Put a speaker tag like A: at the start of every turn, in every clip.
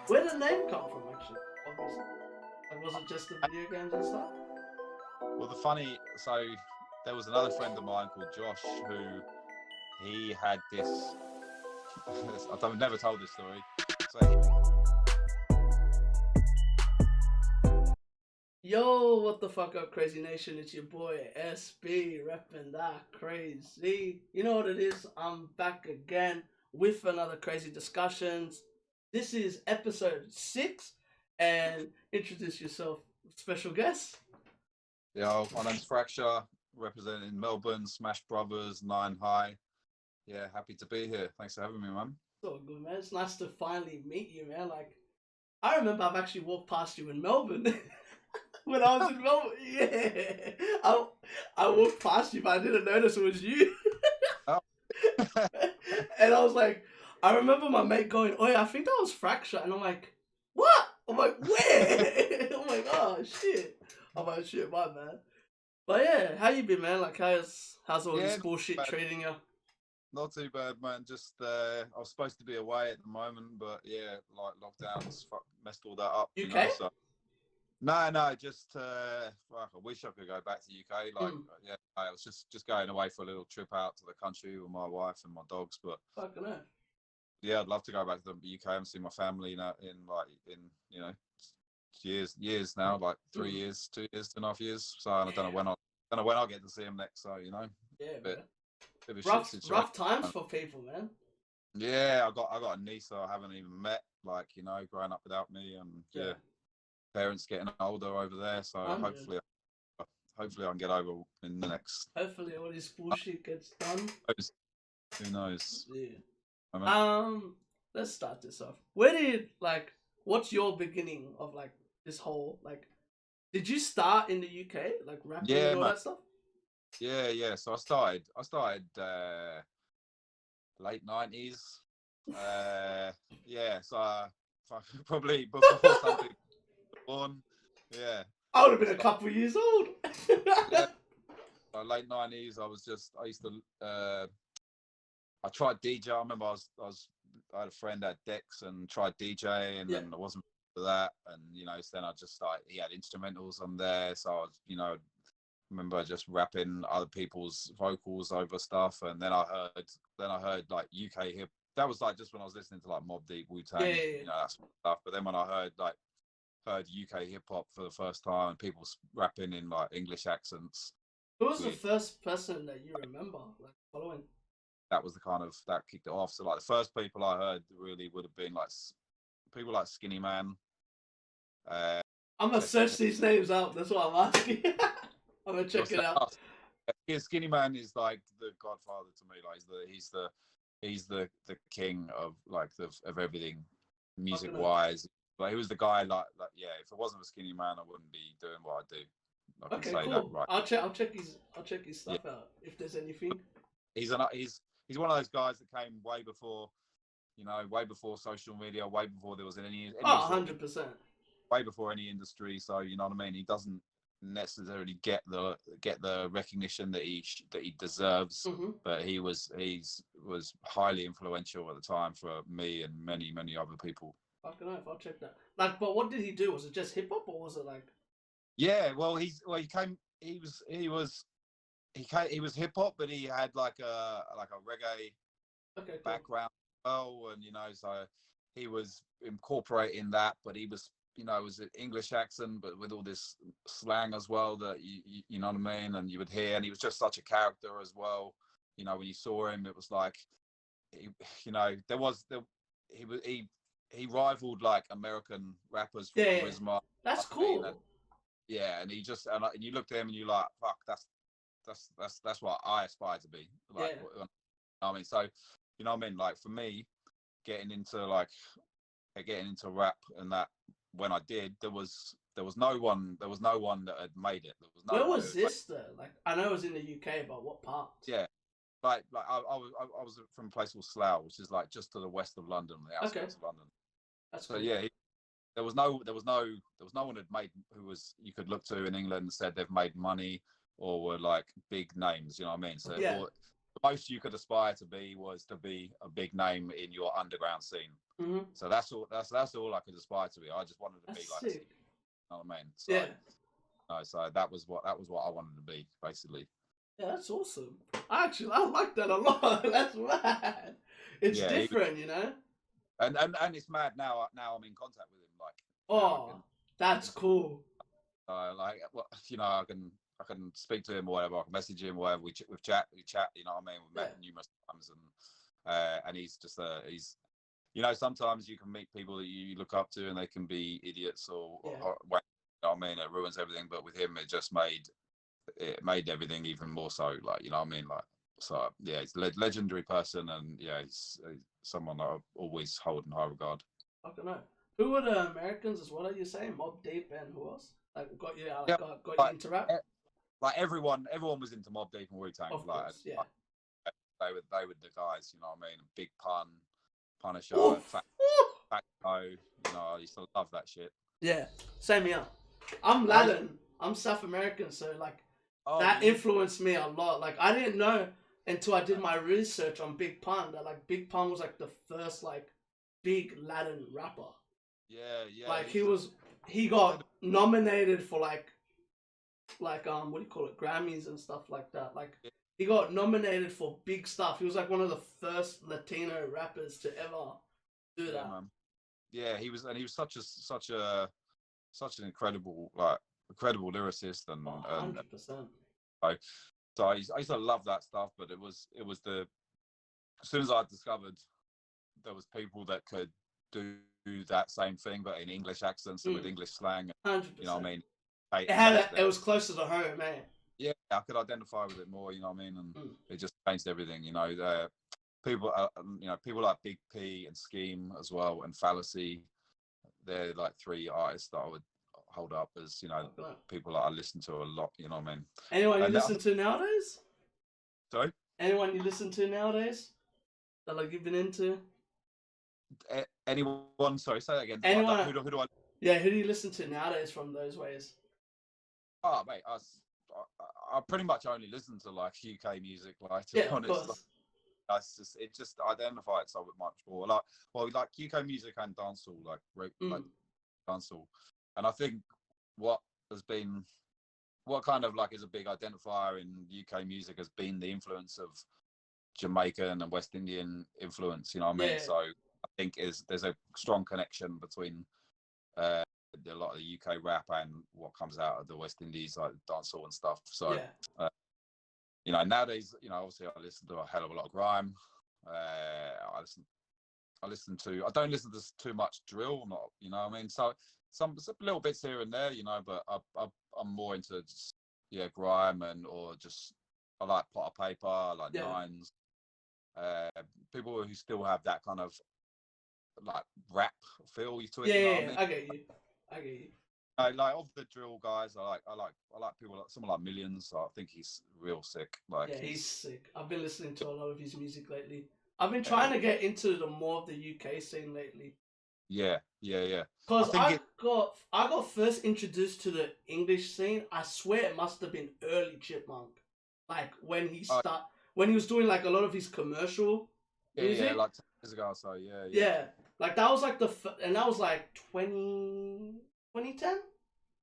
A: Where did the name come from, actually? Obviously. Like, was it just the video games and stuff?
B: Well, so there was another friend of mine called Josh who he had this. I've never told this story. So
A: Yo, what the fuck up, Crazy Nation? It's your boy SB repping that crazy. You know what it is? I'm back again with another crazy discussions. This is episode 6, and introduce yourself, special guest.
B: yeah, my name's Fraksha, representing Melbourne, Smash Brothers, Nine High. Yeah, happy to be here. Thanks for having me, man.
A: So good, man. It's nice to finally meet you, man. Like, I remember I've actually walked past you in Melbourne. When I was in Melbourne, yeah. I walked past you, but I didn't notice it was you.
B: Oh.
A: And I was like, I remember my mate going, "Oh yeah, I think that was Fraksha," and I'm like, "What?" I'm like, "Where?" I'm like, "Oh shit." I'm like, "Shit, my man." But yeah, how you been, man? Like, how's all this
B: Yeah,
A: bullshit treating you?
B: not too bad, man. Just I was supposed to be away at the moment, but yeah, like lockdowns messed all that up, you know.
A: UK?
B: So no, just fuck, I wish I could go back to UK. Like,
A: Mm,
B: yeah, I was just going away for a little trip out to the country with my wife and my dogs. But
A: fucking hell.
B: yeah, I'd love to go back to the UK and see my family now in you know years now, like 3 years, 2 years, 2.5 years. So I don't know when I'll get to see them next. So
A: Yeah,
B: bit
A: man.
B: bit of a shit situation.
A: Rough times for people, man.
B: Yeah, I got a niece I haven't even met, like, growing up without me, and
A: Yeah,
B: yeah, parents getting older over there. So
A: 100.
B: hopefully I can get over in the next.
A: Hopefully all this bullshit gets done.
B: Who knows?
A: Yeah.
B: I mean,
A: Let's start this off. Where did what's your beginning of this whole did you start in the UK like rapping
B: yeah,
A: and all
B: man.
A: that stuff?
B: Yeah. So I started late 90s. Yeah, so probably before something born. Yeah,
A: I would have
B: I
A: been a
B: started,
A: couple years old.
B: yeah, late 90s. I used to I tried DJ. I remember I had a friend at Dex and tried DJ, and
A: Yeah.
B: then I wasn't for that. And so then I just started. He had instrumentals on there, so I was, remember just rapping other people's vocals over stuff. And then I heard like UK hip. That was like just when I was listening to like Mobb Deep, Wu
A: Yeah,
B: Tang,
A: yeah, yeah.
B: that sort of stuff. But then when I heard UK hip hop for the first time, and people rapping in like English accents,
A: Who was the
B: with
A: first person that you remember following?
B: that was the kind of that kicked it off. So like the first people I heard really would have been like people like Skinny Man. Uh,
A: I'm gonna search these names out. That's what I'm asking. I'm gonna check it out.
B: Yeah, Skinny Man is like the godfather to me. Like he's the king of of everything, music
A: Fucking hell.
B: wise. Like he was the guy like yeah. If it wasn't for Skinny Man, I wouldn't be doing what I do. I can
A: Okay,
B: say that
A: cool.
B: right.
A: I'll check his
B: Yeah,
A: stuff out if there's anything.
B: he's one of those guys that came way before social media, way before there was any
A: Oh,
B: sort of
A: 100%.
B: way before any industry. So you know what I mean. He doesn't necessarily get the recognition that he deserves,
A: Mm-hmm.
B: but he was highly influential at the time for me and many other people.
A: Fucking hell, I'll check that. But what did he do? Was it just hip hop or was it like?
B: Yeah, well, he came. He was hip hop, but he had like a reggae
A: Okay, cool.
B: background as well, and so he was incorporating that, but he was it was an English accent, but with all this slang as well that you know what I mean, and you would hear, and he was just such a character as well. When you saw him, it was like he, there was the he rivaled like American rappers for
A: Yeah,
B: charisma.
A: that's
B: I mean,
A: cool.
B: yeah, and he just and you looked at him and you like, fuck, that's what I aspire to be. Like,
A: Yeah.
B: I mean, so you know what I mean. Like for me, getting into rap and that when I did, there was no one that had made it. There was no
A: Where
B: one
A: was
B: who had
A: this though? Like, I know it was in the UK, but what part?
B: yeah. Like I was from a place called Slough, which is like just to the west of London, the
A: Okay,
B: outskirts of London.
A: that's
B: So
A: cool.
B: yeah, there was no one had made who was you could look to in England and said they've made money or were like big names. You know what I mean?
A: Yeah.
B: The most you could aspire to be was to be a big name in your underground scene.
A: Mm-hmm.
B: So that's all I could aspire to be. I just wanted to be
A: That's
B: like,
A: sick.
B: you know what I mean? So
A: Yeah.
B: no, so that was what I wanted to be, basically.
A: Yeah, that's awesome. I like that a lot. That's mad. It's
B: Yeah,
A: different, you know.
B: and it's mad now. Now I'm in contact with him. Like now I
A: Oh,
B: can,
A: that's cool.
B: like, well, you know, I can speak to him or whatever. I can message him, or whatever. We chat. You know what I mean? We've
A: Yeah.
B: met numerous times, and he's just he's. You know, sometimes you can meet people that you look up to, and they can be idiots
A: Yeah.
B: or you know what I mean? It ruins everything. But with him, it made everything even more so. Like, you know what I mean? Like, so yeah, he's a legendary person, and yeah, he's someone that I always hold in high regard.
A: I don't know. Who were the Americans as well? Are you saying Mob Deep and who else? Like got you,
B: Yeah,
A: got you
B: like
A: into rap?
B: like everyone was into Mob Deep and Wu Tang.
A: Of course, yeah.
B: Like they were the guys. You know what I mean? Big Pun, Punisher,
A: Oof.
B: Fat You know, I used to love that shit.
A: Yeah, same here. I'm Latin. I'm South American, so like that influenced me a lot. Like I didn't know until I did my research on Big Pun that like Big Pun was like the first like big Latin rapper.
B: Yeah, yeah.
A: Like he got nominated for like what do you call it, Grammys and stuff like that. Like he got nominated for big stuff. He was like one of the first Latino rappers to ever do that.
B: Man. Yeah, he was such an incredible lyricist and
A: 100%.
B: so I used to love that stuff. But it was as soon as I discovered there was people that could do that same thing but in English accents and with English slang.
A: 100%.
B: You know what I mean?
A: It was closer to home, man.
B: Yeah, I could identify with it more. You know what I mean? And it just changed everything. You know, people, you know, people like Big P and Scheme as well, and Fallacy. They're like three artists that I would hold up as, you know, people that I listen to a lot. You know what I mean?
A: Anyone you listen to nowadays?
B: Sorry?
A: Anyone you listen to nowadays that like you've been into?
B: Anyone? Sorry, say that again.
A: Anyone?
B: Like, who do I?
A: Yeah, who do you listen to nowadays from those ways?
B: Oh, mate, I pretty much only listen to like UK music. Like, to be honest, it just identifies so much more. Like UK music and dancehall, like dancehall. And I think what kind of like is a big identifier in UK music has been the influence of Jamaican and West Indian influence. You know what I mean? So I think there's a strong connection between a lot of the UK rap and what comes out of the West Indies, like dancehall and stuff. So you know, nowadays, you know, obviously I listen to a hell of a lot of grime. I don't listen to too much drill, not, you know what I mean? So some little bits here and there, you know, but I'm more into just, grime or just, I like Pot of Paper, I like Nines. People who still have that kind of like rap feel to it. You know what I mean?
A: I get you.
B: Like of the drill guys, I like people like someone like Millions. I think he's real sick. Like
A: he's sick. I've been listening to a lot of his music lately. I've been trying to get into the more of the UK scene lately.
B: Yeah.
A: Because I got first introduced to the English scene. I swear it must have been early Chipmunk, like when he was doing like a lot of his commercial music.
B: Yeah, like 10 years ago or so.
A: Yeah, like that was like and that was like 2010.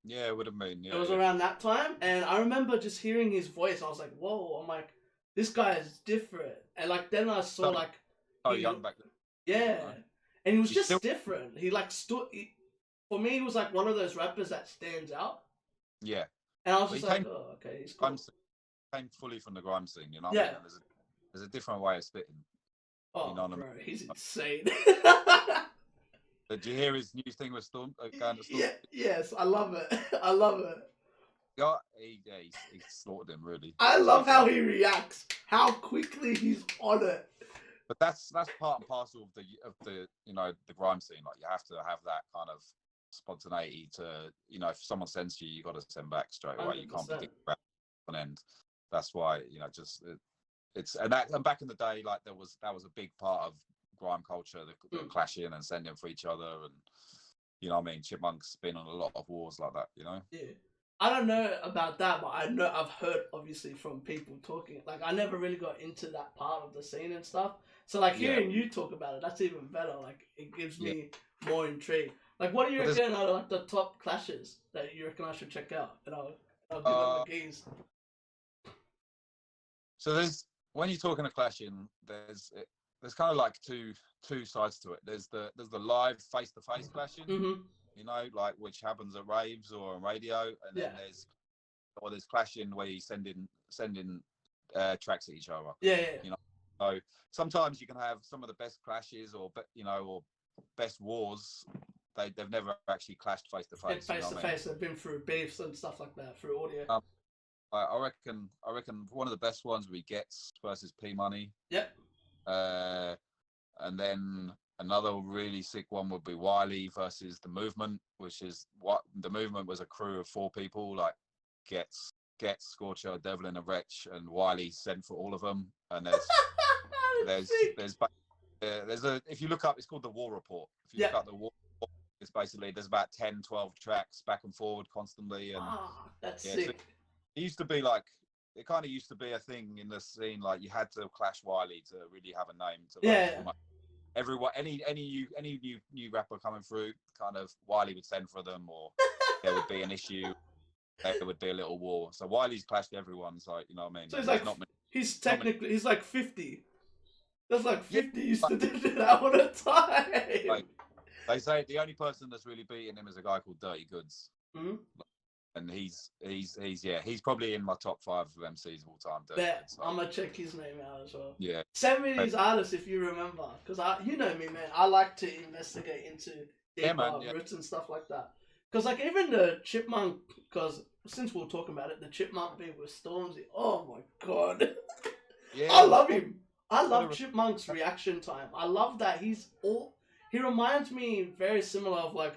B: Yeah, it would have been. Yeah,
A: it was around that time, and I remember just hearing his voice. I was like, "Whoa!" I'm like, "This guy is different." And like then I saw like
B: young back then.
A: Yeah, and he was just different. He like stood. For me, he was like one of those rappers that stands out.
B: Yeah,
A: and I was just like, "Oh, okay, he's cool."
B: Came fully from the grime scene, you know. What I mean? There's a different way of spitting.
A: Oh, you know bro, he's insane.
B: Did you hear his new thing with Storm? Going to Storm?
A: Yes, I love it. I love it.
B: Yeah, he slaughtered him really.
A: I love how he reacts, how quickly he's on it.
B: But that's part and parcel of the you know, the grime scene. Like you have to have that kind of spontaneity to, you know, if someone sends you got to send back straight away. 100%. You can't be on end. That's why, you know, just and back in the day, like that was a big part of grime culture, the clashing and sending for each other, and you know what I mean, Chipmunk's been on a lot of wars like that, you know.
A: I don't know about that, but I know I've heard obviously from people talking. Like I never really got into that part of the scene and stuff. So like
B: Yeah,
A: hearing you talk about it, that's even better. Like it gives
B: yeah.
A: me more intrigue. Like what do you
B: But there's
A: reckon are like the top clashes that you reckon I should check out? And I'll give it my
B: uh,
A: gaze.
B: so there's when you're talking a clashing, there's kind of like two sides to it. There's the live face to face clashing,
A: Mm-hmm.
B: like which happens at raves or on radio, and then
A: Yeah.
B: there's clashing where you sending tracks at each other.
A: Yeah, yeah.
B: You know, so sometimes you can have some of the best clashes or best wars. They've never actually clashed face to face. You
A: Face
B: know
A: to
B: what I mean?
A: face, they've been through beefs and stuff like that through audio.
B: Um, I reckon one of the best ones would be Gets versus P Money.
A: Yep.
B: Uh, and then another really sick one would be Wiley versus the Movement, which is what the Movement was a crew of 4 people, like Gets, Scorcher, Devil in a Wretch, and Wiley sent for all of them. And there's
A: Sick.
B: there's there's a if you look up, it's called the War Report. If you
A: Yeah.
B: look up the War Report, it's basically there's about 10, 12 tracks back and forward constantly, and
A: That's
B: yeah, so
A: sick.
B: it used to be like it kind of used to be a thing in the scene. Like you had to clash Wiley to really have a name to like
A: Yeah.
B: almost everyone any new rapper coming through, kind of Wiley would send for them, or there would be an issue, there would be a little war. So Wiley's clashed everyone. So you know what I mean.
A: So he's
B: There's
A: like,
B: not many,
A: he's
B: not many.
A: technically, he's like 50. That's like
B: Yeah,
A: 50 used to do that all the time.
B: like they say, the only person that's really beating him is a guy called Dirty Goods.
A: Mm-hmm.
B: And he's probably in my top 5 of MCs of all time.
A: Bet. I'm gonna check his name out as well.
B: Yeah.
A: Send me these artists if you remember, because you know me, man. I like to investigate into deeper roots and stuff like that. Because like even the Chipmunk, because since we're talking about it, the Chipmunk beat with Stormzy. Oh my god,
B: Yeah.
A: I love him. I love Chipmunk's reaction time. I love that he reminds me very similar of like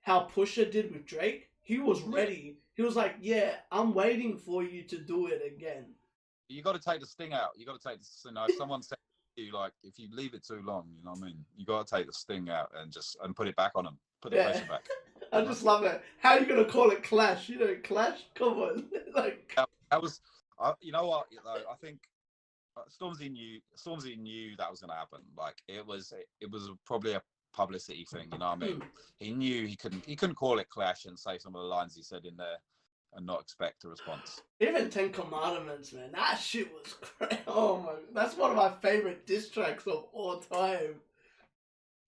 A: how Pusha did with Drake. He was ready. He was like, "Yeah, I'm waiting for you to do it again."
B: You got to take the sting out. You got to take the, if someone said to you, like, if you leave it too long, you know what I mean? You got to take the sting out and put it back on them. Put the pressure back.
A: I just love it. How are you gonna call it clash? You know, clash. Come on, like
B: that was. You know what? I think Stormzy knew that was going to happen. Like it was probably a publicity thing. You know what I mean? He knew he couldn't call it clash and say some of the lines he said in there and not expect a response.
A: Even 10 Commandments, man, that shit was crazy. Oh my, that's one of my favorite diss tracks of all time.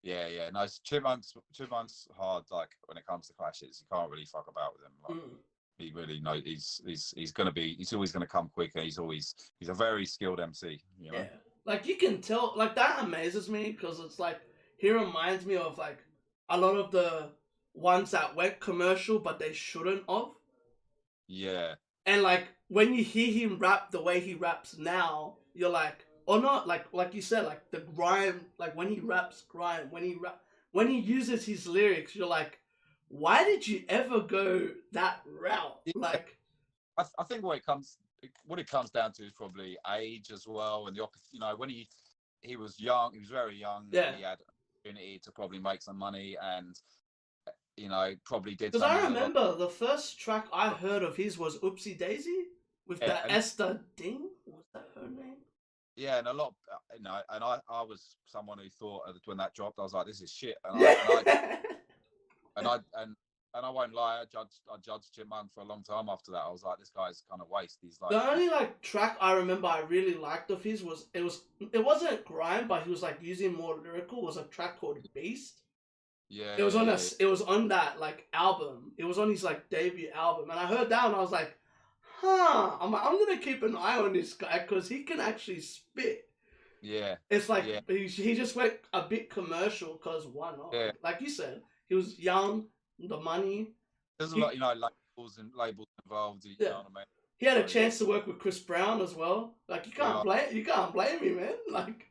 B: Yeah, no, Chipmunk's hard. Like when it comes to clashes, you can't really fuck about with him. Like, he really knows he's always gonna come quicker. He's a very skilled MC. You know?
A: Yeah, like you can tell, like that amazes me because it's like he reminds me of like a lot of the ones that went commercial, but they shouldn't have.
B: Yeah.
A: And like when you hear him rap the way he raps now, you're like, or not like you said, like the grime, like when he raps grime, when he uses his lyrics, you're like, why did you ever go that route?
B: Yeah.
A: Like,
B: I think what it comes down to is probably age as well, and when he was young, he was very young.
A: Yeah.
B: He had opportunity to probably make some money, and probably did.
A: Because I remember the first track I heard of his was Oopsie Daisy with that Esther Ding. Was that her name?
B: Yeah, and a lot, and I was someone who thought when that dropped, I was like, this is shit, and I won't lie, I judged Chipmunk for a long time after that. I was like, this guy's kind of waste. He's like
A: the only like track I remember I really liked of his was it wasn't grime, but he was like using more lyrical. Was a track called Beast.
B: Yeah,
A: it was on it was on that like album. It was on his like debut album, and I heard that and I was like, I'm gonna keep an eye on this guy because he can actually spit.
B: Yeah,
A: it's like he just went a bit commercial because why not?
B: Yeah.
A: Like you said, he was young, the money.
B: There's a lot, labels involved. You know what I mean?
A: He had a chance to work with Chris Brown as well. Like you can't blame me, man. Like.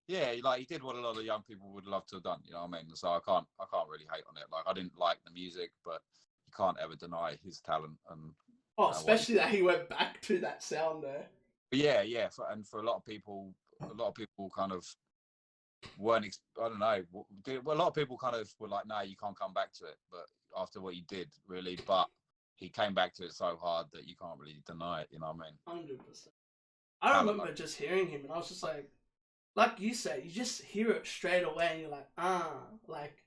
B: Yeah, like he did what a lot of young people would love to have done. You know what I mean? So I can't really hate on it. Like I didn't like the music, but you can't ever deny his talent and.
A: Especially that he went back to that sound there.
B: But yeah. And for a lot of people kind of weren't. I don't know. A lot of people kind of were like, "No, you can't come back to it." But after what you did, really, but he came back to it so hard that you can't really deny it. You know what I mean?
A: 100%. I
B: Talent,
A: remember just hearing him, and I was just like you said, you just hear it straight away, and you're like, like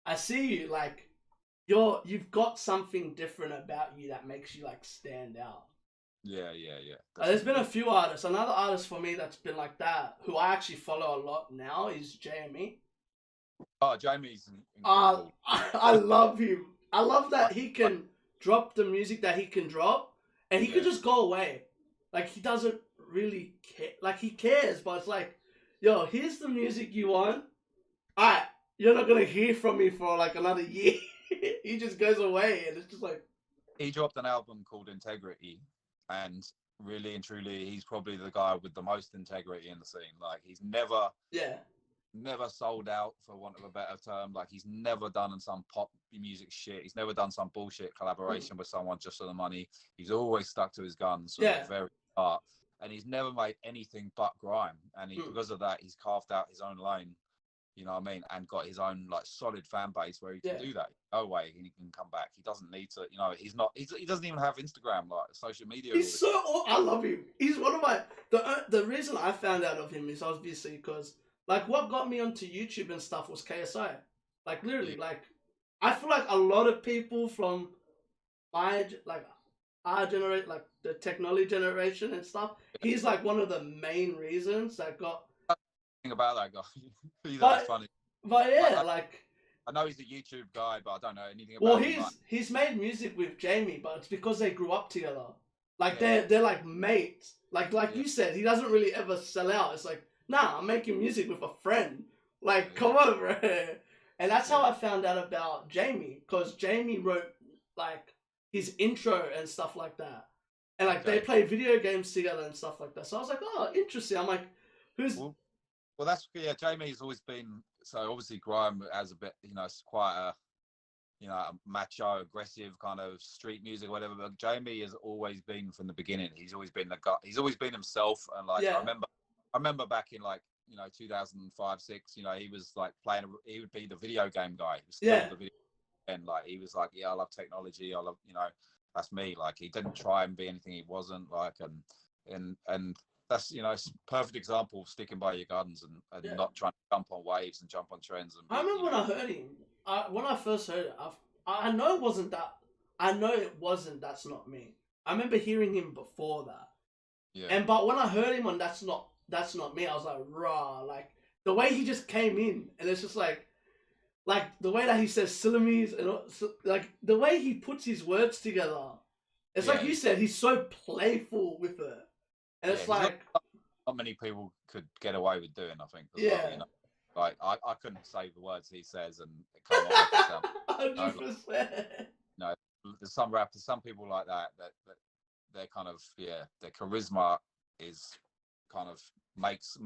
A: I see you, like you've got something different about you that makes you like stand out.
B: Yeah.
A: There's been a few artists. Another artist for me that's been like that, who I actually follow a lot now, is JME.
B: Oh, Jamie's incredible.
A: I love him. I love that he can drop the music that he can drop, and he can just go away. Like, he doesn't really care. Like, he cares, but it's like, yo, here's the music you want. Alright, you're not gonna hear from me for like another year. He just goes away, and it's just like,
B: he dropped an album called Integrity, and really and truly, he's probably the guy with the most integrity in the scene. Like, he's never sold out, for want of a better term. Like, he's never done some pop music shit. He's never done some bullshit collaboration with someone just for the money. He's always stuck to his guns from the very start, and he's never made anything but grime. And because of that, he's carved out his own lane. You know what I mean? And got his own like solid fan base where he can do that. No way he can come back. He doesn't need to. You know, he doesn't even have Instagram, like social media.
A: He's so. I love him. He's one of my. The reason I found out of him is obviously because like what got me onto YouTube and stuff was KSI. Like literally, like I feel like a lot of people from our generation, like the technology generation and stuff. He's like one of the main reasons that got.
B: About that guy. That's funny.
A: But yeah, like
B: I know he's a YouTube guy, but I don't know anything about.
A: Well,
B: him.
A: he's made music with Jamie, but it's because they grew up together. Like they're like mates. Like you said, he doesn't really ever sell out. It's like, nah, I'm making music with a friend. Like, come on, bro. And that's how I found out about Jamie, because Jamie wrote like his intro and stuff like that, and like they play video games together and stuff like that. So I was like, oh, interesting. I'm like, who's
B: Well, that's Jamie's always been, so obviously grime has a bit, it's quite a macho, aggressive kind of street music, or whatever. But Jamie has always been from the beginning. He's always been he's always been himself. And like I remember back in like 2005, 6. He was like playing. He would be the video game guy. He was still the video, and like he was like, I love technology. I love that's me. Like he didn't try and be anything he wasn't. Like and that's it's a perfect example of sticking by your guns and not trying to jump on waves and jump on trends. And
A: I remember when I heard him. When I first heard it, I know it wasn't that. I know it wasn't. That's Not Me. I remember hearing him before that. Yeah. But when I heard him on That's Not Me, I was like, rah, like the way he just came in, and it's just like the way that he says Silamies, and like the way he puts his words together. It's like you said, he's so playful with it. And it's like
B: not many people could get away with doing, I think. Well, like I couldn't say the words he says and it come off. 100%. There's some rappers, some people like that they're kind of their charisma is kind of makes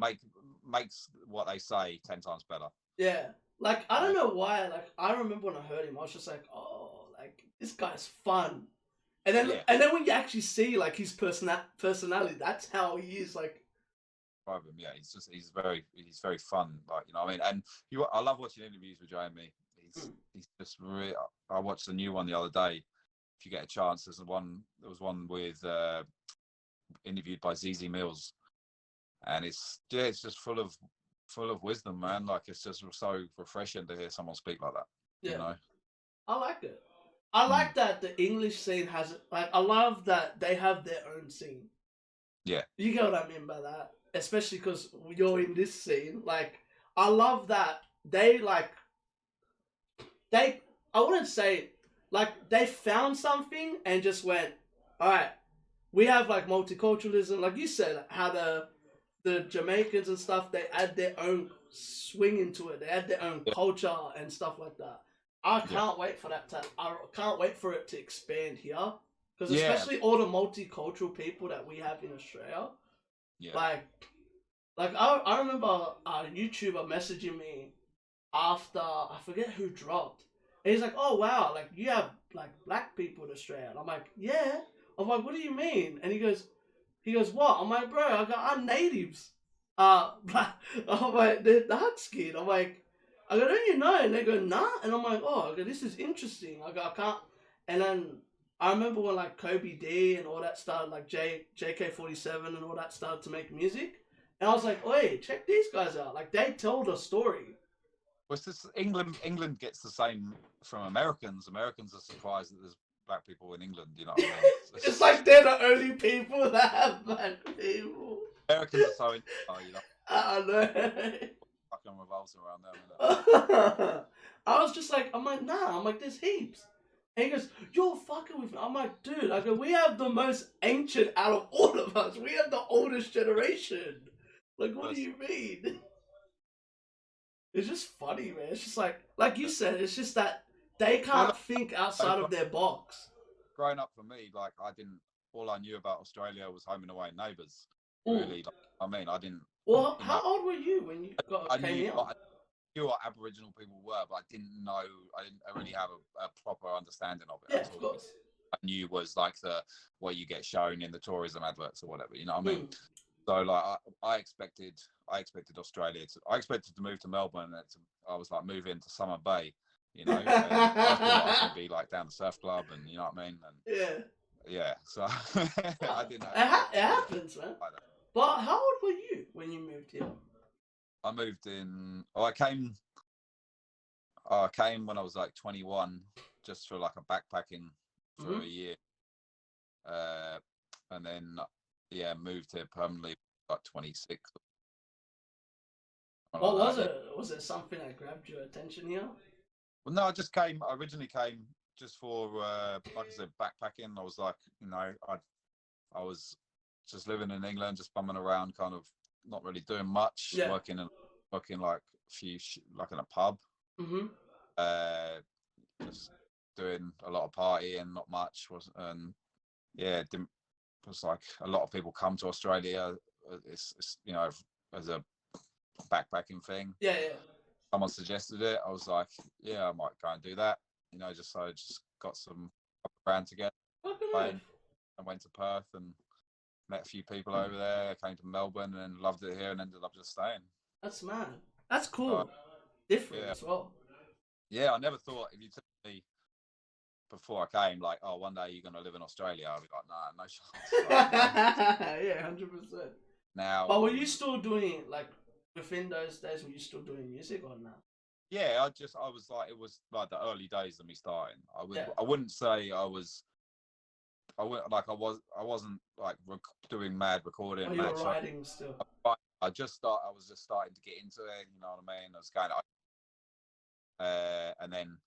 B: what they say 10 times better. Yeah,
A: like I don't know why. Like I remember when I heard him, I was just like, oh, like this guy's fun. And then when you actually see like his personality, that's how he is. Like,
B: he's very fun. Like I mean, and I love watching interviews with Jamie. He's just really. I watched a new one the other day. If you get a chance, there was one with interviewed by ZZ Mills, and it's just full of wisdom, man. Like it's just so refreshing to hear someone speak like that.
A: Yeah, I like it. I like that the English scene has, like, I love that they have their own scene.
B: Yeah.
A: You get what I mean by that? Especially because you're in this scene. Like, I love that I wouldn't say, like, they found something and just went, all right, we have, like, multiculturalism. Like you said, like, how the Jamaicans and stuff, they add their own swing into it. They add their own culture and stuff like that. I can't wait for that I can't wait for it to expand here, because especially all the multicultural people that we have in Australia. Yeah. Like I remember a YouTuber messaging me after, I forget who dropped, and he's like, "Oh wow, like you have like black people in Australia." And I'm like, "Yeah." I'm like, "What do you mean?" And he goes, "What?" I'm like, "Bro, I'm natives. Black." I'm like, "They're dark skinned." I'm like, I go, "Don't you know?" And they go, "Nah." And I'm like, "Oh, okay, this is interesting." I go, "I can't." And then I remember when like Kobe D and all that started, like JK47 and all that started to make music, and I was like, "Wait, check these guys out! Like they told a story."
B: Well, it's just England gets the same from Americans. Americans are surprised that there's black people in England. You know what I mean?
A: It's like they're the only people that have black people.
B: Americans are so you know,
A: I don't know.
B: fucking revolves around them.
A: I was just like, I'm like, nah. I'm like, there's heaps. And he goes, you're fucking with me. I'm like, dude. I go, we have the most ancient out of all of us. We have the oldest generation. Like, what do you mean? It's just funny, man. It's just like you said, it's just that they can't think outside of their box.
B: Growing up for me, like all I knew about Australia was Home and Away Neighbours. Really, like, I mean, I didn't.
A: Well, how old were you when you came here?
B: I knew what Aboriginal people were, but I didn't know. I didn't really have a proper understanding of it.
A: Yeah, of course.
B: I knew was like what you get shown in the tourism adverts or whatever. You know what I mean? So like, I expected Australia to. I expected to move to Melbourne. And I was like moving to Summer Bay. You know, and I thought I was gonna be like down the surf club, and you know what I mean. And yeah. So I didn't know.
A: It happens, man. But how old were you when you moved here?
B: I moved in. Oh, I came when I was like 21, just for like a backpacking for a year, and then moved here permanently like 26.
A: What was it? Was it something that grabbed your attention here?
B: Well, no, I just came. I originally came just for like I said, backpacking. I was like, you know, I was just living in England, just bumming around, kind of not really doing much, working like like in a pub, just doing a lot of partying, not much. Didn't. It was like a lot of people come to Australia. It's you know, as a backpacking thing.
A: Yeah.
B: Someone suggested it. I was like, yeah, I might go and do that. You know, so I just got some brand together and went to Perth and met a few people over there. I came to Melbourne and loved it here and ended up just staying.
A: That's mad. That's cool. Different as well.
B: Yeah, I never thought, if you told me before I came, like, oh, one day you're going to live in Australia, I'd be like, nah, no chance.
A: Yeah, 100%.
B: Now,
A: but were you still doing, like, within those days, were you still doing music or not?
B: Yeah, I was like, it was like the early days of me starting. I wouldn't say I wasn't like doing mad recording.
A: Oh, you were writing still.
B: I was just starting to get into it. You know what I mean? I was kind of, and then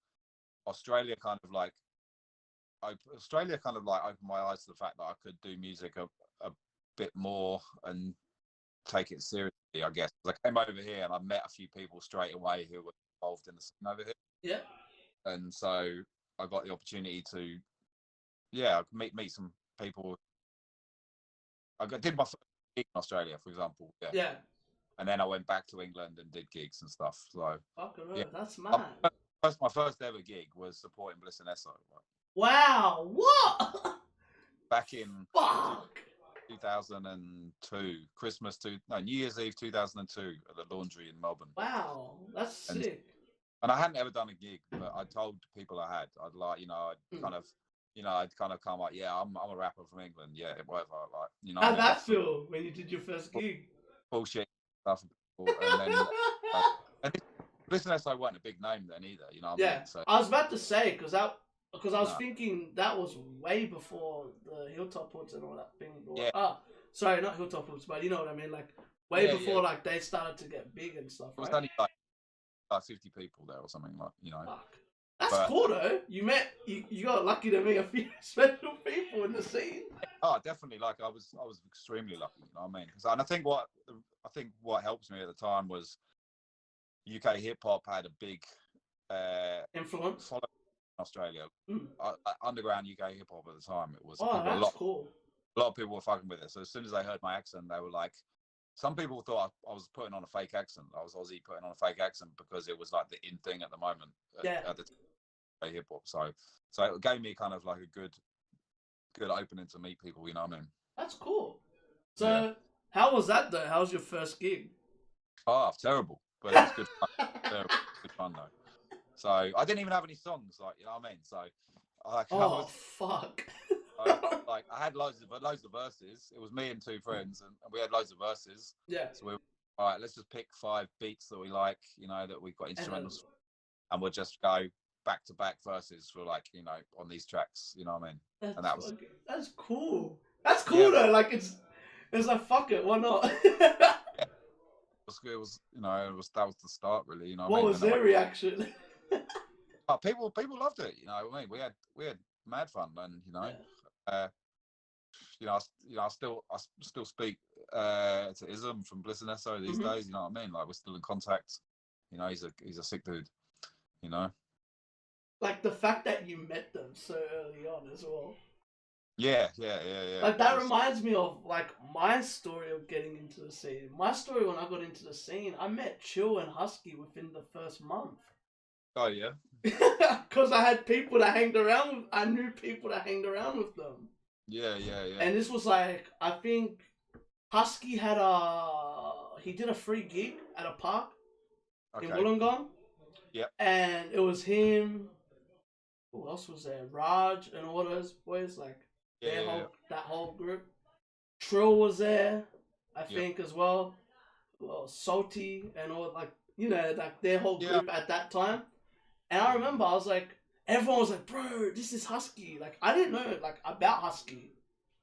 B: Australia kind of like opened my eyes to the fact that I could do music a bit more and take it seriously, I guess. I came over here and I met a few people straight away who were involved in the scene over here.
A: Yeah. And
B: so I got the opportunity to, meet some people. I did my first gig in Australia, for example. Yeah. And then I went back to England and did gigs and stuff. So
A: that's mad.
B: My first ever gig was supporting Bliss and Esso.
A: Wow, what?
B: Back in 2002, New Year's Eve 2002 at the Laundry in Melbourne.
A: Wow, that's sick.
B: And I hadn't ever done a gig, but I told people I had. I'd kind of come like, yeah, I'm a rapper from England, yeah, whatever. Like, you know.
A: How'd that feel when you did your first gig?
B: Bullshit stuff, and then and Bliss and Esso weren't a big name then either, you know. What I mean? So,
A: I was about to say because I was thinking that was way before the Hilltop Hoods and all that thing. Sorry, not Hilltop Hoods, but you know what I mean, like way before like they started to get big and stuff. It was
B: only like 50 people there or something, like, you know.
A: Fuck. That's cool though. You got lucky to meet a few special people in the scene.
B: Oh, definitely. Like I was extremely lucky. You know what I mean? And I think what helps me at the time was UK hip hop had a big
A: influence
B: in Australia. Underground UK hip hop at the time. It was
A: cool.
B: A lot of people were fucking with it. So as soon as they heard my accent, they were like, some people thought I was putting on a fake accent. I was Aussie putting on a fake accent because it was like the in thing at the moment. At the time, hip hop. So it gave me kind of like a good opening to meet people. You know what I mean?
A: That's cool. So how was that though? How was your first gig?
B: Oh, terrible, but it was good fun. Good fun though. So I didn't even have any songs, like, you know what I mean. So Like I
A: Oh
B: was,
A: fuck.
B: like I had loads of verses. It was me and two friends, and we had loads of verses.
A: Yeah.
B: So we were, all right, let's just pick 5 beats that we like, that we've got
A: And
B: instrumentals, and we'll just go back to back verses for like, on these tracks. You know what I mean? And that was
A: that's cool. That's
B: yeah,
A: cool though. Like it's like fuck it, why not?
B: yeah. It was that was the start really. You know what I
A: What
B: mean?
A: was
B: And then
A: their reaction?
B: people loved it. You know what I mean? We had mad fun, and
A: Yeah.
B: uh, I still speak to Ism from Bliss and Esso these
A: Mm-hmm.
B: days. You know what I mean? Like we're still in contact. He's a sick dude. You know.
A: Like the fact that you met them so early on as well.
B: Yeah.
A: Like that reminds me of like my story of getting into the scene. My story when I got into the scene, I met Chill and Husky within the first month.
B: Oh yeah.
A: Because I had people that hanged around. I knew people that hanged around with them.
B: Yeah.
A: And this was like, I think Husky had he did a free gig at a park in
B: Okay.
A: Wollongong.
B: Yep.
A: And it was him. Who else was there? Raj and all those boys, like that whole group. Trill was there, I think as well. Well, Salty and all like like their whole group at that time. And I remember I was like, everyone was like, bro, this is Husky. Like I didn't know like about Husky.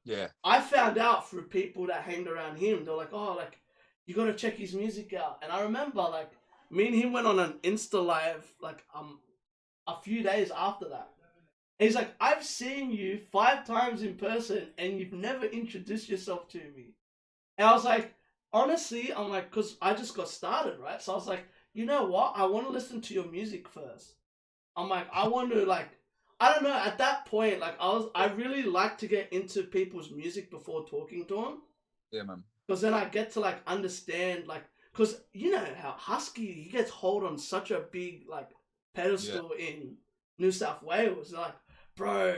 B: Yeah.
A: I found out through people that hanged around him. They're like, oh, like you gotta check his music out. And I remember like me and him went on an Insta live like a few days after that. And he's like, I've seen you 5 times in person and you've never introduced yourself to me. And I was like, honestly, I'm like, because I just got started, right? So I was like, you know what? I want to listen to your music first. I'm like, I want to like, I don't know. At that point, like I really like to get into people's music before talking to them.
B: Yeah, man.
A: Because then I get to like understand like, because you know how Husky, he gets hold on such a big like pedestal in New South Wales. Like, bro,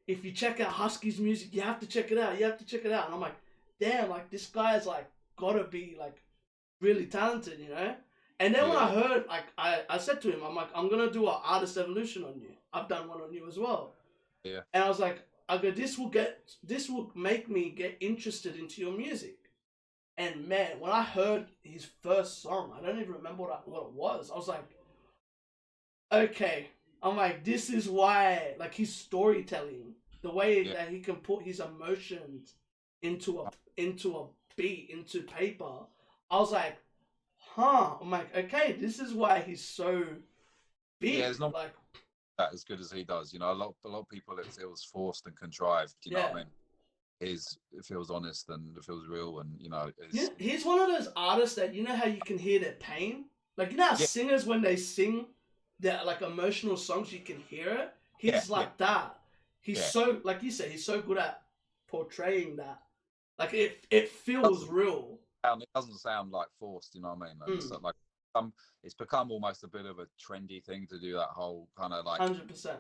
A: if you check out Husky's music, you have to check it out. You have to check it out. And I'm like, damn, like this guy's like gotta be like really talented, you know? And then when I heard, like, I said to him, I'm like, I'm gonna do an artist evolution on you. I've done one on you as well.
B: Yeah.
A: And I was like, I go, this will make me get interested into your music. And man, when I heard his first song, I don't even remember what it was. I was like, okay. I'm like, this is why, like his storytelling, the way that he can put his emotions into a beat, into paper. I was like, huh. I'm like, okay, this is why he's so big.
B: Yeah, it's not
A: like
B: that as good as he does. You know, a lot of people it feels forced and contrived. You know what I mean? It feels honest and it feels real, and
A: he's one of those artists that you know how you can hear their pain. Like you know how singers when they sing their like emotional songs, you can hear it. He's like that. He's so like you said, he's so good at portraying that. Like it feels real.
B: It doesn't sound like forced. You know what I mean? It's like it's become almost a bit of a trendy thing to do that whole kind of like
A: 100%.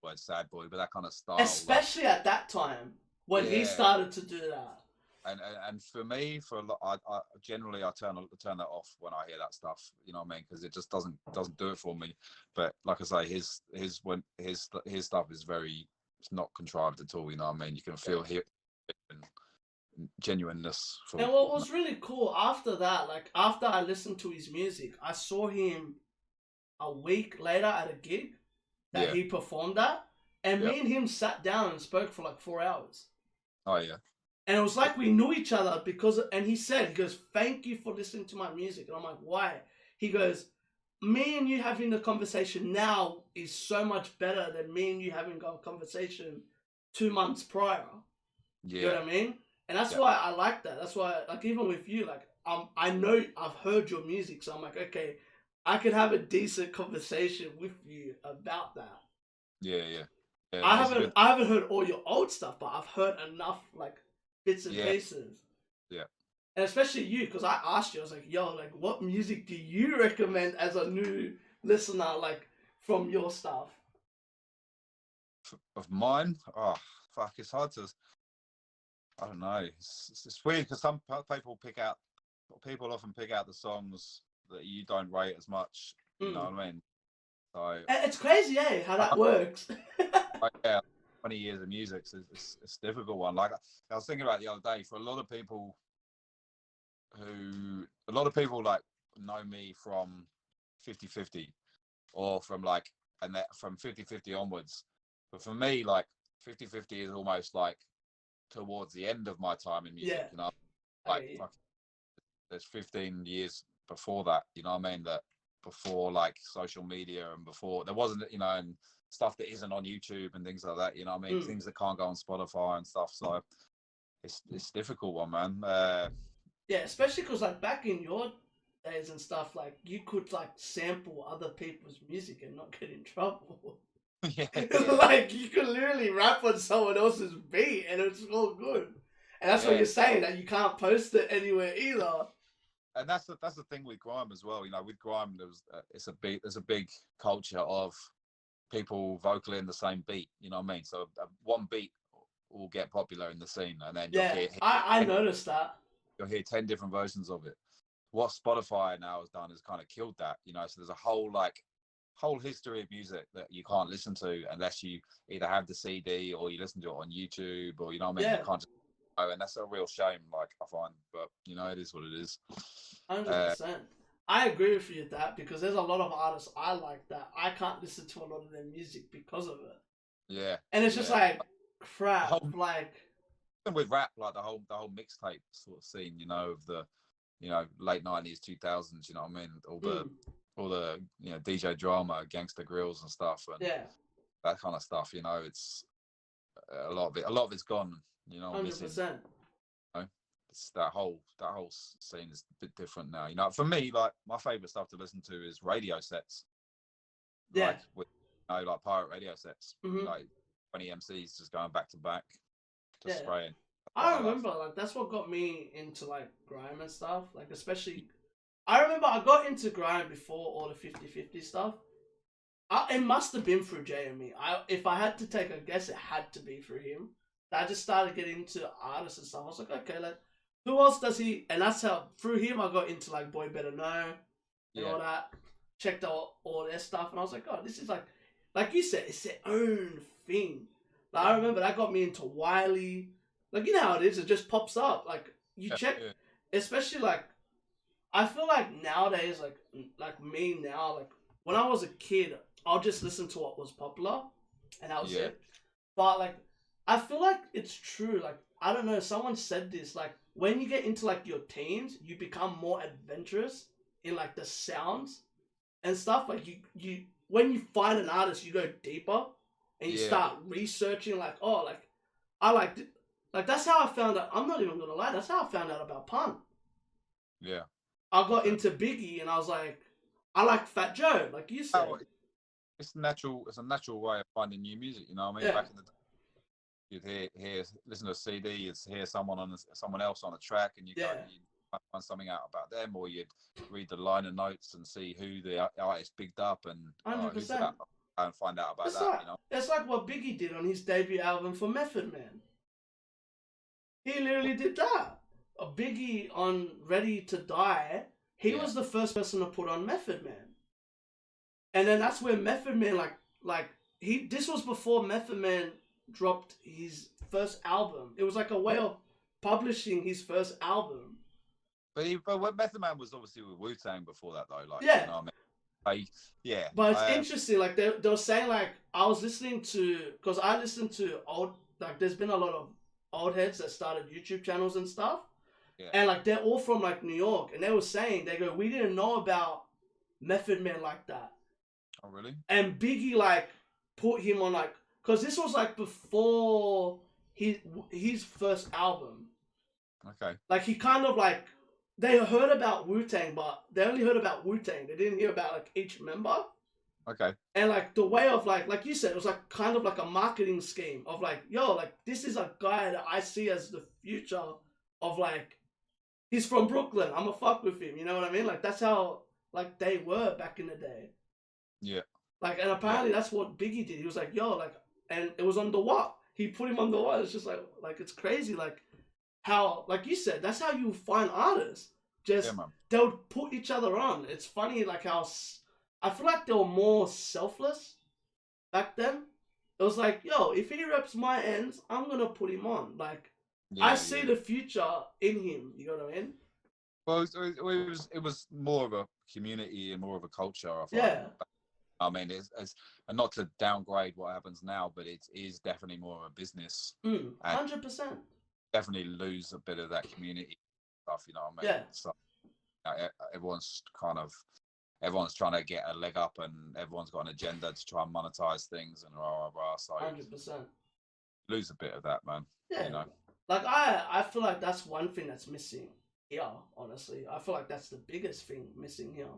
B: Word sad boy, but that kind of style,
A: especially at that time when he started to do that.
B: And for me, I generally I turn that off when I hear that stuff. You know what I mean? Because it just doesn't do it for me. But like I say, his stuff is it's not contrived at all. You know what I mean? You can feel here genuineness.
A: And what was really cool after that, like after I listened to his music, I saw him a week later at a gig that he performed at, and me and him sat down and spoke for like 4 hours.
B: Oh yeah.
A: And it was like we knew each other because, and he goes, thank you for listening to my music. And I'm like, why? He goes, me and you having the conversation now is so much better than me and you having a conversation 2 months prior. Yeah. You know what I mean? And that's why I like that. That's why, like, even with you, like, I know I've heard your music, so I'm like, okay, I can have a decent conversation with you about that.
B: Yeah.
A: I haven't heard all your old stuff, but I've heard enough, like, bits and pieces.
B: Yeah.
A: And especially you, because I asked you, I was like, yo, like, what music do you recommend as a new listener, like, from your stuff?
B: Of mine? Oh, fuck, it's hard to... I don't know. It's weird because some people often pick out the songs that you don't rate as much. You know what I mean? So
A: it's crazy, how that works.
B: like, yeah, 20 years of music, so it's a difficult one. Like I was thinking about the other day, for a lot of people like know me from 50/50 or from like, and that from 50/50 onwards. But for me, like 50/50 is almost like towards the end of my time in music,
A: Yeah,
B: you know,
A: I
B: like
A: get you.
B: there's 15 years before that, you know what I mean? That before like social media and before there wasn't, you know, and stuff that isn't on YouTube and things like that, you know what I mean?
A: Mm.
B: Things that can't go on Spotify and stuff. So it's a difficult one, man.
A: Yeah, especially because like back in your days and stuff, like you could like sample other people's music and not get in trouble.
B: Yeah,
A: Like you could literally rap on someone else's beat and it's all good. And that's what
B: yeah.
A: you're saying, that you can't post it anywhere either.
B: And that's the thing with grime as well. You know, with grime, there's a big culture of people vocaling the same beat. You know what I mean? So one beat will get popular in the scene, and then
A: Yeah, I noticed that.
B: you'll hear 10 different versions of it. What Spotify now has done is kind of killed that. You know, so there's a whole history of music that you can't listen to unless you either have the CD or you listen to it on YouTube, or you know what I mean.
A: Yeah,
B: You can't just, oh, and that's a real shame. Like I find, but you know, it is what it is.
A: 100%. I agree with you with that because there's a lot of artists I like that I can't listen to a lot of their music because of it.
B: Yeah,
A: And it's just like crap.
B: whole,
A: Like
B: with rap, like the whole mixtape sort of scene, you know, of the, you know, late 90s, 2000s. You know what I mean? All the you know, DJ drama, gangster grills and stuff, and
A: yeah,
B: that kind of stuff. You know, it's a lot of it's gone. You know, missing.
A: 100%.
B: You know? It's that whole scene is a bit different now. You know, for me, like my favorite stuff to listen to is radio sets.
A: Yeah.
B: Like with, you know, like pirate radio sets,
A: Mm-hmm.
B: like 20 MCs just going back to back, just
A: Yeah.
B: spraying.
A: I remember like that's what got me into like grime and stuff. Like especially, I remember I got into grime before all the 50/50 stuff. It must have been through JME. If I had to take a guess, it had to be through him. I just started getting into artists and stuff. I was like, okay, like who else does he? And that's how through him I got into like Boy Better Know and all that. Checked out all their stuff, and I was like, oh, this is like you said, it's their own thing. Like I remember that got me into Wiley. Like you know how it is, it just pops up. Like you check, especially like I feel like nowadays, like me now, like when I was a kid, I'll just listen to what was popular, and that was it. But like, I feel like it's true. Like I don't know, someone said this. Like when you get into like your teens, you become more adventurous in like the sounds and stuff. Like you when you find an artist, you go deeper and you start researching. Like like I liked it. Like that's how I found out. I'm not even gonna lie. That's how I found out about punk.
B: Yeah.
A: I got into Biggie, and I was like, I like Fat Joe, like you said.
B: Oh, it's natural. It's a natural way of finding new music. You know what I mean?
A: Yeah.
B: Back in the day, you'd hear listen to a CD, you'd hear someone else on a track, and you'd find something out about them, or you'd read the liner notes and see who the artist picked up, and
A: 100%.
B: And find out about
A: it's
B: that.
A: Like,
B: you know,
A: it's like what Biggie did on his debut album for Method Man. He literally did that. A Biggie on Ready to Die, he was the first person to put on Method Man. And then that's where Method Man, this was before Method Man dropped his first album. It was like a way of publishing his first album.
B: But Method Man was obviously with Wu-Tang before that, though. Like,
A: yeah.
B: You know what I mean?
A: But it's interesting. Like, they were saying, like, I was listening to, because I listened to old, like, there's been a lot of old heads that started YouTube channels and stuff. Yeah. And, like, they're all from, like, New York. And they were saying, they go, we didn't know about Method Man like that.
B: Oh, really?
A: And Biggie, like, put him on, like, because this was, like, before his first album.
B: Okay.
A: Like, he kind of, like, they heard about Wu-Tang, but they only heard about Wu-Tang. They didn't hear about, like, each member.
B: Okay.
A: And, like, the way of, like you said, it was, like, kind of like a marketing scheme of, like, yo, like, this is a guy that I see as the future of, like, he's from Brooklyn. I'm gonna fuck with him. You know what I mean? Like, that's how, like, they were back in the day.
B: Yeah.
A: Like, and apparently that's what Biggie did. He was like, yo, like, and it was on the what? He put him on the what? It's just like, it's crazy, like, how, like you said, that's how you find artists. Just, they'll put each other on. It's funny, like, how, I feel like they were more selfless back then. It was like, yo, if he reps my ends, I'm gonna put him on. Like, I
B: Yeah,
A: see
B: yeah.
A: the future in him. You know what I mean?
B: Well, it was more of a community and more of a culture, I find.
A: Yeah.
B: I mean, it's and not to downgrade what happens now, but it is definitely more of a business, and
A: 100%.
B: definitely lose a bit of that community stuff. You know what I mean?
A: Yeah.
B: So everyone's everyone's trying to get a leg up, and everyone's got an agenda to try and monetize things and rah rah rah. So
A: 100%.
B: lose a bit of that, man.
A: Yeah.
B: You know.
A: Like I feel like that's one thing that's missing here. Honestly, I feel like that's the biggest thing missing here.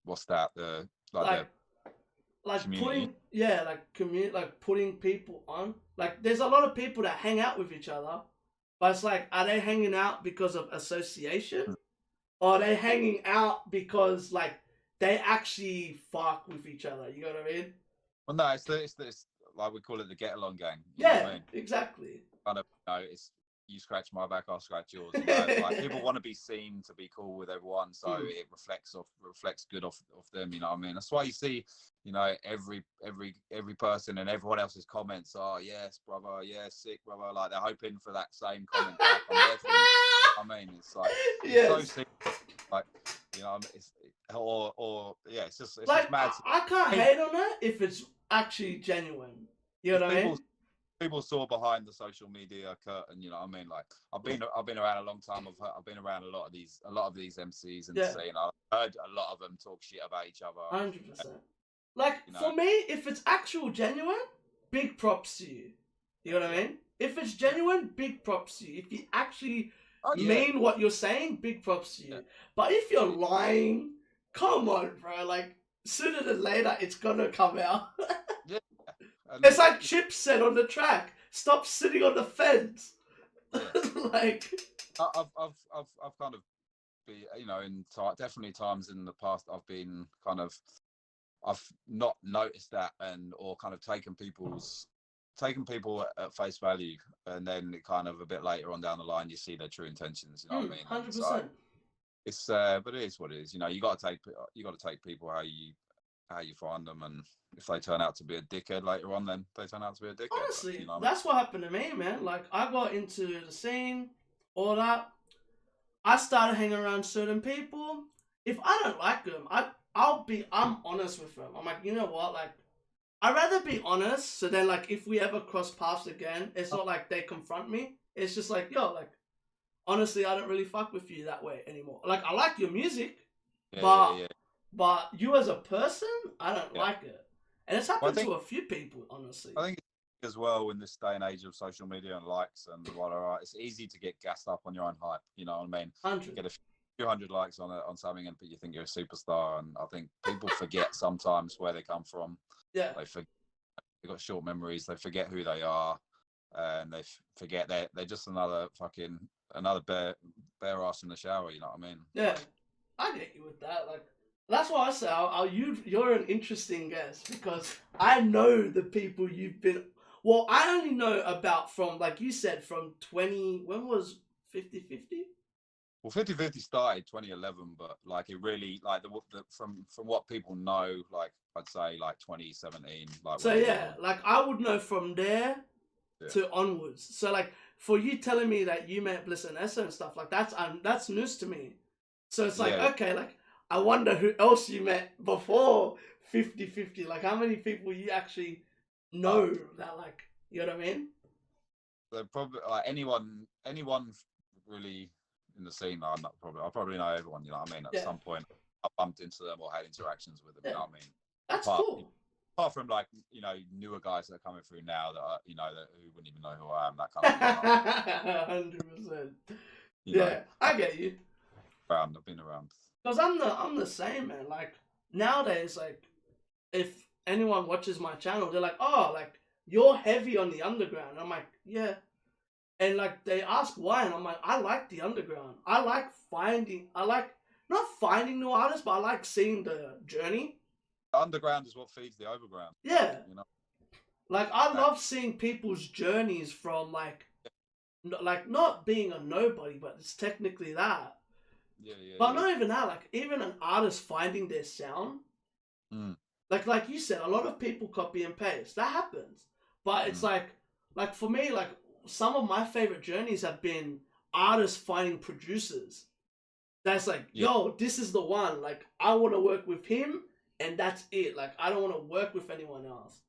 B: What's that? The
A: Like
B: community.
A: like putting people on. Like there's a lot of people that hang out with each other, but it's like, are they hanging out because of association, or are they hanging out because like they actually fuck with each other? You know what I mean?
B: Well, no, it's like we call it the get along gang. You know what I mean?
A: Exactly.
B: Kind of, it's you scratch my back, I'll scratch yours. You know? Like people want to be seen to be cool with everyone, so it reflects good off them. You know what I mean? That's why you see, every person and everyone else's comments are, yes, brother, yeah, sick, brother. Like they're hoping for that same comment back on their thing. I mean, it's like it's so sick. Like, it's it's just
A: like
B: mad.
A: I can't hate on it if it's actually genuine. You know what I mean?
B: People saw behind the social media curtain. You know what I mean? Like I've been around a long time. I've been around a lot of these MCs and scene. I've heard a lot of them talk shit about each other.
A: 100%. Like for me, if it's actual genuine, big props to you. You know what I mean? If it's genuine, big props to you. If you actually mean what you're saying, big props to you. But if you're lying, come on, bro. Like sooner than later, it's gonna come out. It's like Chip said on the track. Stop sitting on the fence. Like
B: I've kind of been, definitely times in the past I've not noticed that or kind of taken people at face value, and then kind of a bit later on down the line you see their true intentions. You know what I mean?
A: 100%.
B: So it's but it is what it is. You got to take people how you find them, and if they turn out to be a dickhead later on, then they turn out to be a dickhead.
A: Honestly, that's what happened to me, man. Like I got into the scene, all that. I started hanging around certain people. If I don't like them, I'm honest with them. I'm like, you know what, like I'd rather be honest. So then, like, if we ever cross paths again, it's not like they confront me. It's just like, yo, like, honestly, I don't really fuck with you that way anymore. Like, I like your music, but you as a person, I don't like it. And it's happened to a few people, honestly.
B: I think as well in this day and age of social media and likes and whatever, it's easy to get gassed up on your own hype. You know what I mean?
A: 100.
B: Get a few hundred likes on something, and you think you're a superstar. And I think people forget sometimes where they come from.
A: Yeah.
B: They've got short memories. They forget who they are, and they forget they're just another bare ass in the shower. You know what I mean?
A: Yeah, I get you with that. Like, that's why I say you're an interesting guest, because I know the people you've been. Well, I only know about from, like you said, from 20. When was 50-50?
B: Well, 50-50 started 2011, but like it really, like from what people know, like I'd say like 2017. Like
A: so yeah, like I would know from there to onwards. So like for you telling me that you met Bliss and Essa and stuff, like that's news to me. So it's like, okay, like I wonder who else you met before 50-50. Like how many people you actually know that, like, you know what I mean?
B: They're probably like anyone really in the scene. I probably know everyone. You know what I mean? At some point, I bumped into them or had interactions with them. You know what I mean?
A: That's cool.
B: Apart from like newer guys that are coming through now that are, that who wouldn't even know who I am. That kind of
A: 100%. Yeah, I get you.
B: I've been around.
A: Because I'm the same, man. Like nowadays, like if anyone watches my channel, they're like, oh, like you're heavy on the underground. I'm like, yeah. And like they ask why, and I'm like, I like the underground. I like not finding new artists, but I like seeing the journey.
B: The underground is what feeds the overground.
A: Yeah. Like I love seeing people's journeys from like not being a nobody, but it's technically that.
B: Yeah.
A: But not even that, like even an artist finding their sound. like you said, a lot of people copy and paste. That happens. But it's like for me, like some of my favorite journeys have been artists finding producers. That's like,
B: Yeah,
A: yo, this is the one. Like I want to work with him, and that's it. Like I don't want to work with anyone else.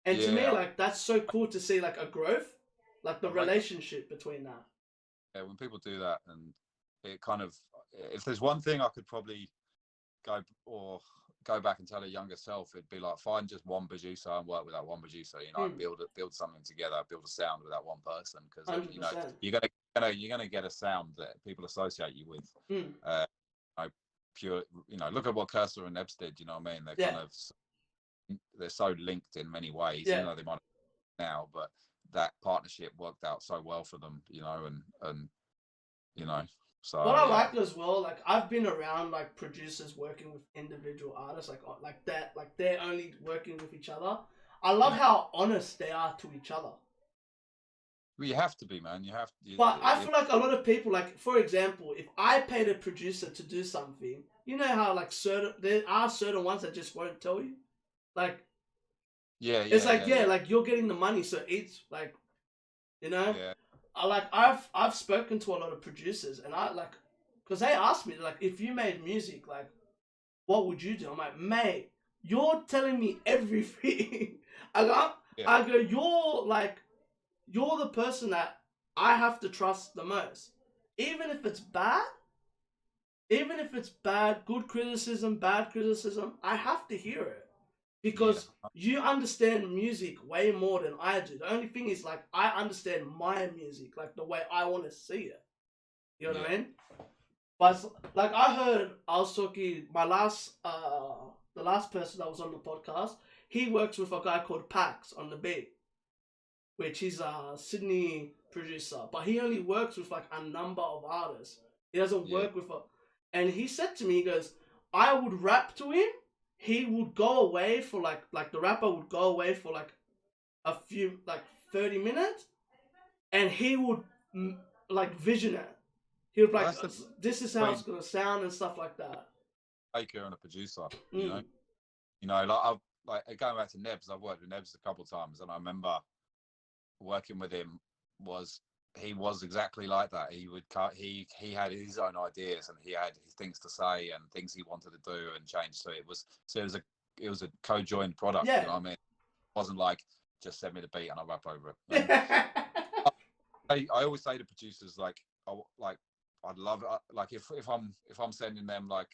A: And to me,
B: yeah.
A: like that's so cool to see like a growth, like the
B: I like that.
A: relationship between that.
B: Yeah, when people do that, and it kind of, if there's one thing I could probably go or go back and tell a younger self, it'd be like find just one producer and work with that one producer. You know, build something together, build a sound with that one person, because
A: 100%.
B: you're gonna get a sound that people associate you with.
A: Mm.
B: You know, pure. You know, look at what Cursor and Ebs did. You know what I mean? They're
A: Yeah.
B: kind of they're so linked in many ways.
A: Yeah.
B: Even though they might now, but that partnership worked out so well for them. You know, and you know. So
A: What I
B: yeah,
A: like as well, like I've been around like producers working with individual artists, like that, like they're only working with each other. I love how honest they are to each other.
B: well, you have to be, man. You have to.
A: But I feel like a lot of people, like for example, if I paid a producer to do something, you know how like there are certain ones that just won't tell you, like
B: Yeah,
A: it's like like you're getting the money, so it's like, you know.
B: Yeah.
A: I've spoken to a lot of producers, and I like, because they asked me like, if you made music, like, what would you do? I'm like, mate, you're telling me everything. I go, you're the person that I have to trust the most, even if it's bad. Even if it's bad, good criticism, bad criticism, I have to hear it. Because you understand music way more than I do. The only thing is, like, I understand my music, like, the way I want to see it. You know what I mean? But, like, I was talking, the last person that was on the podcast, he works with a guy called Pax on the beat, which he's a Sydney producer. But he only works with, like, a number of artists. He doesn't work with and he said to me, he goes, I would rap to him. He would go away for like the rapper would go away for like a few, like 30 minutes, and he would like vision it. He would like, this is how it's gonna sound and stuff like that.
B: Maker and a producer, you know, like I've going back to Nebs. I've worked with Nebs a couple of times, and I remember working with him he was exactly like that. He would he had his own ideas, and he had his things to say and things he wanted to do and change. So it was a co-joined product.
A: Yeah.
B: You know what I mean? It wasn't like just send me the beat and I'll rap over it. I always say to producers, like I'd love it. Like if I'm sending them like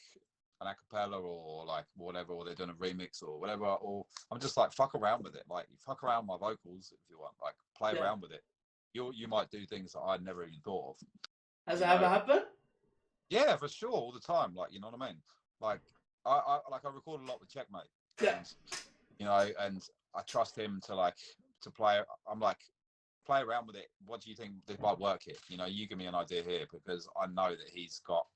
B: an acapella or like whatever, or they're doing a remix or whatever, or I'm just like fuck around with it. Like fuck around my vocals if you want. Like play around with it. You might do things that I'd never even thought of.
A: Has it ever happened?
B: Yeah, for sure, all the time. Like, you know what I mean? Like I record a lot with Checkmate.
A: Yeah.
B: And, you know, and I trust him to play. I'm like, play around with it. What do you think this might work here? You know, you give me an idea here, because I know that he's got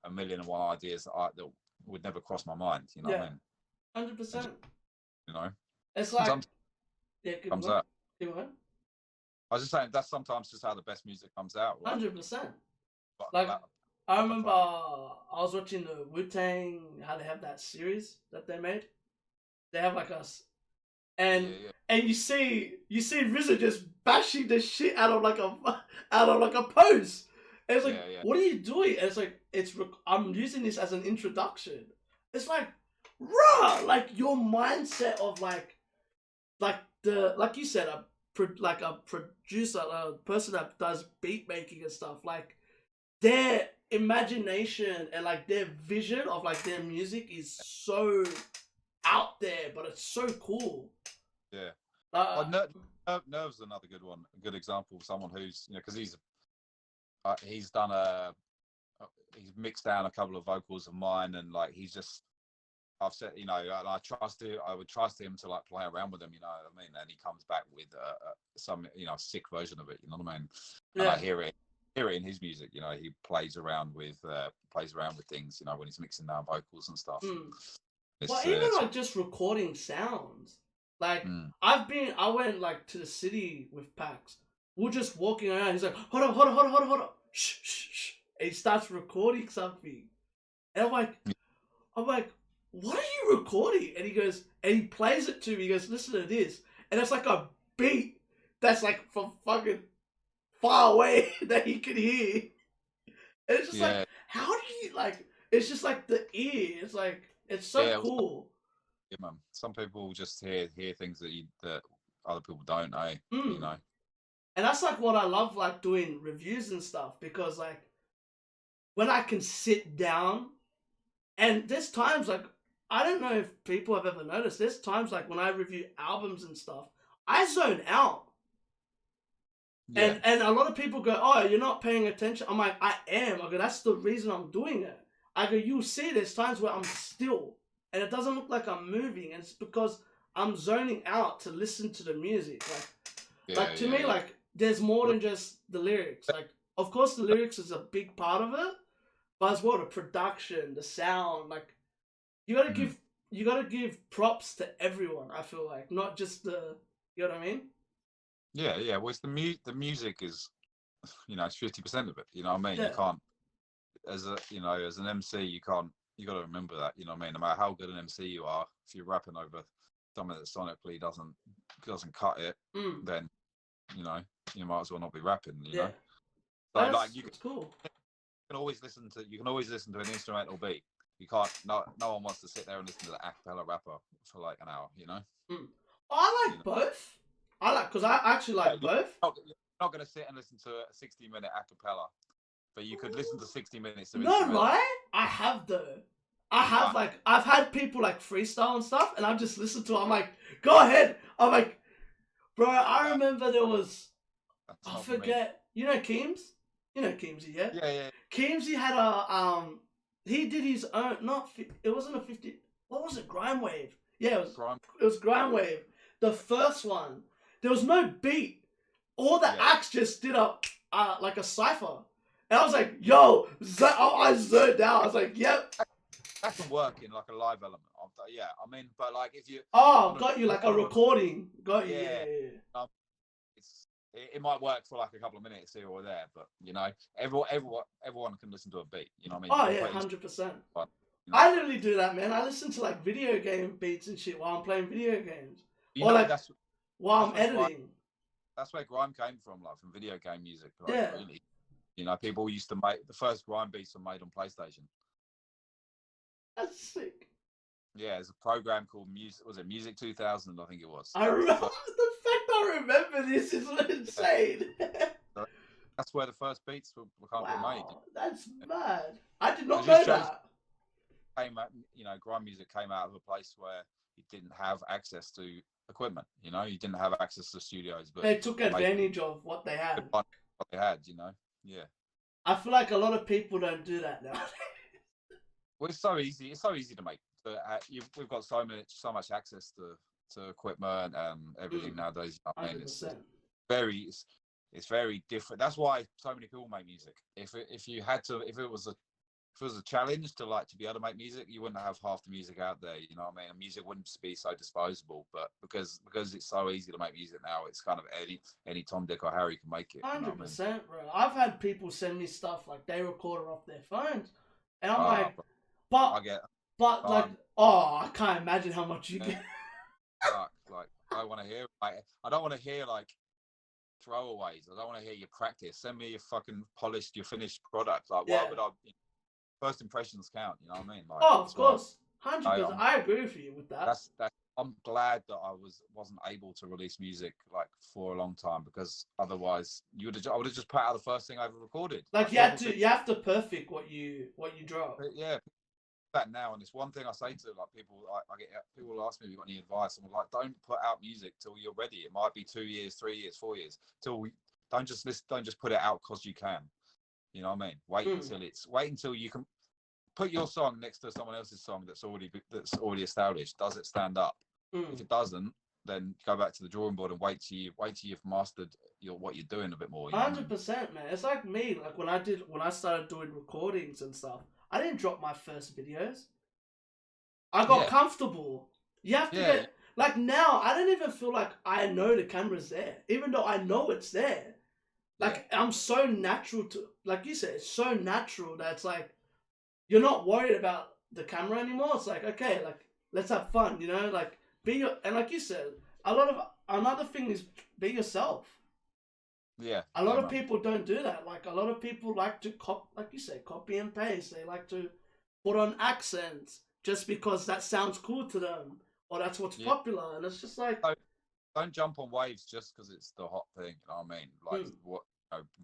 B: a million and one ideas that would never cross my mind. You know what I mean?
A: 100%.
B: You know,
A: it's like
B: comes out.
A: Keep going.
B: I was just saying that's sometimes just how the best music comes out. Right?
A: 100%. Like I remember I was watching the Wu-Tang, how they have that series that they made. They have like us, and you see RZA just bashing the shit out of like a post. And it's like, what are you doing? And it's like, I'm using this as an introduction. It's like, bruh, like your mindset of like you said, a producer, a person that does beat making and stuff, like their imagination and like their vision of like their music is so out there, but it's so cool.
B: Yeah. Nerve's another good one, a good example of someone who's, you know, because he's done he's mixed down a couple of vocals of mine, and like I've said, you know, and I would trust him to like play around with him, you know what I mean? And he comes back with some, you know, sick version of it, you know what I mean? And I hear it in his music, you know, he plays around with things, you know, when he's mixing down vocals and stuff.
A: But even like just recording sounds, like I went like to the city with Pax. We're just walking around. He's like, hold on, shh. And he starts recording something, and I'm like, what are you recording? And he goes, and he plays it to me. He goes, listen to this. And it's like a beat that's like from fucking far away that he can hear. And it's just like, how do you like? It's just like the ear. It's like it's so cool.
B: Yeah, man. Some people just hear things that other people don't know. You know.
A: And that's like what I love, like doing reviews and stuff, because like when I can sit down, and there's times like I don't know if people have ever noticed. There's times like when I review albums and stuff, I zone out. Yeah. And a lot of people go, oh, you're not paying attention. I'm like, I am. I go, that's the reason I'm doing it. I go, you see, there's times where I'm still, and it doesn't look like I'm moving, and it's because I'm zoning out to listen to the music. Like, to me, like, there's more than just the lyrics. Like, of course, the lyrics is a big part of it, but as well, the production, the sound, like, you gotta give props to everyone. I feel like, not just the, you know what I mean?
B: Yeah. Well, it's the music is, you know, it's 50% of it. You know what I mean?
A: Yeah.
B: You can't, as an MC, you got to remember that. You know what I mean? No matter how good an MC you are, if you're rapping over something that sonically doesn't cut it, then you know you might as well not be rapping. You know. So like it's cool. You can always listen to an instrumental beat. You can't. No one wants to sit there and listen to the a cappella rapper for like an hour. You know.
A: I like both. Because I actually like both.
B: You're not going to sit and listen to a 60-minute a cappella, but you could listen to 60 minutes of
A: No, right? I have though. I've had people like freestyle and stuff, and I've just listened to it. I'm like, go ahead. I'm like, bro, I remember there was, I forget, you know Keems? You know Keemsy, yeah?
B: Yeah.
A: Keemsy had he did his own, it wasn't a 50, what was it, Grime Wave? Yeah, it was Grime Wave. The first one. There was no beat. All the acts just did like a cipher. And I was like, yo, I zoned out. I was like, yep.
B: That can work in like a live element. Yeah, I mean, but like if you...
A: got you, like a recording. Got you, yeah.
B: It might work for like a couple of minutes here or there, but you know, everyone can listen to a beat. You know what I mean?
A: Oh, yeah, 100%. I literally do that, man. I listen to like video game beats and shit while I'm playing video games. While I'm editing.
B: That's where grime came from, like from video game music. Like, really. You know, people used to make the first grime beats were made on PlayStation.
A: That's sick.
B: Yeah, there's a program called Music 2000, I think it was.
A: I remember the fact I remember this is insane.
B: That's where the first beats were made.
A: That's mad. I did not know that.
B: Grime music came out of a place where you didn't have access to equipment. You know, you didn't have access to studios, but
A: they took advantage of what they had.
B: What they had, you know. Yeah.
A: I feel like a lot of people don't do that now.
B: Well, it's so easy. It's so easy to make. We've got so much access to equipment and everything nowadays. I mean, it's very different. That's why so many people make music. If it was a challenge to be able to make music, you wouldn't have half the music out there. You know what I mean? And music wouldn't be so disposable. But because it's so easy to make music now, it's kind of any Tom, Dick, or Harry can make it.
A: 100%, bro. I've had people send me stuff like they record it off their phones, and I'm like, I can't imagine how much you get.
B: Like I want to hear. I don't want to hear like throwaways. I don't want to hear your practice. Send me your finished product. Like why would I? First impressions count, you know what I mean? Like,
A: of course, 100%. I agree with you with that.
B: I'm glad that I wasn't able to release music like for a long time, because otherwise I would have just put out the first thing I ever recorded.
A: Like you have to perfect what you drop.
B: But yeah, that now, and it's one thing I say to like people. I get people ask me if you got any advice. I'm like, don't put out music till you're ready. It might be 2 years, 3 years, 4 years. Don't just put it out because you can. You know what I mean? Wait until you can put your song next to someone else's song that's already established. Does it stand up? If it doesn't, then go back to the drawing board and wait till you've mastered what you're doing a bit more.
A: 100%, man. It's like me. Like when I started doing recordings and stuff, I didn't drop my first videos. I got comfortable. You have to get like now. I don't even feel like I know the camera's there, even though I know it's there. Like I'm so natural to, like you said, it's so natural that it's like you're not worried about the camera anymore. It's like, okay, like let's have fun, you know, like and like you said, another thing is be yourself.
B: Yeah.
A: A lot of
B: man.
A: people don't do that. Like a lot of people like to like you say, copy and paste. They like to put on accents just because that sounds cool to them, or that's what's popular. And it's just like,
B: don't jump on waves just because it's the hot thing. You know what I mean? Like what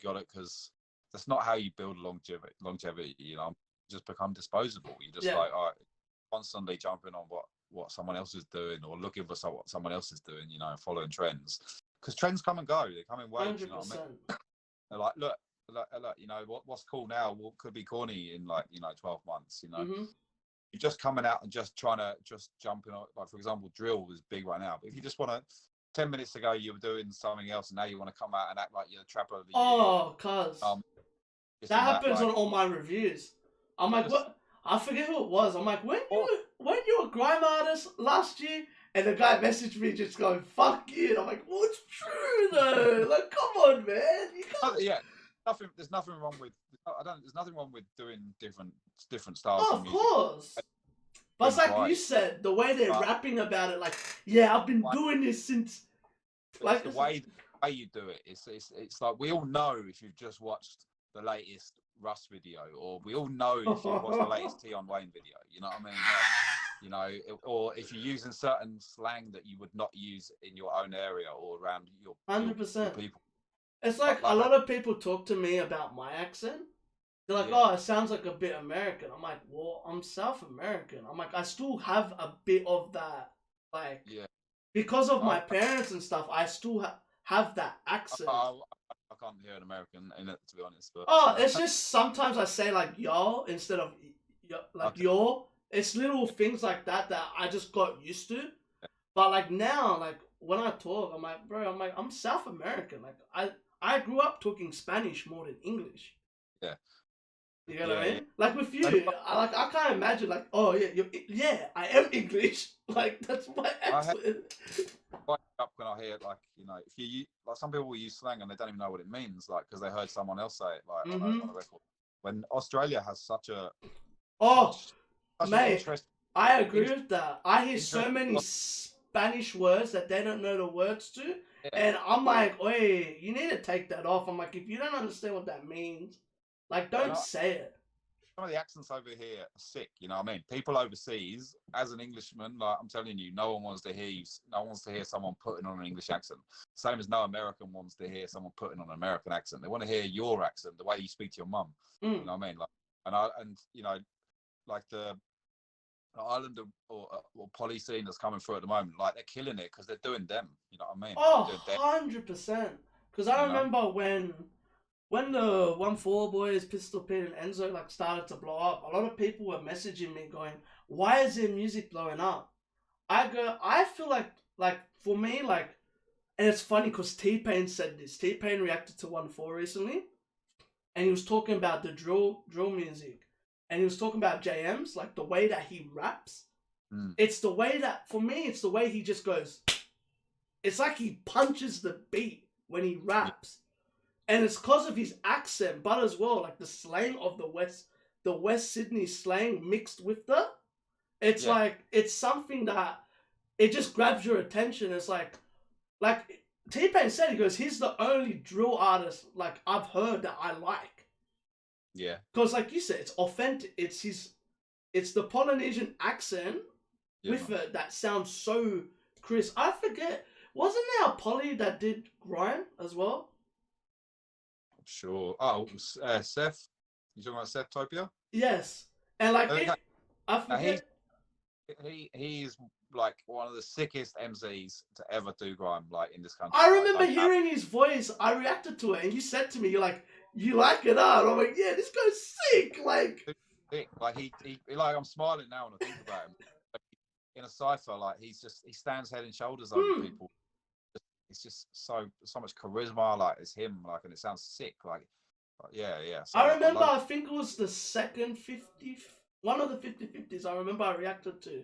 B: got it, because that's not how you build longevity. You know, just become disposable. You just like, all right, constantly jumping on what someone else is doing, or looking for what someone else is doing. You know, following trends, because trends come and go. They come in waves. 100%. You know what I mean? They're like, look, you know, what's cool now could be corny in, like, you know, 12 months. You know, you're just coming out and just trying to jumping on. Like, for example, drill is big right now. But if you just want to, 10 minutes ago you were doing something else, and now you want to come out and act like you're the trapper of the year.
A: Oh, cuz. That happens on all my reviews. I'm like, what? I forget who it was. I'm like, when you were a grime artist last year? And the guy messaged me just going, fuck you. And I'm like, well, it's true though. Like, come on, man. You can't.
B: Yeah. There's nothing wrong with, there's nothing wrong with doing different styles
A: of music. Course. But it's like you said, the way they're rapping about it, like, yeah, I've been doing this since.
B: Like the way you do it, it's like, we all know if you've just watched the latest Russ video, or we all know if you've watched the latest Tion Wayne video. You know what I mean? Like, you know, or if you're using certain slang that you would not use in your own area or around your
A: 100%
B: people.
A: It's like a lot of people talk to me about my accent. They're like, oh, it sounds like a bit American. I'm like, well, I'm South American. I'm like, I still have a bit of that, like, because of my parents and stuff, I still have that accent.
B: I can't hear an American in it, to be honest. But
A: it's just sometimes I say like y'all instead of yo. It's little things like that I just got used to. But like now, like when I talk, I'm like, bro, I'm South American. Like I grew up talking Spanish more than English.
B: Yeah.
A: You know what I mean? Yeah. Like with you, I can't imagine like, oh yeah, I am English. Like that's my accent.
B: I up when I hear, like, you know, if you like, some people use slang and they don't even know what it means, like, because they heard someone else say it, like on a record. When Australia has such
A: mate, I agree with that. I hear so many Spanish words that they don't know the words to, and I'm like, oi, you need to take that off. I'm like, if you don't understand what that means, like, don't say it.
B: Some of the accents over here are sick, you know what I mean? People overseas, as an Englishman, like, I'm telling you, no one wants to hear you. No one wants to hear someone putting on an English accent. Same as no American wants to hear someone putting on an American accent. They want to hear your accent, the way you speak to your mum. You know what I mean? Like, and you know, like the Islander or poly scene that's coming through at the moment, like, they're killing it because they're doing them. You know what I mean?
A: Oh, 100%. Because I remember when the 1-4 boys, Pistol Pete and Enzo, like, started to blow up, a lot of people were messaging me going, why is their music blowing up? I feel like for me, like, and it's funny because T-Pain said this. T-Pain reacted to 1-4 recently, and he was talking about the drill music, and he was talking about JM's, like, the way that he raps. It's the way that, for me, it's the way he just goes, it's like he punches the beat when he raps. And it's because of his accent, but as well, like, the slang of the West Sydney slang mixed with it's like, it's something that, it just grabs your attention. It's like T-Pain said, he goes, he's the only drill artist, like, I've heard that I like.
B: Yeah.
A: Because, like you said, it's authentic. It's the Polynesian accent with it that sounds so crisp. I forget, wasn't there a Poly that did grime as well?
B: Sure. Oh, Seth. You talking about Seth Topia?
A: Yes. And like, I forget.
B: He's like one of the sickest MCs to ever do grime, like, in this country.
A: I remember hearing his voice. I reacted to it, and you said to me, "You're like, you like it, huh?" And I'm like, "Yeah, this guy's sick." Like
B: he like, I'm smiling now when I think about him. Like, in a cipher, like, he stands head and shoulders over people. It's just so much charisma, like, it's him, like, and it sounds sick, like yeah. So
A: I remember, I think it was the second 50, one of the 50/50s. I remember I reacted to,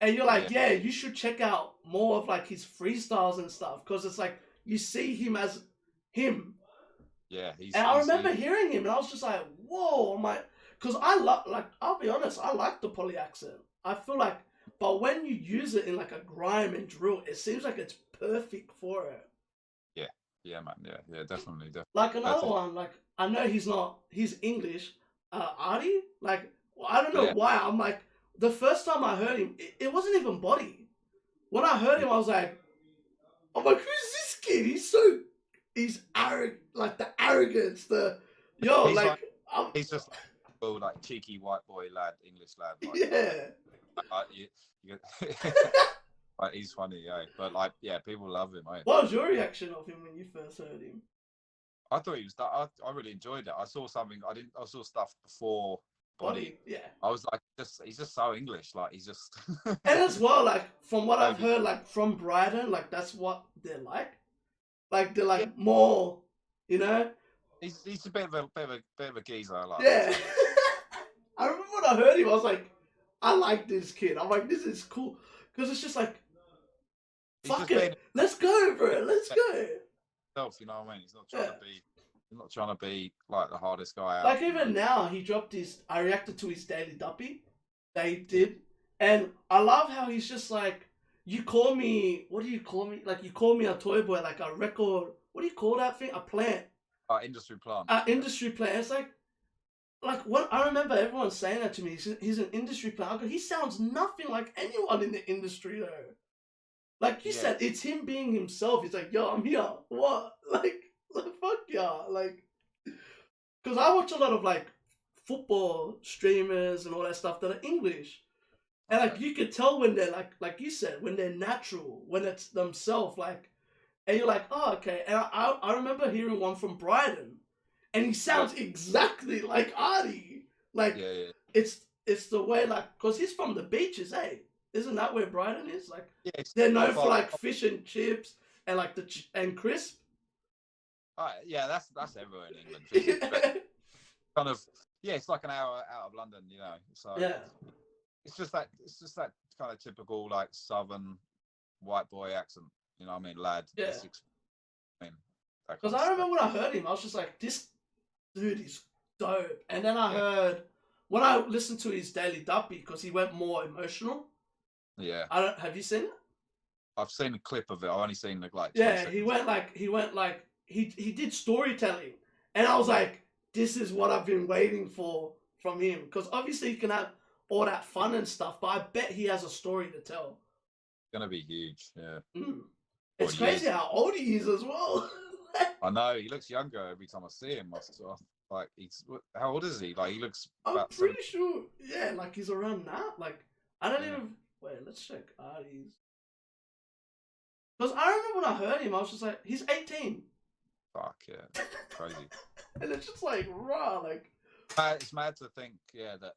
A: and you're like, yeah, you should check out more of, like, his freestyles and stuff, because it's like you see him as him.
B: Yeah,
A: I remember hearing him, and I was just like, whoa, I'm like, because I'll be honest, I like the poly accent. I feel like, but when you use it in like a grime and drill, it seems like it's perfect for it.
B: Yeah, man. Yeah, definitely.
A: Like another one, like I know he's English, Artie. Like I don't know
B: Yeah.
A: why. I'm like the first time I heard him, it wasn't even body. When I heard him, I was like, I'm like, who's this kid? He's arrogant, like the arrogance,
B: He's just like cheeky white boy lad, English lad. Like,
A: yeah.
B: You like, he's funny, yeah. But like, yeah, people love him. Eh?
A: What was your reaction of him when you first heard him?
B: I thought he was. I really enjoyed it. I saw stuff before Body.
A: Yeah.
B: I was like, he's just so English. Like he's just.
A: And as well, like from what I've heard, like from Brighton, like that's what they're like. Like they're like more, you know.
B: He's a bit of a geezer. Like.
A: Yeah. I remember when I heard him, I was like, I like this kid. I'm like, this is cool because it's just like, fuck it, let's go, bro. Let's go.
B: You know what I mean? He's not trying to be like the hardest guy out.
A: Like even now, he dropped I reacted to his Daily Duppy that he did, and I love how he's just like, you call me, what do you call me? Like you call me a toy boy, like a record. What do you call that thing? A plant.
B: Industry plant.
A: Industry plant. It's like what I remember everyone saying that to me. He's an industry plant. I go, he sounds nothing like anyone in the industry though. Like you said, it's him being himself. He's like, yo, I'm here. What? Like fuck yeah. Like, because I watch a lot of like football streamers and all that stuff that are English. And like you could tell when they're like you said, when they're natural, when it's themselves, like, and you're like, oh, okay. And I remember hearing one from Brighton, and he sounds exactly like Artie. Like, it's the way, like, because he's from the beaches, eh? Isn't that where Brighton is? Like, they're known for like fish and chips and like and crisp.
B: Yeah, that's everywhere in England. Kind of, it's like an hour out of London, you know. So it's just that kind of typical like southern white boy accent, you know what I mean, lad.
A: Yeah. Because I remember when I heard him, I was just like, this dude is dope. And then I heard when I listened to his Daily Duppy, because he went more emotional.
B: Yeah.
A: Have you seen it?
B: I've seen a clip of it. I've only seen the like.
A: Yeah, he went like he did storytelling, and I was like, this is what I've been waiting for from him, because obviously he can have all that fun and stuff, but I bet he has a story to tell.
B: It's gonna be huge, yeah.
A: It's crazy how old he is as well.
B: I know, he looks younger every time I see him. Like how old is he? Like he looks.
A: I'm pretty sure, yeah, like he's around that. Like I don't even wait. Let's check Artie's. Because I remember when I heard him, I was just like, he's 18.
B: Fuck yeah, crazy.
A: And it's just like raw, like.
B: It's mad to think, that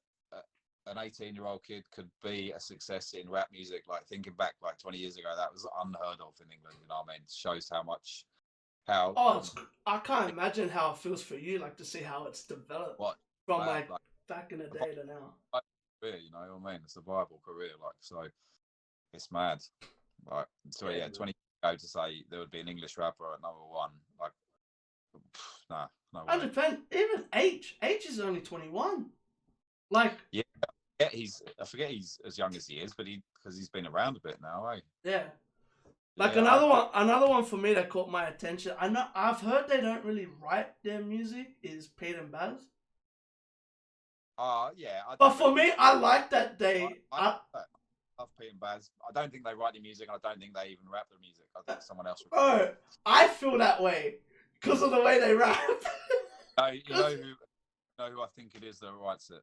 B: an 18-year-old kid could be a success in rap music. Like thinking back, like 20 years ago, that was unheard of in England. You know what I mean? It shows
A: I can't imagine how it feels for you, like to see how it's developed from like back in the day to now.
B: Career, you know what I mean? It's a viable career, like, so it's mad. Like, so 20 years ago to say there would be an English rapper at number one, like, nah, no way.
A: 100%. Even H is only 21. Like,
B: I forget he's as young as he is, but because he's been around a bit now, eh?
A: Yeah. Like another one for me that caught my attention. I've heard they don't really write their music is Pete and Baz.
B: Yeah.
A: But for me, I like that they.
B: I love Pete and Baz. I don't think they write the music. I don't think they even rap the music. I think someone else.
A: Bro, I feel that way because of the way they rap.
B: You know who I think it is that writes it.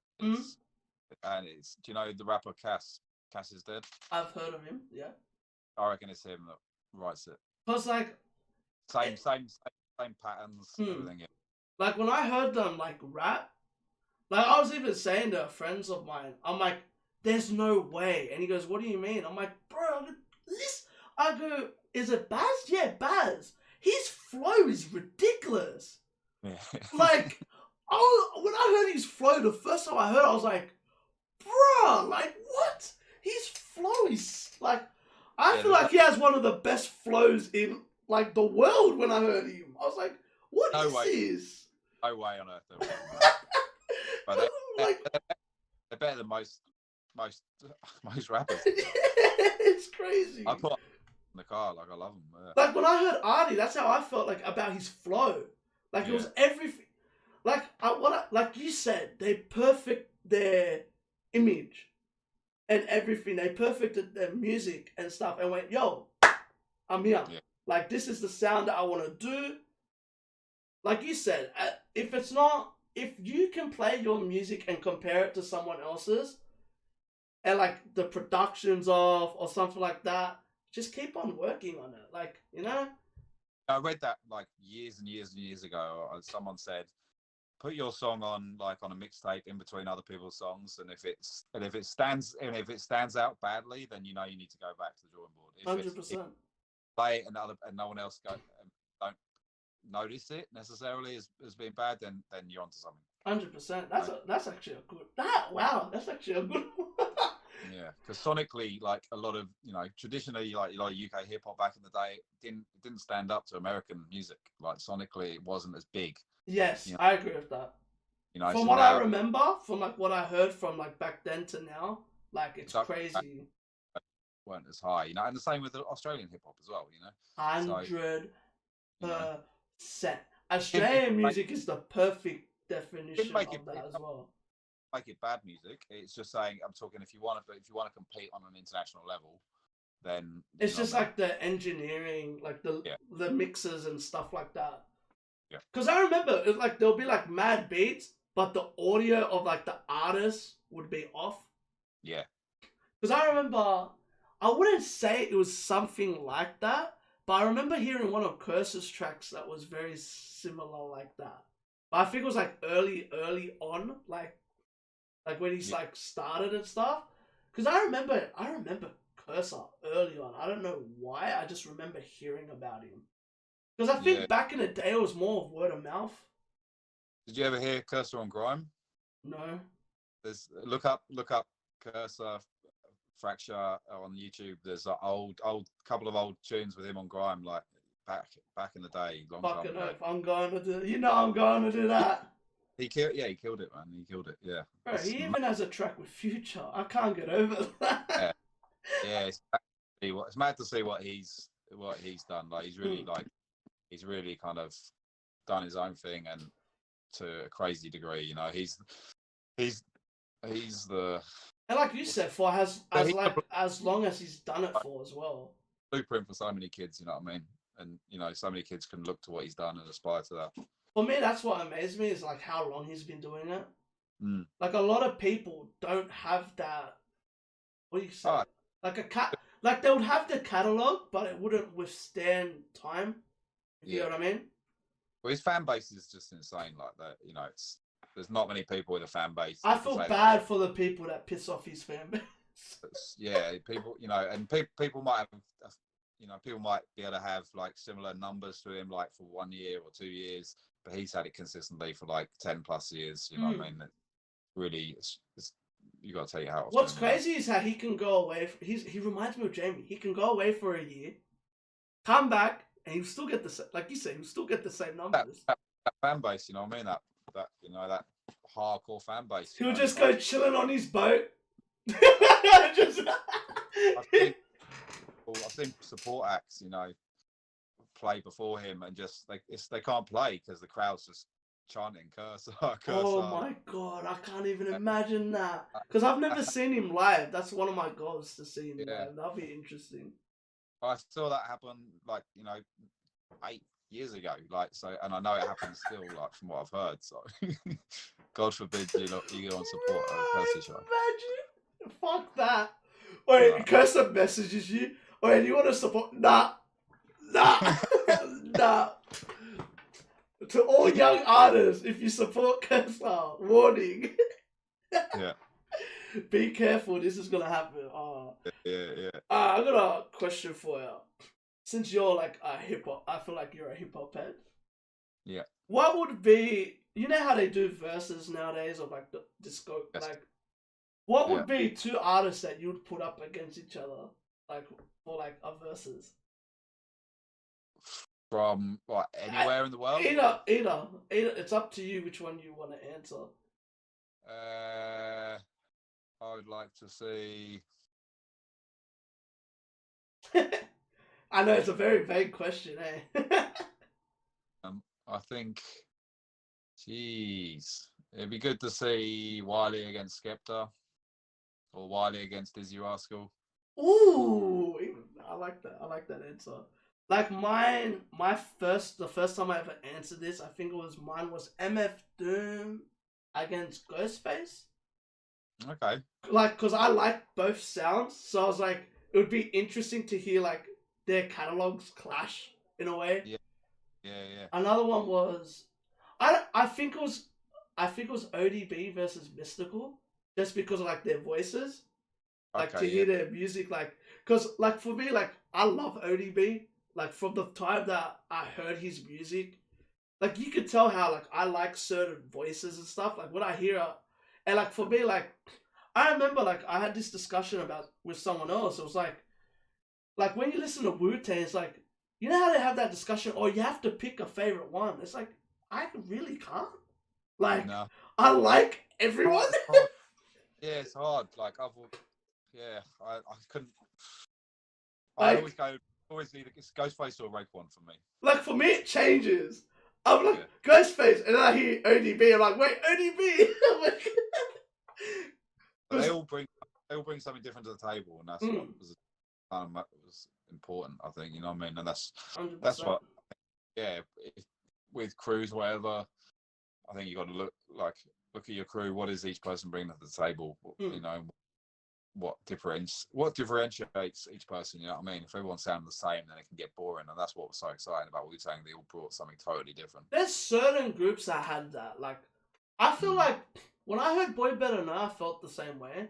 B: And it's, do you know the rapper Cass? Cass is dead.
A: I've heard of him. Yeah.
B: I reckon it's him that writes it.
A: Cause like
B: same patterns, everything. Yeah.
A: Like when I heard them like rap, like I was even saying to friends of mine, I'm like, "There's no way." And he goes, "What do you mean?" I'm like, "Bro, this." I go, "Is it Baz?" Yeah, Baz. His flow is ridiculous.
B: Yeah.
A: Like, when I heard his flow, the first time I heard, I was like, "Bro, like what?" His flow is like. I feel like he has one of the best flows in like the world. When I heard him, I was like, "What is this?"
B: No way on earth.
A: Like,
B: they're better than most most rappers.
A: it's crazy.
B: I put in the car, like I love them. Yeah.
A: Like when I heard Artie, that's how I felt like about his flow. Like it was everything. Like like you said, they perfect their image and everything. They perfected their music and stuff, and went, "Yo, I'm here.
B: Yeah.
A: Like this is the sound that I want to do." Like you said, if you can play your music and compare it to someone else's, and like the production's off or something like that, just keep on working on it. Like, you know?
B: I read that like years and years and years ago. Someone said, put your song on like on a mixtape in between other people's songs, and if it stands out badly, then you know you need to go back to the drawing board. If
A: 100%.
B: play it and no one else don't notice it necessarily as being bad, then you're onto something.
A: 100%. That's actually a good. That's actually a good one.
B: Yeah, because sonically, like a lot of traditionally, like UK hip hop back in the day, didn't stand up to American music. Like sonically, it wasn't as big.
A: Yes, I agree with that. From
B: so
A: what
B: now,
A: I remember, from like what I heard from like back then to now, like it's crazy.
B: Weren't as high, and the same with the Australian hip hop as well.
A: 100%. Australian music is the perfect definition of that as well.
B: Make it bad music. It's just saying, I'm talking if you want to compete on an international level, then
A: it's just like the engineering, like the mixes and stuff like that.
B: Yeah.
A: Because I remember it, like there'll be like mad beats, but the audio of like the artist would be off.
B: Yeah.
A: Because I remember, I wouldn't say it was something like that, but I remember hearing one of Curse's tracks that was very similar like that. But I think it was like early on, like when he's like started and stuff. Because I remember Cursor early on. I don't know why. I just remember hearing about him. Because I think back in the day it was more of word of mouth.
B: Did you ever hear Cursor on Grime?
A: No.
B: There's look up Cursor Fraksha on YouTube. There's an old couple of old tunes with him on Grime, like back in the day, long
A: Fucking
B: time ago.
A: I'm going to do. I'm going to do that.
B: He killed it, man. He killed it. Yeah.
A: Bro, he even has a track with Future. I can't get over that.
B: Yeah. It's mad to see what he's done. Like he's really kind of done his own thing, and to a crazy degree. He's the.
A: And like you said, for as long as he's done it for as well.
B: Blueprint for so many kids, you know what I mean? And so many kids can look to what he's done and aspire to that.
A: For me, that's what amazed me is like how long he's been doing it.
B: Mm.
A: Like a lot of people don't have that. What do you say? Like they would have the catalog, but it wouldn't withstand time. You know what I mean?
B: Well, his fan base is just insane. Like that, there's not many people with a fan base.
A: I feel bad for the people that piss off his fan base.
B: Yeah, people, and people might have, people might be able to have like similar numbers to him, like for 1 year or 2 years, but he's had it consistently for like 10+ years. You know what I mean? Really, you got to take it out.
A: What's crazy is how he can go away. He reminds me of Jamie. He can go away for a year, come back, and he'll still get like you said, he'll still get the same numbers.
B: That fan base, you know what I mean? That hardcore fan base.
A: He'll just go chilling on his boat.
B: I've seen support acts, play before him, and just they can't play because the crowd's just chanting Cursor.
A: Oh my god, I can't even imagine that. Because I've never seen him live. That's one of my goals, to see him live. That'll be interesting.
B: I saw that happen 8 years ago, and I know it happens still, from what I've heard. So, God forbid you go on support a Cursor show.
A: Imagine, fuck that. Wait, Cursor messages you. Wait, do you want to support? Nah. To all young artists, if you support Cursor, warning.
B: Yeah.
A: Be careful, this is gonna happen.
B: Yeah.
A: I got a question for you. Since you're like a hip hop, I feel like you're a hip hop head.
B: Yeah.
A: What would be, how they do verses nowadays, or like the disco, what would be two artists that you'd put up against each other, for a verses?
B: From anywhere in the world?
A: Either. It's up to you which one you want to answer.
B: I would like to see.
A: I know it's a very vague question, eh?
B: I think, jeez, it'd be good to see Wiley against Skepta or Wiley against Dizzy Rascal.
A: Ooh, I like that. I like that answer. Like mine, the first time I ever answered this, I think mine was MF Doom against Ghostface.
B: Okay.
A: Like, cause I like both sounds, so I was like, it would be interesting to hear like their catalogs clash in a way.
B: Yeah. Yeah. Yeah.
A: Another one was, I think it was, ODB versus Mystical, just because of like their voices. Like
B: Okay.
A: to hear
B: Yeah.
A: their music, like, cause like for me, like I love ODB. Like from the time that I heard his music, like you could tell how like I like certain voices and stuff. Like when I hear, and like for me, like I remember like I had this discussion about with someone else. It was like when you listen to Wu-Tang, it's like you know how they have that discussion, or you have to pick a favorite one. It's like I really can't. Like
B: No.
A: I like everyone.
B: Yeah, it's hard. Like yeah, I couldn't. I
A: Like
B: always need a Ghostface or a Raekwon for me.
A: like for me, it changes. I'm like Ghostface, and then I hear ODB. I'm like, wait, ODB. I'm like,
B: But they all bring something different to the table, and that's what was important. I think, you know what I mean, and that's
A: 100%.
B: what. Yeah, with crews, whatever. I think you got to look at your crew. What is each person bringing to the table? You know, what differentiates each person. You know what I mean? If everyone sounds the same, then it can get boring, and that's what was so exciting about Wu-Tang. They all brought something totally different.
A: There's certain groups that had that. Like, I feel like when I heard Boy Better Know, I felt the same way.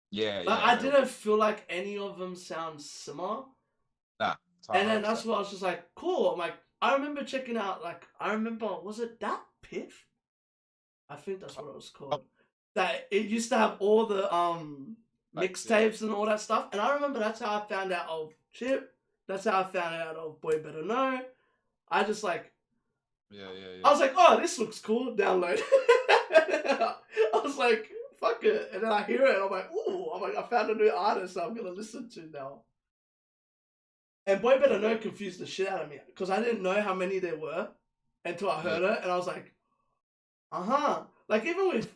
B: Yeah,
A: like, I didn't feel like any of them sound similar.
B: Nah.
A: And then that's why I was just like, cool. I'm like, I remember checking out, like, was it that Piff? I think that's what it was called. That it used to have all the mixtapes and all that stuff. And I remember that's how I found out of Chip. That's how I found out of Boy Better Know. I just like,
B: yeah.
A: I was like, oh, this looks cool. Download. I was like, fuck it. And then I hear it. And I'm like, ooh. I'm like, I found a new artist I'm gonna listen to now. And Boy Better Know confused the shit out of me because I didn't know how many there were until I heard it, and I was like, Like even with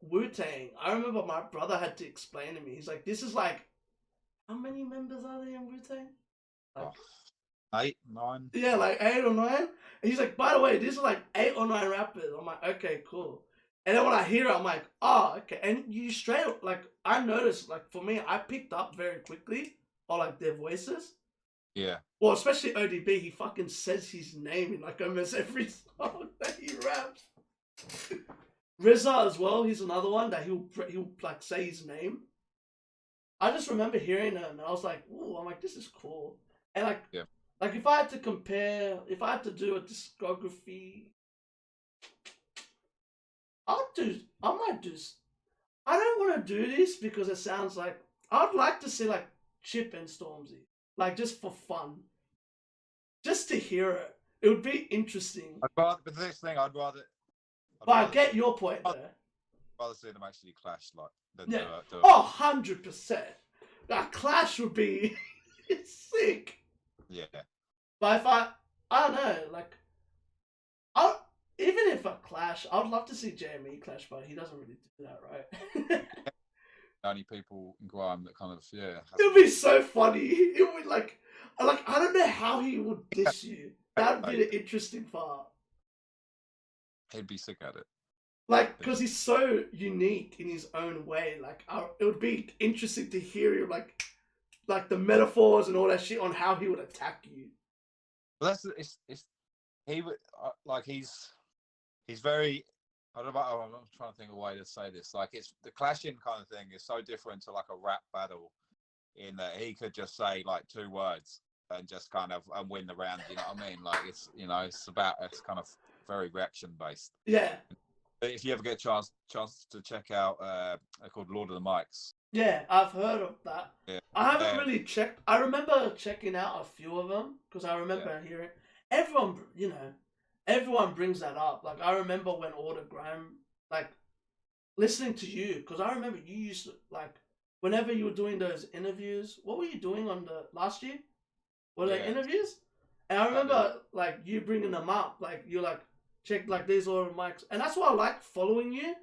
A: Wu-Tang, I remember my brother had to explain to me. He's like, this is like, how many members are there in Wu-Tang? Like,
B: 8, 9.
A: Yeah, like 8 or 9. And he's like, by the way, these are like 8 or 9 rappers. I'm like, okay, cool. And then when I hear it, I'm like, oh, okay. And you straight up, like, I noticed, like, for me, I picked up very quickly on, like, their voices.
B: Yeah.
A: Well, especially ODB, he fucking says his name in, like, almost every song that he raps. RZA as well, he's another one that he'll like, say his name. I just remember hearing him, and I was like, ooh, I'm like, this is cool. And, like, like, if I had to compare, if I had to do a discography, I don't want to do this because it sounds like, I'd like to see, like, Chip and Stormzy. Like, just for fun. Just to hear it. It would be interesting.
B: But this thing, I'd rather
A: I get your point there.
B: I'd rather see them actually clash, like, than
A: yeah.
B: do it.
A: Oh, 100%. That clash would be sick.
B: Yeah.
A: But if I don't know, like, even if I clash, I would love to see JME clash, but he doesn't really do that, right?
B: Only people in grime that kind of,
A: it would be so funny. It would like I don't know how he would diss you. That would be the interesting part.
B: He'd be sick at it.
A: Like, because he's so unique in his own way. Like, it would be interesting to hear him, like the metaphors and all that shit on how he would attack you.
B: But he would like he's very. I don't know. I'm trying to think of a way to say this. Like, it's the clashing kind of thing is so different to like a rap battle, in that he could just say like 2 words and just kind of win the round. You know what I mean? Like, it's, you know, it's kind of very reaction based.
A: Yeah.
B: If you ever get a chance to check out, they're called Lord of the Mics.
A: Yeah, I've heard of that.
B: Yeah.
A: I haven't really checked. I remember checking out a few of them because I remember hearing everyone. You know, everyone brings that up. Like, I remember when Order Graham, like, listening to you, because I remember you used to, like, whenever you were doing those interviews, what were you doing on the last year? Were they
B: Yeah,
A: interviews? And I
B: exactly.
A: remember like you bringing them up, like you like check like these are the mics, and that's why I like following you,
B: Yeah,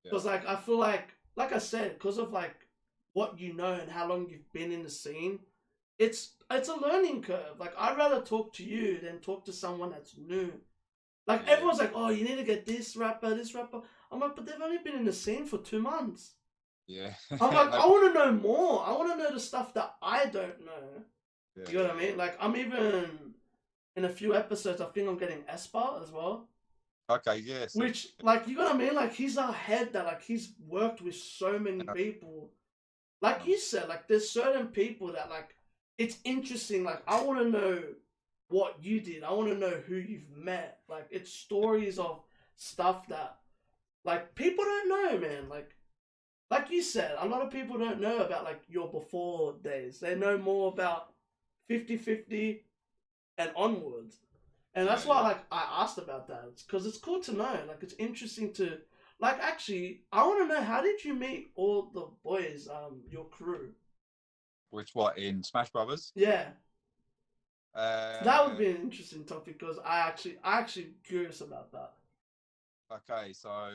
A: because like I feel like I said, because of like what you know and how long you've been in the scene, it's a learning curve. Like I'd rather talk to you than talk to someone that's new. Like
B: yeah,
A: everyone's like, oh, you need to get this rapper, this rapper. I'm like, but they've only been in the scene for 2 months.
B: yeah.
A: I'm like,
B: No,
A: I want to know more. I want to know the stuff that I don't know.
B: yeah,
A: You know what I
B: yeah,
A: mean? Like I'm even in a few episodes. I think I'm getting Espa as well.
B: yeah. Okay, yeah. So
A: Which, like, you know what I mean? Like he's a head that, like, he's worked with so many people. Like
B: um,
A: you said, like there's certain people that, like, it's interesting. Like I want to know what you did. I want to know who you've met. Like it's stories of stuff that, like, people don't know, man. Like you said, a lot of people don't know about like your before days. They know more about 50-50 and onwards. And
B: yeah,
A: that's why
B: yeah.
A: like I asked about that. It's because it's cool to know. Like it's interesting to, like, actually I want to know, how did you meet all the boys, your crew?
B: Which what in Smash Brothers?
A: Yeah. That would
B: Uh,
A: be an interesting topic because I actually curious about that.
B: okay, so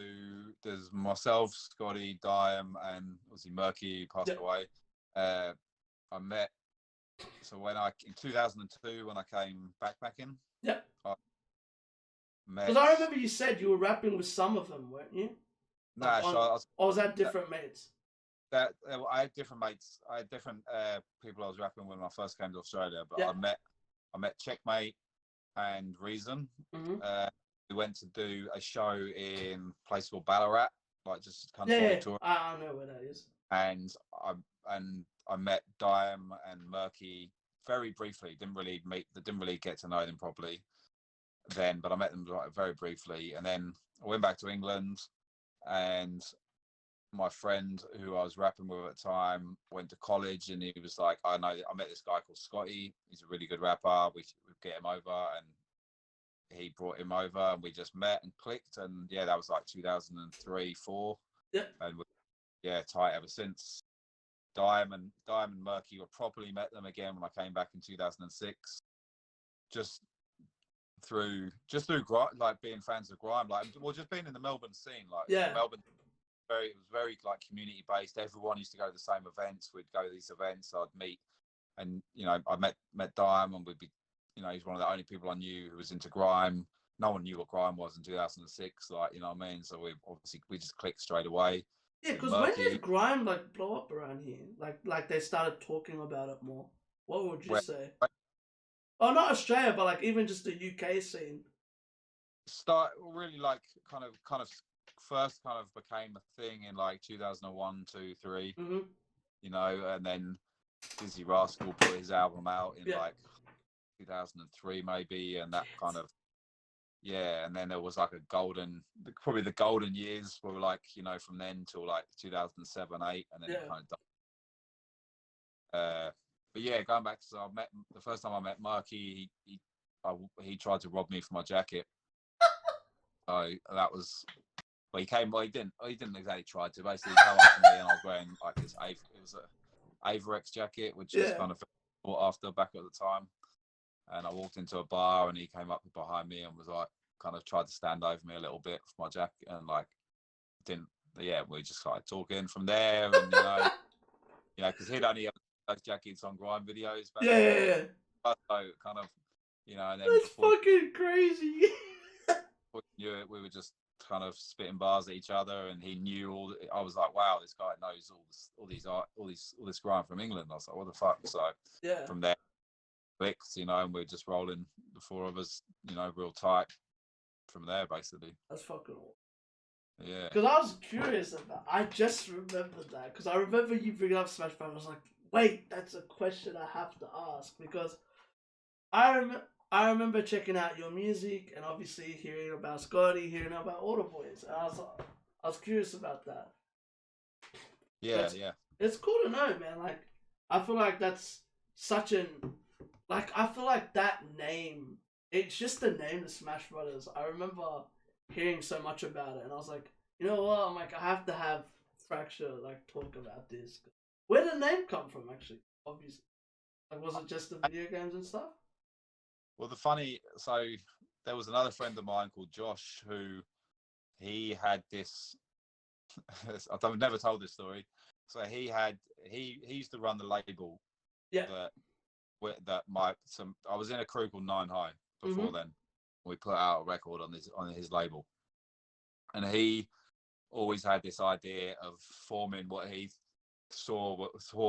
B: there's myself, Scotty, Dime, and obviously Murky passed
A: Yeah.
B: away. Uh, I met so when I in 2002 when I came backpacking,
A: Yeah.
B: I
A: Because
B: met
A: I remember you said you were rapping with some of them, weren't you? Like
B: no, so
A: on,
B: I was,
A: or was that different mates?
B: I had different mates. I had different people I was rapping with when I first came to Australia. But
A: Yeah.
B: I met Checkmate and Reason.
A: Mm-hmm.
B: We went to do a show in a place called Ballarat, like just
A: Yeah,
B: country
A: yeah.
B: Victoria,
A: I know where that is.
B: and I met Dime and Murky very briefly. Didn't really get to know them properly then, but I met them like very briefly, and then I went back to England and my friend who I was rapping with at the time went to college and he was like, I met this guy called Scotty. He's a really good rapper. We get him over, and he brought him over and we just met and clicked. And yeah, that was like 2003, 4.
A: Yeah.
B: And yeah, tight ever since. Dime and Murky were properly met them again when I came back in 2006. Just through like being fans of grime, like well, just being in the Melbourne scene, like
A: Yeah.
B: Melbourne it was very like community based. Everyone used to go to the same events. We'd go to these events. I'd meet, and I met Dime, and we'd be, he's one of the only people I knew who was into grime. No one knew what grime was in 2006. Like, you know what I mean? So we just clicked straight away
A: Yeah,
B: with
A: because when
B: Murky.
A: did grime like blow up around here? Like they started talking about it more. What would you
B: Where
A: say? Oh, not Australia, but like even just the UK scene.
B: start really like kind of first kind of became a thing in like 2001, 2, 3.
A: Mm-hmm.
B: And then Dizzy Rascal put his album out in
A: Yeah.
B: like 2003 maybe, and that kind of yeah, and then there was like probably the golden years were like from then till like 2007, 8, and then
A: Yeah.
B: it kind of but yeah, going back to I met the first time I met Murky, he tried to rob me for my jacket. So that was he came. Well, he didn't exactly try to. Basically, he came up to me and I was wearing like this. It was a Averex jacket, which was
A: Yeah.
B: kind of bought after back at the time. And I walked into a bar and he came up behind me and was like, kind of tried to stand over me a little bit for my jacket and like didn't. Yeah, we just started talking from there, and because he'd only had those jackets on grime videos back
A: Yeah,
B: then.
A: yeah, yeah.
B: So kind of, and then
A: That's
B: before
A: fucking crazy.
B: we knew it, we were just kind of spitting bars at each other, and he knew all. I was like, wow, this guy knows all this grime from England. I was like, what the fuck? So
A: Yeah.
B: from there, clicked, and we're just rolling the four of us, real tight from there, basically.
A: That's fucking awesome.
B: Yeah.
A: Because I was curious about. I just remembered that because I remember you bringing up Smash Bros. I was like, wait, that's a question I have to ask because I remember checking out your music and obviously hearing about Scotty, hearing about all the boys. And I was curious about that.
B: Yeah, yeah.
A: It's cool to know, man. Like, I feel like that's such an, like, I feel like that name, it's just the name, the Smash Brothers. I remember hearing so much about it and I was like, You know what? I'm like, I have to have Fraksha like talk about this. Where did the name come from? Actually, obviously, like, was it just the video games and stuff?
B: Well, so there was another friend of mine called Josh who he had this. I've never told this story. So he used to run the label
A: Yeah.
B: I was in a crew called Nine High before then. We put out a record on his label, and he always had this idea of forming what he saw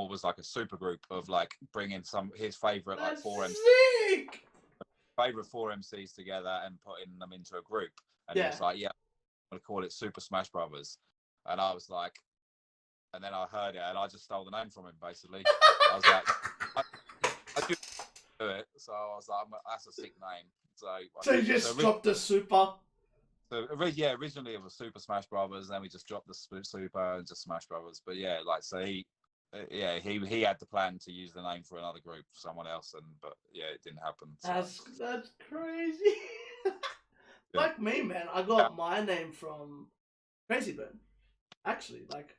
B: was like a super group of like bringing some his favorite like four MCs together and putting them into a group. And he was like, yeah, I'm gonna call it Super Smash Brothers. And I was like, and then I heard it and I just stole the name from him basically. I was like, I do it, so I was like, that's a sick name. So
A: you just dropped the Super.
B: So yeah, originally it was Super Smash Brothers, and then we just dropped the Super and just Smash Brothers. But yeah, like so he had the plan to use the name for another group, for someone else, but yeah, it didn't happen. So.
A: That's crazy. Like me, man, I got my name from Kraayziie Burn. Actually, like.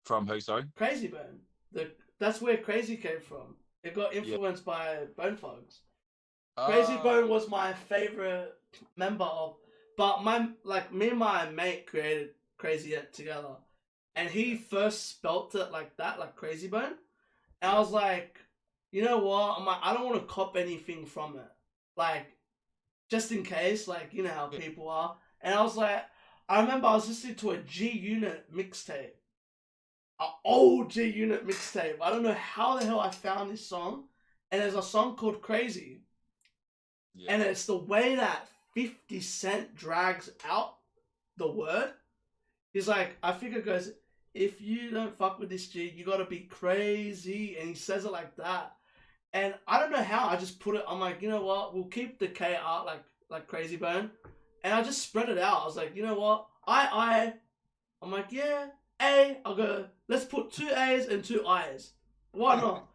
B: From who? Sorry.
A: Kraayziie Burn. That's where Kraayziie came from. It got influenced by Bone Thugs. Kraayziie Burn was my favorite member of. But me and my mate created Kraayziie together, and he first spelt it like that, like Kraayziie Bone, and I was like, you know what? I'm like, I don't want to cop anything from it, like, just in case, like, you know how people are. And I was like, I remember I was listening to a G Unit mixtape, an old G Unit mixtape. I don't know how the hell I found this song, and there's a song called Kraayziie, and it's the way that 50 Cent drags out the word. He's like, I think it goes, if you don't fuck with this G, you gotta be crazy. And he says it like that. And I don't know how, I just put it, I'm like, you know what, we'll keep the K out like Kraayziie Bone. And I just spread it out. I was like, you know what, I'm like, yeah, A, I'll go, let's put 2 A's and 2 I's. Why not?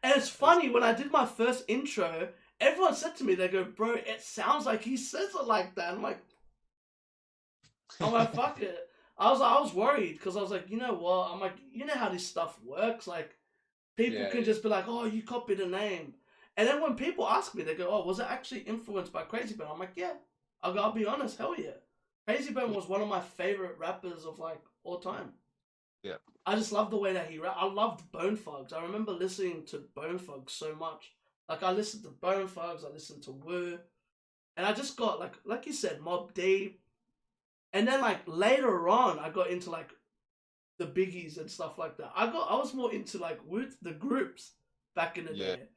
A: And it's funny, when I did my first intro, everyone said to me, they go, bro, it sounds like he says it like that. I'm like, fuck it. I was worried because I was like, you know what? I'm like, you know how this stuff works? Like, people can just be like, oh, you copied a name. And then when people ask me, they go, oh, was it actually influenced by Kraayziie Bone? I'm like, yeah. I'll be honest, hell yeah. Kraayziie Bone was one of my favorite rappers of like all time.
B: Yeah.
A: I just love the way that he rapped. I loved Bone Thugs. I remember listening to Bone Thugs so much. Like, I listened to Bone Thugs, I listened to Woo, and I just got, like you said, Mobb Deep. And then, like, later on, I got into, like, the Biggies and stuff like that. I was more into, like, the groups back in the day.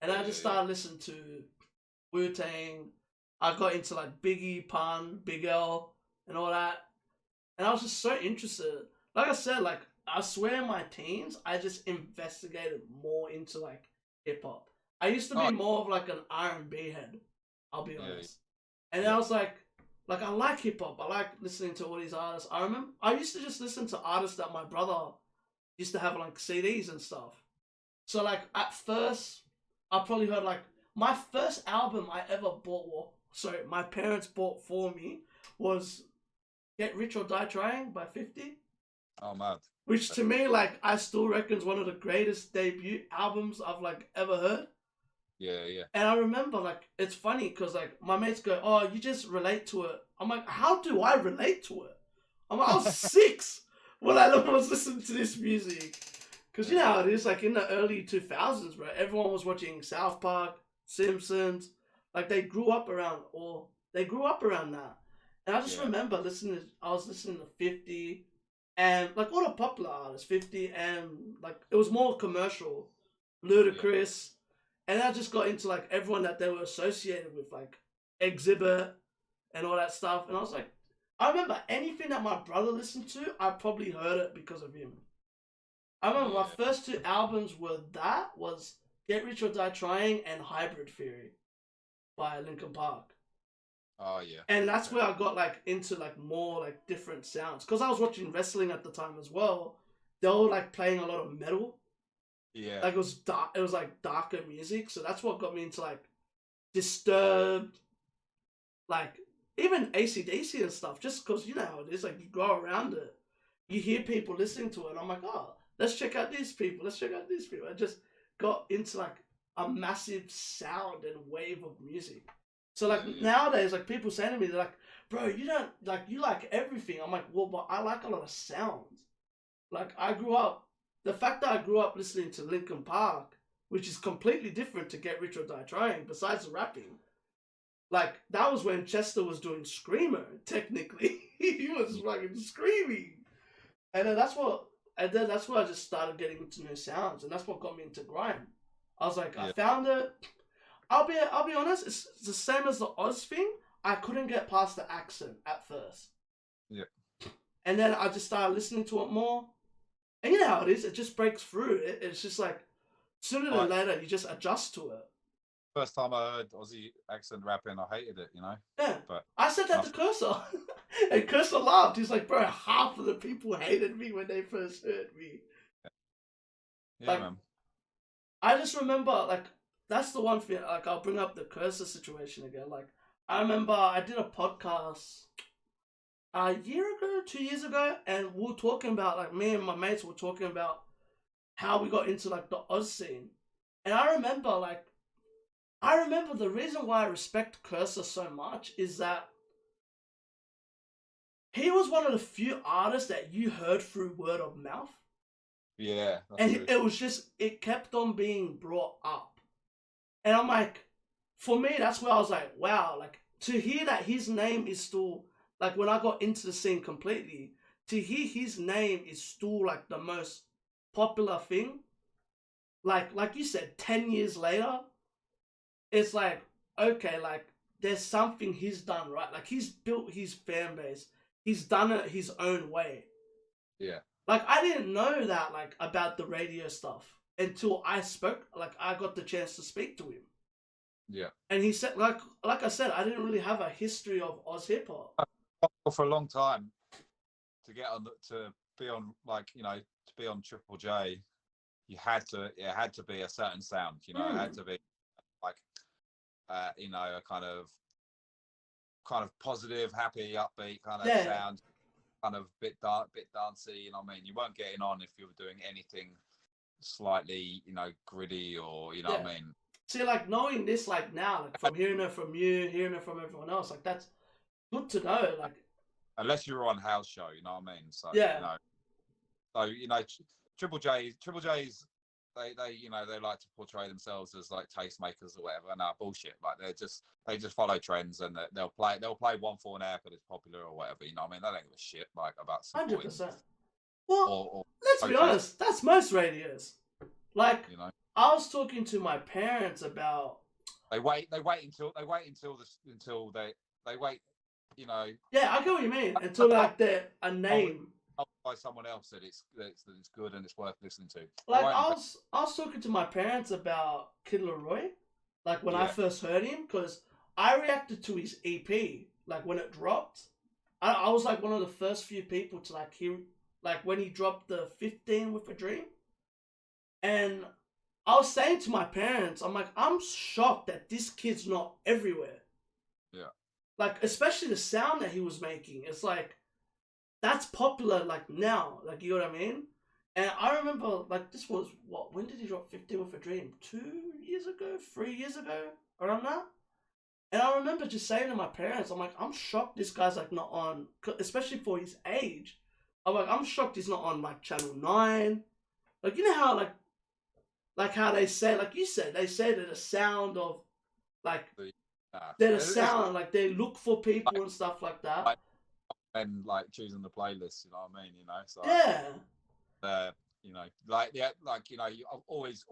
A: And I just started listening to Wu-Tang. I got into, like, Biggie, Pun, Big L, and all that. And I was just so interested. Like I said, like, I swear in my teens, I just investigated more into, like, hip-hop. I used to be more of like an R&B head, I'll be honest. And then I was like I like hip hop. I like listening to all these artists. I remember I used to just listen to artists that my brother used to have like CDs and stuff. So like at first, I probably heard like my first album I ever bought. My parents bought for me was Get Rich or Die Trying by 50.
B: Oh man.
A: Which to me, like, I still reckon is one of the greatest debut albums I've like ever heard.
B: Yeah.
A: And I remember, like, it's funny because, like, my mates go, oh, you just relate to it. I'm like, how do I relate to it? I'm like, I was 6 when I was listening to this music. Because you know how it is, like, in the early 2000s, bro, everyone was watching South Park, Simpsons. Like, they grew up around that. And I just remember I was listening to 50 and, like, all the popular artists, 50 and, like, it was more commercial, Ludacris. And I just got into, like, everyone that they were associated with, like, Exhibit and all that stuff. And I was like, I remember anything that my brother listened to, I probably heard it because of him. I remember my first 2 albums was Get Rich or Die Trying and Hybrid Theory by Linkin Park.
B: Oh, yeah.
A: And that's where I got, like, into, like, more, like, different sounds. Because I was watching wrestling at the time as well. They were, like, playing a lot of metal.
B: Yeah.
A: Like, it was dark. It was like darker music, so that's what got me into like Disturbed, like even AC/DC and stuff, just because you know how it is, like you grow around it, you hear people listening to it, and I'm like, oh, let's check out these people, let's check out these people. I just got into like a massive sound and wave of music. So like nowadays, like people say to me, they're like, bro, you don't like, you like everything. I'm like, well, but I like a lot of sounds. Like I grew up, the fact that I grew up listening to Linkin Park, which is completely different to Get Rich or Die Trying, besides the rapping. Like that was when Chester was doing screamer. Technically, he was fucking screaming, and then that's where I just started getting into new sounds, and that's what got me into grime. I was like, I found it. I'll be honest. It's the same as the Oz thing. I couldn't get past the accent at first.
B: Yeah.
A: And then I just started listening to it more, and you know how it is. It just breaks through. It's just like sooner than later you just adjust to it.
B: First time I heard Aussie accent rapping, I hated it, you know.
A: Yeah.
B: But
A: I said that to Cursor, and Cursor laughed. He's like, bro, half of the people hated me when they first heard me.
B: Yeah,
A: like,
B: man.
A: I just remember, like, that's the one thing, like, I'll bring up the Cursor situation again. Like, I remember I did a podcast a year ago, 2 years ago, and we were talking about, like, me and my mates were talking about how we got into, like, the Oz scene. And I remember the reason why I respect Cursor so much is that he was one of the few artists that you heard through word of mouth.
B: Yeah.
A: And it was just, it kept on being brought up. And I'm like, for me, that's where I was like, wow, like, to hear that his name is still, like, when I got into the scene completely, to hear his name is still, like, the most popular thing. Like you said, 10 years later, it's like, okay, like, there's something he's done, right? Like, he's built his fan base. He's done it his own way.
B: Yeah.
A: Like, I didn't know that, like, about the radio stuff until I got the chance to speak to him.
B: Yeah.
A: And he said, like I said, I didn't really have a history of Oz hip hop.
B: For a long time, to be on, like, you know, to be on Triple J, it had to be a certain sound, you know, it had to be like, you know, a kind of positive, happy, upbeat kind of sound, kind of bit dancey, you know what I mean? You weren't getting on if you were doing anything slightly, you know, gritty or, you know what I mean?
A: See, like, knowing this, like, now, like, from hearing it from you, hearing it from everyone else, like, that's good to know, like.
B: Unless you're on House Show, you know what I mean? So,
A: yeah.
B: You know, so, you know, Triple J's, they you know, they like to portray themselves as like tastemakers or whatever. No, bullshit. Like they just follow trends, and they'll play 1/4 an hour because it's popular or whatever. You know what I mean? They don't give a shit like about
A: 100%. Well, or let's be honest. That's most radios. Like, you know, I was talking to my parents about.
B: They wait until they wait. You know.
A: Yeah, I get what you mean. Until like they're a name.
B: By someone else that it's good and it's worth listening to.
A: Like I was talking to my parents about Kid Laroi, like when I first heard him, because I reacted to his EP like when it dropped. I was like one of the first few people to like hear, like when he dropped the 15 with a Dream, and I was saying to my parents, I'm like, I'm shocked that this kid's not everywhere.
B: Yeah.
A: Like especially the sound that he was making, it's like. That's popular, like, now. Like, you know what I mean? And I remember, like, this was, when did he drop 15 with a Dream? 2 years ago? 3 years ago? Around that? And I remember just saying to my parents, I'm like, I'm shocked this guy's, like, not on, especially for his age. I'm like, I'm shocked he's not on, like, Channel 9. Like, you know how, like how they say, like you said, they say that the sound of, like, they're the sound, like, they look for people and stuff like that.
B: And like choosing the playlist, you know what I mean? You know, so you know, like you know, I've always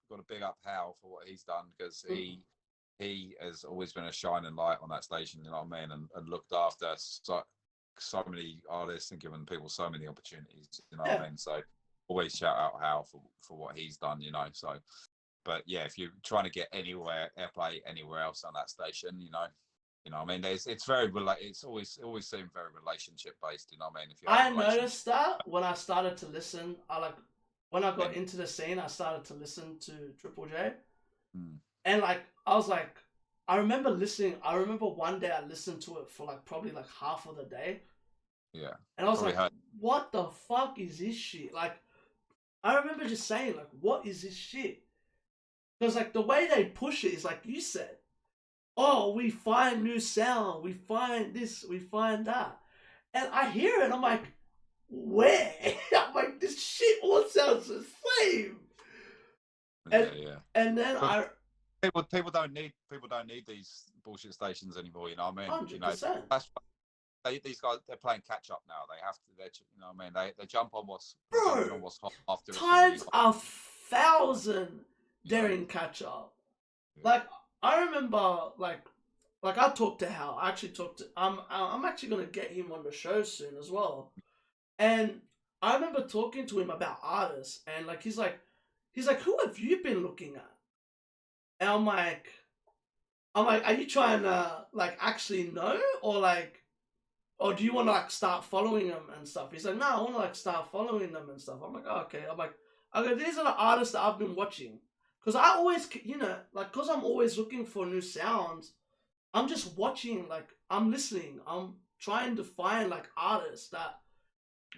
B: got to big up Hal for what he's done, because he has always been a shining light on that station, you know what I mean, and looked after so many artists and given people so many opportunities, you know what I mean. So always shout out Hal for what he's done, you know. So, but yeah, if you're trying to get airplay anywhere else on that station, you know. You know, I mean, it's always seemed very relationship based. You know, what I mean, if you
A: I noticed that when I started to listen, when I got into the scene, I started to listen to Triple J, and like I was like, I remember listening. I remember one day I listened to it for like probably like half of the day,
B: Yeah.
A: and I was
B: Probably
A: like,
B: heard.
A: "What the fuck is this shit?" Like, I remember just saying, like, "What is this shit?" Because like the way they push it is like you said. Oh, we find new sound. We find this. We find that. And I hear it. I'm like, where? I'm like, this shit all sounds the same. And
B: Yeah.
A: and then
B: But
A: I
B: people don't need these bullshit stations anymore. You know what I mean? You know
A: 100%.
B: that's these guys, they're playing catch up now. They have to. You know what I mean? They jump on they're jumping
A: Bro,
B: on what's hot after it's already
A: times
B: hot.
A: 1,000
B: You
A: they're
B: know?
A: in catch up.
B: Yeah.
A: Like I remember like I talked to Hal. I actually talked to I'm actually gonna get him on the show soon as well. And I remember talking to him about artists and like he's like who have you been looking at? And I'm like, are you trying to like actually know or do you want to like start following them and stuff? He's like, no, I want to like start following them and stuff. I'm like, oh, okay. I'm like, okay, these are the artists that I've been watching. Cause I always, like, cause I'm always looking for new sounds. I'm just watching, like, I'm listening. I'm trying to find like artists that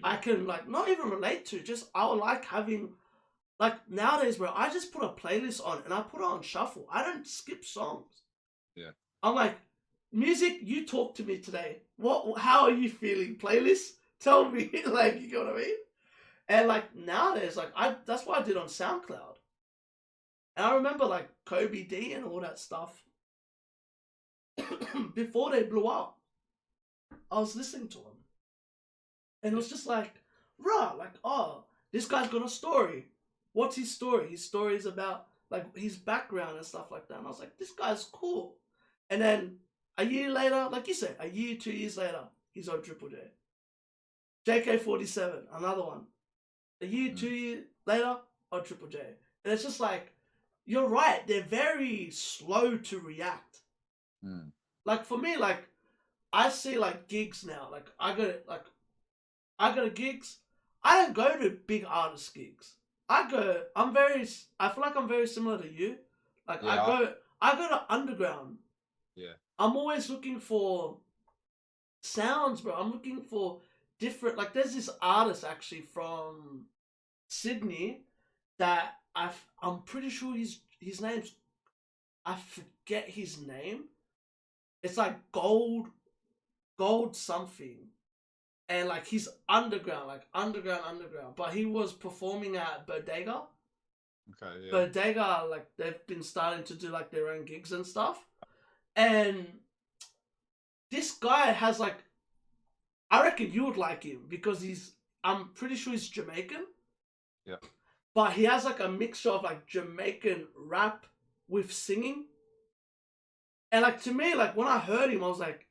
A: I can like not even relate to. Just I would like having like nowadays, bro. I just put a playlist on and I put it on shuffle. I don't skip songs.
B: Yeah.
A: I'm like, music, you talk to me today. How are you feeling? Playlist? Tell me. Like, you know what I mean? And like nowadays, like that's what I did on SoundCloud. And I remember like Kobe D and all that stuff before they blew up. I was listening to them. And it was just like, rah, like, oh, this guy's got a story. What's his story? His story is about like his background and stuff like that. And I was like, this guy's cool. And then a year later, like you said, a year, 2 years later, he's on Triple J. JK47, another one. A year, 2 years later, on Triple J. And it's just like, you're right, they're very slow to react. Like for me, like I see like gigs now. Like I go to gigs. I don't go to big artist gigs. I feel like I'm very similar to you. Like
B: Yeah.
A: I go to underground.
B: Yeah.
A: I'm always looking for sounds, bro. I'm looking for different. Like, there's this artist actually from Sydney that I'm pretty sure his name's, I forget his name. It's like gold something, and like he's underground, like underground. But he was performing at Bodega.
B: Okay. Yeah.
A: Bodega, like they've been starting to do like their own gigs and stuff, and this guy has like, I reckon you would like him because I'm pretty sure he's Jamaican.
B: Yeah.
A: But he has like a mixture of like Jamaican rap with singing. And like to me, like when I heard him, I was like,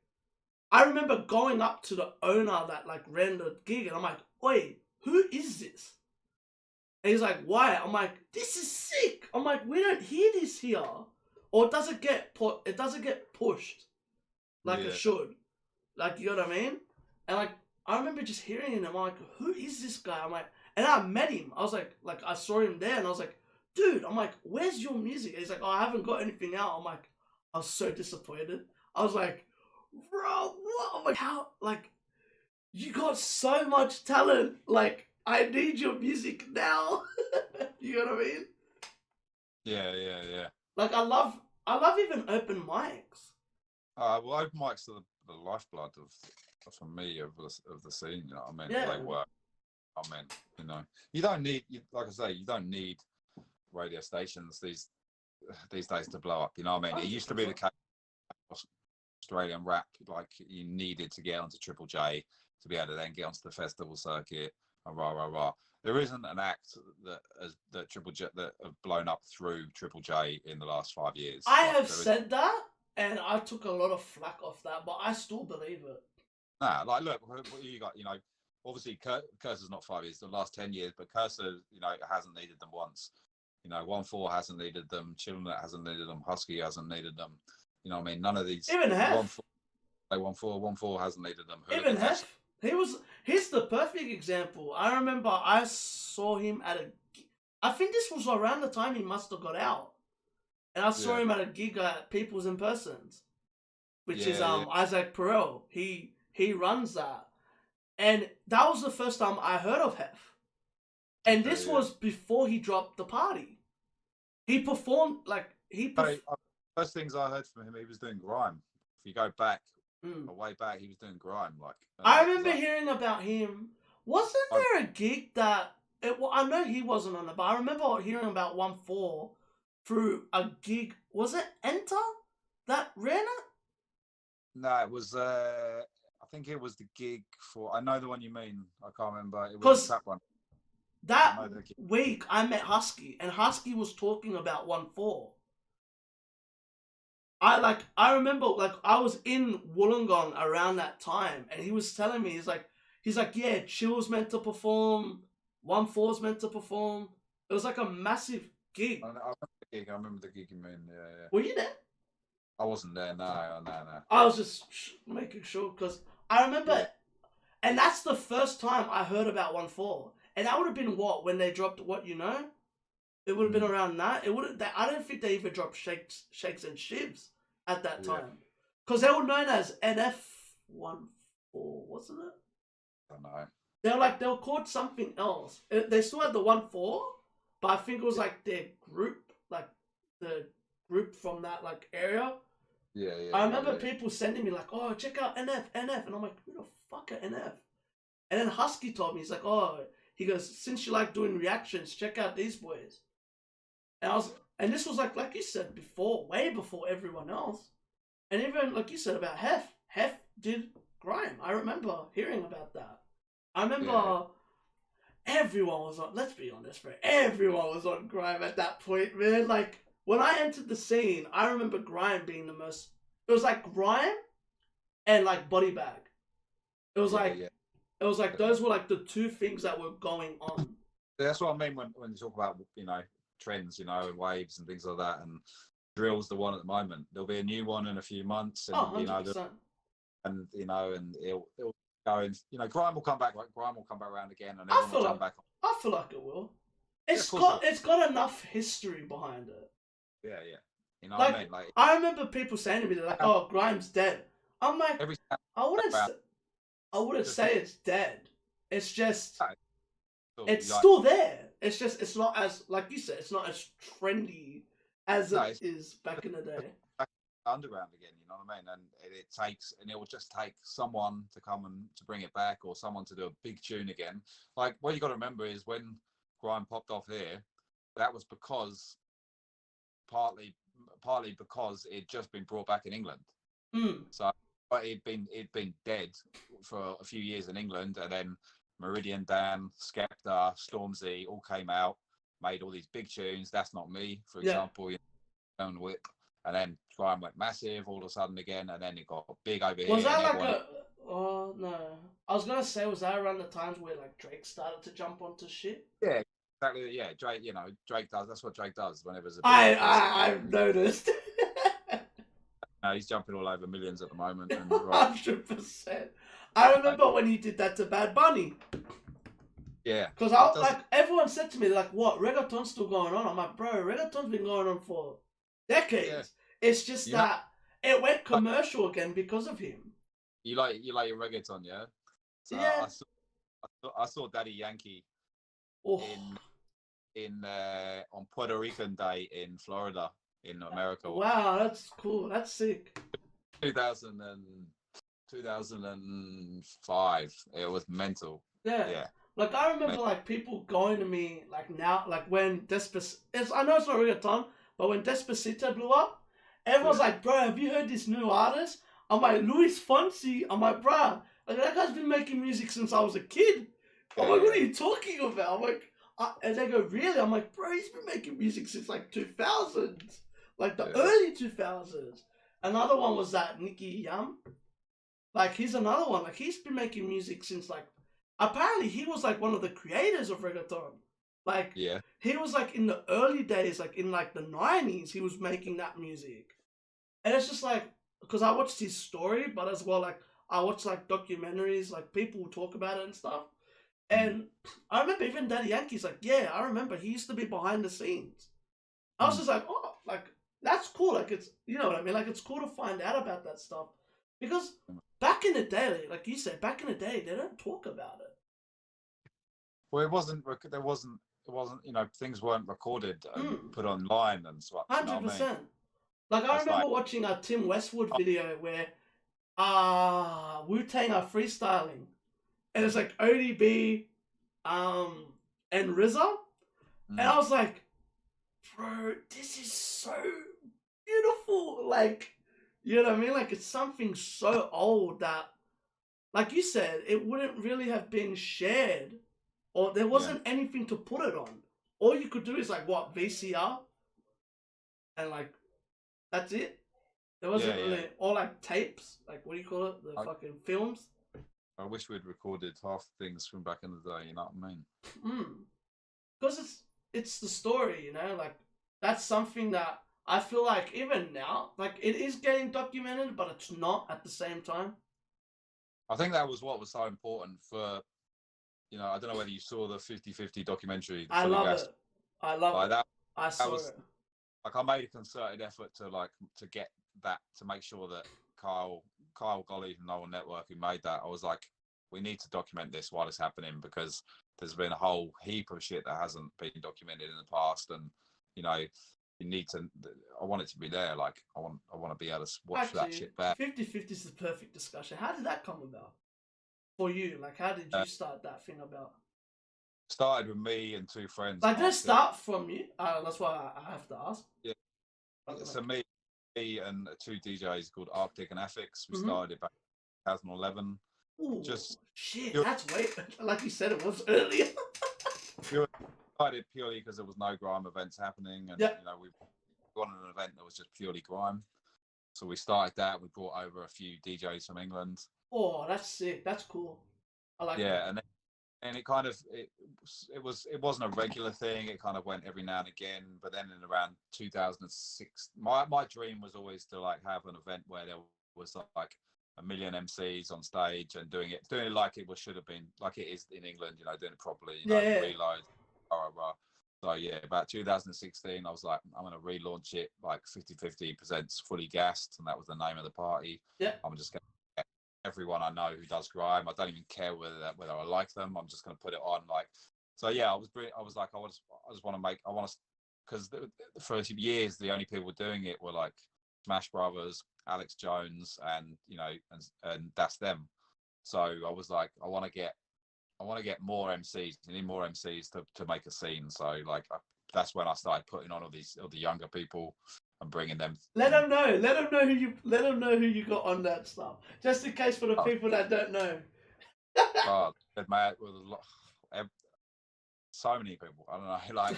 A: I remember going up to the owner that like ran the gig and I'm like, oi, who is this? And he's like, why? I'm like, this is sick. I'm like, we don't hear this here. Or it doesn't get pushed like it should. Like, you know what I mean? And like, I remember just hearing him. I'm like, who is this guy? I'm like, and I met him. I was like I saw him there, and I was like, dude. I'm like, where's your music? And he's like, oh, I haven't got anything out. I'm like, I was so disappointed. I was like, bro, what? I'm like, how? Like, you got so much talent. Like, I need your music now. You know what I mean?
B: Yeah.
A: Like, I love even open mics.
B: Well, open mics are the lifeblood for me of the scene. You know what I mean?
A: Yeah.
B: They work. I mean, you know, you don't need, like I say, you don't need radio stations these days to blow up. You know what I mean? 100%. It used to be the case. Australian rap, like you needed to get onto Triple J to be able to then get onto the festival circuit and rah. There isn't an act that Triple J that have blown up through Triple J in the last 5 years.
A: I have said that, and I took a lot of flack off that, but I still believe it.
B: Nah, like look, what you got, you know, obviously Cursor's not 5 years, the last 10 years, but Cursor, you know, hasn't needed them once. You know, 1-4 hasn't needed them, Children hasn't needed them, Husky hasn't needed them. You know what I mean? None of these.
A: Even Hef.
B: 1-4 hasn't needed them.
A: Even Hef. He's the perfect example. I remember I saw him at I think this was around the time he must have got out. and I saw
B: Yeah.
A: him at a gig at People's in Persons, which is
B: Yeah.
A: Isaac Perel. He runs that, and that was the first time I heard of Hef. And
B: Okay,
A: this
B: yeah.
A: was before he dropped the party. He performed like
B: First things I heard from him, he was doing grime. If you go back,
A: Mm.
B: way back, he was doing grime. Like
A: I remember hearing about him. Wasn't
B: I-
A: there a gig that well, I know he wasn't on it, but I remember hearing about 1-4 through a gig. Was it Enter that ran it?
B: No, it was. I think it was the gig for. I know the one you mean. I can't remember. It was
A: Because
B: a trap one.
A: that week I met Husky, and Husky was talking about 1-4. I remember like I was in Wollongong around that time, and he was telling me he's like yeah, Chill's meant to perform, 1-4's meant to perform. It was like a massive gig.
B: I remember the gig you mean. Yeah.
A: Were you there?
B: I wasn't there. No.
A: I was just making sure because I remember, and that's the first time I heard about 1-4, and that would have been when they dropped What You Know. It would have been around that. It would. I don't think they even dropped Shakes and Shivs at that time, because they were known as NF 1-4, wasn't it?
B: I don't know.
A: They were called something else. They still had the 1-4, but I think it was like their group, like the group from that like area.
B: Yeah.
A: I remember people sending me like, "Oh, check out NF," and I'm like, "Who the fuck are NF?" And then Husky told me, he's like, "Oh," he goes, "Since you like doing reactions, check out these boys." And this was like you said before, way before everyone else, and even like you said about Hef. Hef did grime. I remember hearing about that. I remember everyone was on. Let's be honest, bro. Everyone was on grime at that point, man. Like when I entered the scene, I remember grime being the most. It was like grime and like body bag. It was it was like those were like the two things that were going on.
B: That's what I mean when you talk about trends, and waves and things like that. And drill's the one at the moment. There'll be a new one in a few months, and
A: 100%.
B: and it'll go in. Grime will come back. Like grime will come back around again, and
A: I
B: everyone will come back.
A: I feel like it will. It's got enough history behind it.
B: Yeah. You know what I mean? Like
A: I remember people saying to me, they're like, "Oh, grime's dead." I'm like, I wouldn't say it's dead. It's just it's still there. It's just it's not as, like you said, it's not as trendy as it is back in the day.
B: Underground again, you know what I mean? And it will just take someone to come and to bring it back, or someone to do a big tune again. Like what you got to remember is when grime popped off here, that was because partly because it'd just been brought back in England. So but it'd been dead for a few years in England, and then Meridian Dan, Skepta, Stormzy all came out, made all these big tunes. That's Not Me, for example, Own Whip, and then grime went massive all of a sudden again, and then it got big over here.
A: Was that like oh no, I was gonna say, was that around the times where like Drake started to jump onto shit?
B: Yeah, exactly. Yeah, Drake. Drake does. That's what Drake does whenever there's a
A: I've noticed.
B: He's jumping all over millions at the moment.
A: 100%. I remember when he did that to Bad Bunny.
B: Yeah.
A: Because everyone said to me, like, "What, reggaeton's still going on?" I'm like, "Bro, reggaeton's been going on for decades. Yeah. It's just that it went commercial again because of him."
B: You like your reggaeton, yeah? So
A: yeah.
B: I saw Daddy Yankee in on Puerto Rican Day in Florida, in America.
A: Wow, that's cool. That's sick.
B: 2005. It was mental.
A: Yeah. Like I remember like people going to me like now, like when I know it's not reggaeton, but when Despacito blew up, everyone's like, "Bro, have you heard this new artist?" I'm like, "Luis Fonsi." I'm like, "Bro, like, that guy's been making music since I was a kid." I'm like, "What are you talking about?" I'm like, and they go, "Really?" I'm like, "Bro, he's been making music since like 2000s, like the early 2000s." Another one was that Nicky Jam. Like he's another one. Like he's been making music since like, apparently he was like one of the creators of reggaeton. Like he was like in the early days, like in like the 90s, he was making that music. And it's just like, because I watched his story, but as well like I watched like documentaries, like people talk about it and stuff. And I remember even Daddy Yankee's like, "Yeah, I remember he used to be behind the scenes." I was just like, "Oh, like that's cool. Like it's, you know what I mean. Like it's cool to find out about that stuff because back in the day, like you said, back in the day, they don't talk about it.
B: Well, it wasn't. There wasn't. It wasn't. You know, things weren't recorded and put online and such. You know what I mean?
A: 100%. Like I
B: It's
A: remember
B: like,
A: watching a Tim Westwood
B: oh,
A: video where Wu-Tang are freestyling, and it's like ODB, and RZA, and I was like, bro, this is so beautiful. Like, you know what I mean? Like it's something so old that, like you said, it wouldn't really have been shared, or there wasn't anything to put it on. All you could do is like what, VCR, and like that's it. There wasn't really, or like tapes, like what do you call it? The fucking films.
B: I wish we'd recorded half things from back in the day. You know what I mean?
A: Because it's the story, you know. Like that's something that I feel like even now, like it is getting documented, but it's not at the same time.
B: I think that was what was so important for, you know, I don't know whether you saw the 50/50 documentary.
A: I love it. I love it.
B: That,
A: I saw it.
B: Like I made a concerted effort to get that, to make sure that Kyle Golly from No One Network, who made that, I was like, we need to document this while it's happening, because there's been a whole heap of shit that hasn't been documented in the past, and you know, you need to. I want it to be there. Like I want to be able to watch that shit back.
A: 50/50 is the perfect discussion. How did that come about for you? Like, how did you start that thing about?
B: Started with me and two friends.
A: Like, did it start from you? That's why I have to ask.
B: Yeah. So me and two DJs called Arctic and Ep6. We started it back in 2011.
A: Ooh, just shit. That's way, like you said, it was earlier.
B: We started purely because there was no grime events happening, and you know, we wanted an event that was just purely grime. So we started that. We brought over a few DJs from England.
A: Oh, that's sick. That's cool. I like that.
B: Yeah, and it kind of it wasn't a regular thing. It kind of went every now and again. But then in around 2006, my dream was always to like have an event where there was like a million MCs on stage and doing it like it should have been, like it is in England. You know, doing it properly. You know, reload. Blah, blah, blah. So yeah, about 2016, I was like, I'm going to relaunch it like 50/50 presents Fully Gassed, and that was the name of the party.
A: Yeah,
B: I'm just going to get everyone I know who does grime. I don't even care whether I like them. I'm just going to put it on. Like, so yeah, I was like, I just want to, because for years the only people doing it were like Smash Brothers, Alex Jones, and you know, and that's them. So I was like, I want to get more MCs. You need more MCs to make a scene. So like that's when I started putting on all the younger people and bringing them.
A: Let them know who you got on that stuff, just in case for the people that don't know.
B: Mad with so many people. I don't know, like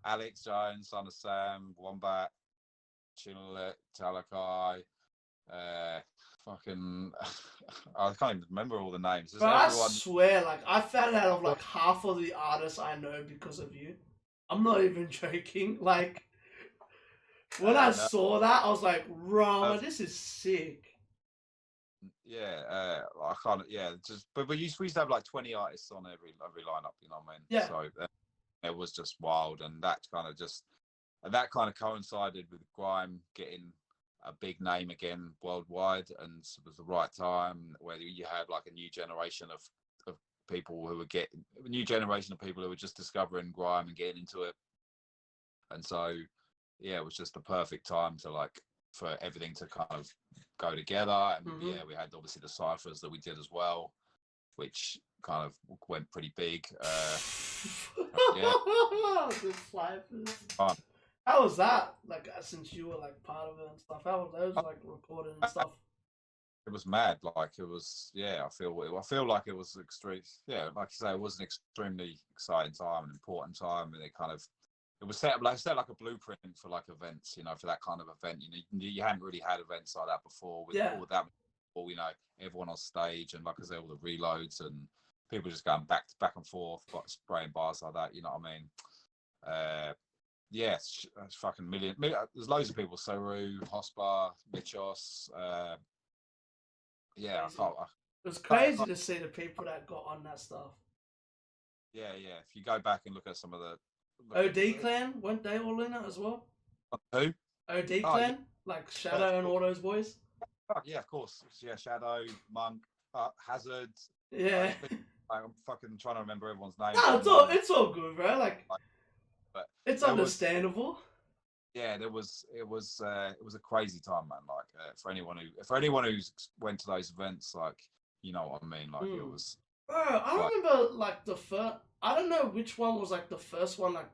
B: Alex Jones, Son of Sam, Wombat, Chinlet, Talakai, fucking I can't even remember all the names.
A: But I swear, like I found out of like half of the artists I know because of you. I'm not even joking. Like when I saw that, I was like, "Rama, this is sick."
B: Yeah, I can't. Yeah, just but we used to have like 20 artists on every lineup. You know what I mean?
A: Yeah.
B: So it was just wild, and that kind of coincided with grime getting a big name again worldwide, and it was the right time where you had like a new generation of people who were just discovering grime and getting into it, and so yeah, it was just the perfect time to like for everything to kind of go together. And yeah, we had obviously the ciphers that we did as well, which kind of went pretty big.
A: Yeah, the ciphers. How was that? Like, since you were like part of it and stuff, how were those like recorded and stuff?
B: It was mad. Like it was, yeah. I feel like it was extreme. Yeah, like you say, it was an extremely exciting time, an important time, and it was set like a blueprint for like events. You know, for that kind of event. You know, you hadn't really had events like that before with all that. Or you know, everyone on stage, and like I say, all the reloads and people just going back and forth, spraying bars like that. You know what I mean? Yes, it's fucking million. There's loads of people. Saru, Hospa, Michos. Yeah,
A: it was crazy to see the people that got on that stuff.
B: Yeah. If you go back and look at some of the
A: OD Clan, weren't they all in it as well?
B: Who?
A: OD
B: Oh,
A: Clan, like Shadow and all those boys.
B: oh, yeah, of course. Yeah, Shadow, Monk, Hazard.
A: Yeah.
B: I'm fucking trying to remember everyone's names
A: No,
B: at the moment.
A: it's all good, bro. Like,
B: But
A: it's
B: there was,
A: understandable.
B: yeah, it was a crazy time, man. Like for anyone who's went to those events, like you know what I mean. Like it was.
A: Bro, I remember like the first. I don't know which one was like the first one. Like,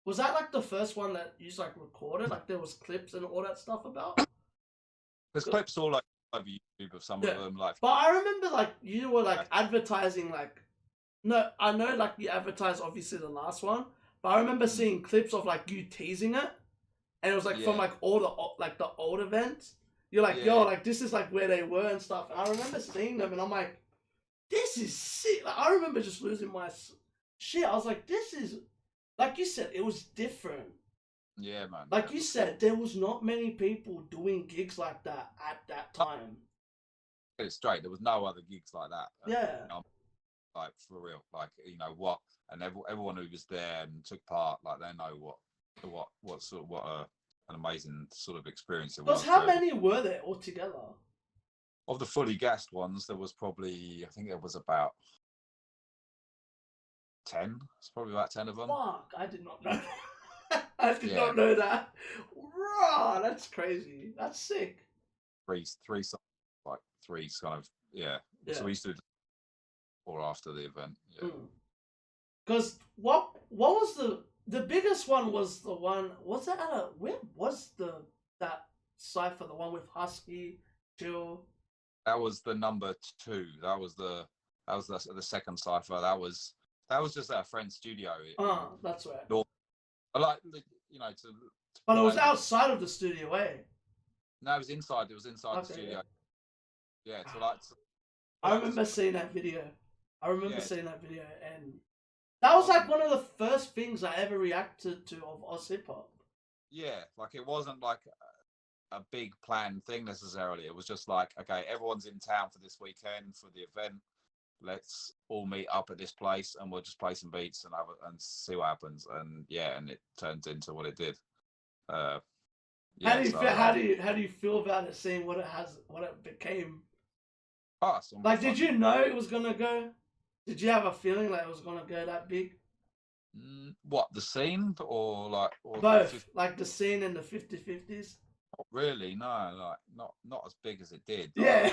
A: was that like the first one that you like recorded? Like, there was clips and all that stuff about.
B: There's clips all like over YouTube of some of them. Like,
A: but I remember like you were like advertising like. No, I know like you advertised obviously the last one, but I remember seeing clips of like you teasing it, and it was like from like all the old events. You're like, yo, like this is like where they were and stuff. And I remember seeing them, and I'm like, this is sick. Like I remember just losing my shit. I was like, this is, like you said, it was different.
B: Yeah, man.
A: Like you said, there was not many people doing gigs like that at that time.
B: It's straight. There was no other gigs like that.
A: Yeah.
B: Like for real. Like you know what, and everyone who was there and took part, like they know what an amazing sort of experience it was.
A: Because how many were there altogether?
B: Of the fully gassed ones, there was probably, I think there was about 10. It's probably about 10 of them.
A: Fuck, I did not know. I did not know that. Raw, that's crazy. That's sick.
B: Three kind of, yeah. So we used to do or after the event. Yeah.
A: Because what was the biggest one was the one, was that at where was that cipher, the one with Husky, Jill?
B: That was the number 2. That was the second cipher. That was just our friend's studio.
A: That's right.
B: Like, you know,
A: but it was outside of the studio, eh?
B: No, it was inside. It was inside the studio. Yeah. So like,
A: I remember seeing that video. Seeing that video, and that was like one of the first things I ever reacted to of Oz hip hop.
B: Yeah, like it wasn't like a big planned thing necessarily. It was just like, okay, everyone's in town for this weekend for the event. Let's all meet up at this place and we'll just play some beats and see what happens. And yeah, and it turns into what it did. How
A: do you feel about it, seeing what it became?
B: Like,
A: did you know it was gonna go? Did you have a feeling like it was gonna go that big?
B: What, the scene or
A: both? Like the scene in the 50/50s?
B: Not really, no. Like not as big as it did.
A: Yeah.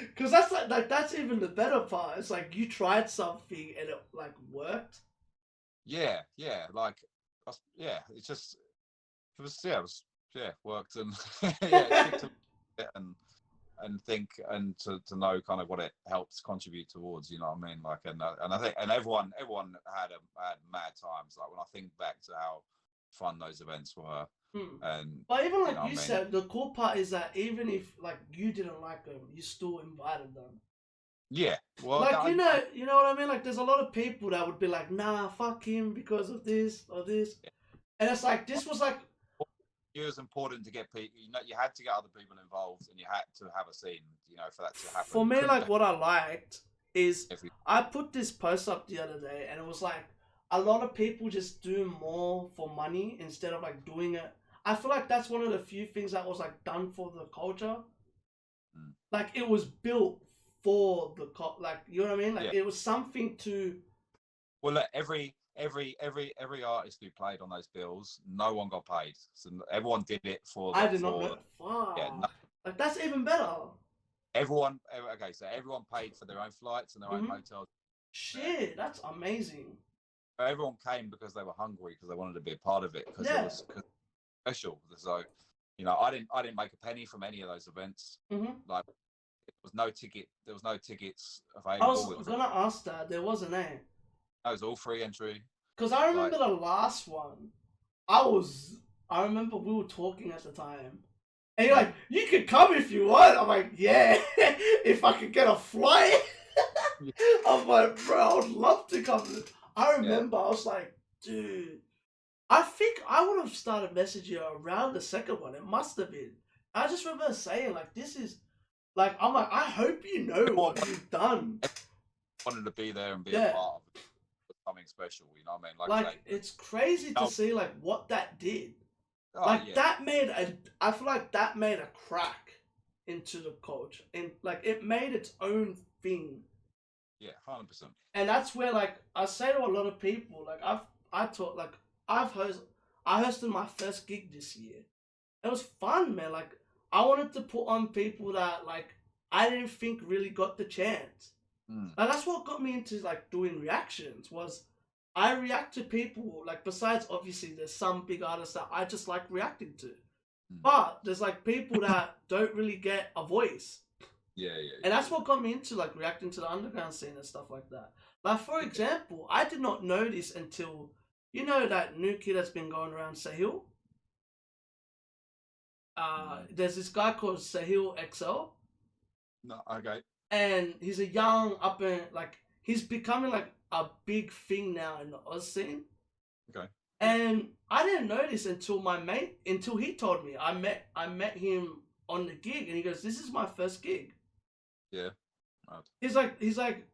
A: Because that's like that's even the better part. It's like you tried something and it like worked.
B: Yeah. Like, worked and and think and to know kind of what it helps contribute towards. You know what I mean? Like, and I think everyone had mad times. Like when I think back to how fun those events were.
A: But even like you said, the cool part is that even if like you didn't like them, you still invited them.
B: Yeah, well,
A: like you know what I mean. Like there's a lot of people that would be like, nah, fuck him because of this or this, and it's like this was like.
B: It was important to get people. You know, you had to get other people involved, and you had to have a scene. You know, for that to happen.
A: For me, like what I liked is I put this post up the other day, and it was like a lot of people just do more for money instead of like doing it. I feel like that's one of the few things that was like done for the culture. Like it was built for the like, you know what I mean? Like it was something to.
B: Well, look, every artist who played on those bills, no one got paid. So everyone did it for.
A: I did not know. Fuck. Yeah, like that's even better.
B: Everyone paid for their own flights and their own hotels.
A: Shit, that's amazing.
B: Everyone came because they were hungry, because they wanted to be a part of it, because it was special. So, you know, I didn't make a penny from any of those events. Like, there was no tickets available.
A: I was gonna ask that. There wasn't any.
B: It was all free entry. Because
A: I remember the last one. I remember we were talking at the time. And you're like, you can come if you want. I'm like, yeah, if I could get a flight. I'm like, bro, I would love to come. I remember I was like, dude, I think I would have started messaging you around the second one. It must have been. I just remember saying, like, this is, like, I'm like, I hope you know what you've done.
B: I wanted to be there and be a part of it. Something special, you know what I mean?
A: Like it's crazy to see like what that did.
B: Oh
A: Like
B: yeah,
A: that made I feel like that made a crack into the culture, and like it made its own thing.
B: yeah, 100%.
A: And that's where like I say to a lot of people, like I taught like I've host I hosted my first gig this year. It was fun, man. Like I wanted to put on people that like I didn't think really got the chance.
B: Mm.
A: Like that's what got me into like doing reactions was I react to people like besides obviously there's some big artists that I just like reacting to.
B: Mm.
A: But there's like people that don't really get a voice.
B: Yeah, yeah,
A: And that's
B: yeah.
A: what got me into like reacting to the underground scene and stuff like that. Like for example, I did not know this until you know that new kid that's been going around Sahil. There's this guy called Sahil XL,
B: No, okay.
A: and he's a young up and like he's becoming like a big thing now in the Oz scene.
B: Okay.
A: And I didn't know this until until he told me. I met him on the gig, and he goes, "This is my first gig."
B: Yeah.
A: He's like,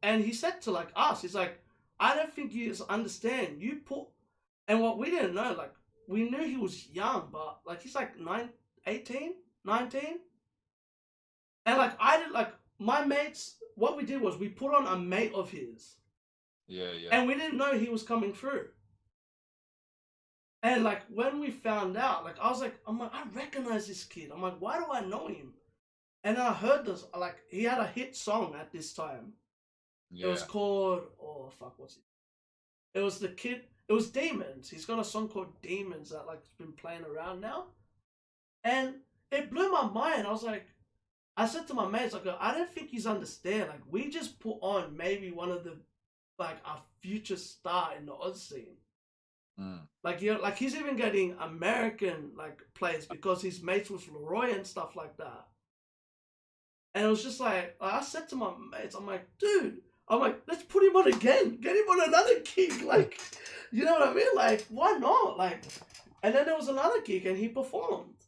A: and he said to like us, he's like, I don't think you understand. You put, and what we didn't know, like we knew he was young, but like he's like 18, 19. And like I did, like my mates, what we did was we put on a mate of his.
B: Yeah, yeah.
A: And we didn't know he was coming through. And like when we found out, like I'm like, I recognize this kid. I'm like, why do I know him? And then I heard this, like he had a hit song at this time.
B: Yeah.
A: It was called, oh fuck, what's it? It was the kid. It was Demons. He's got a song called Demons that like has been playing around now, and it blew my mind. I was like, I said to my mates, like, I don't think he's understand. Like, we just put on maybe one of the, like, a future star in the Oz scene.
B: Mm.
A: Like, you know, like he's even getting American like plays because he's mates with Leroy and stuff like that. And it was just like I said to my mates, I'm like, dude, I'm like, let's put him on again, get him on another gig, like, you know what I mean? Like, why not? Like, and then there was another gig and he performed,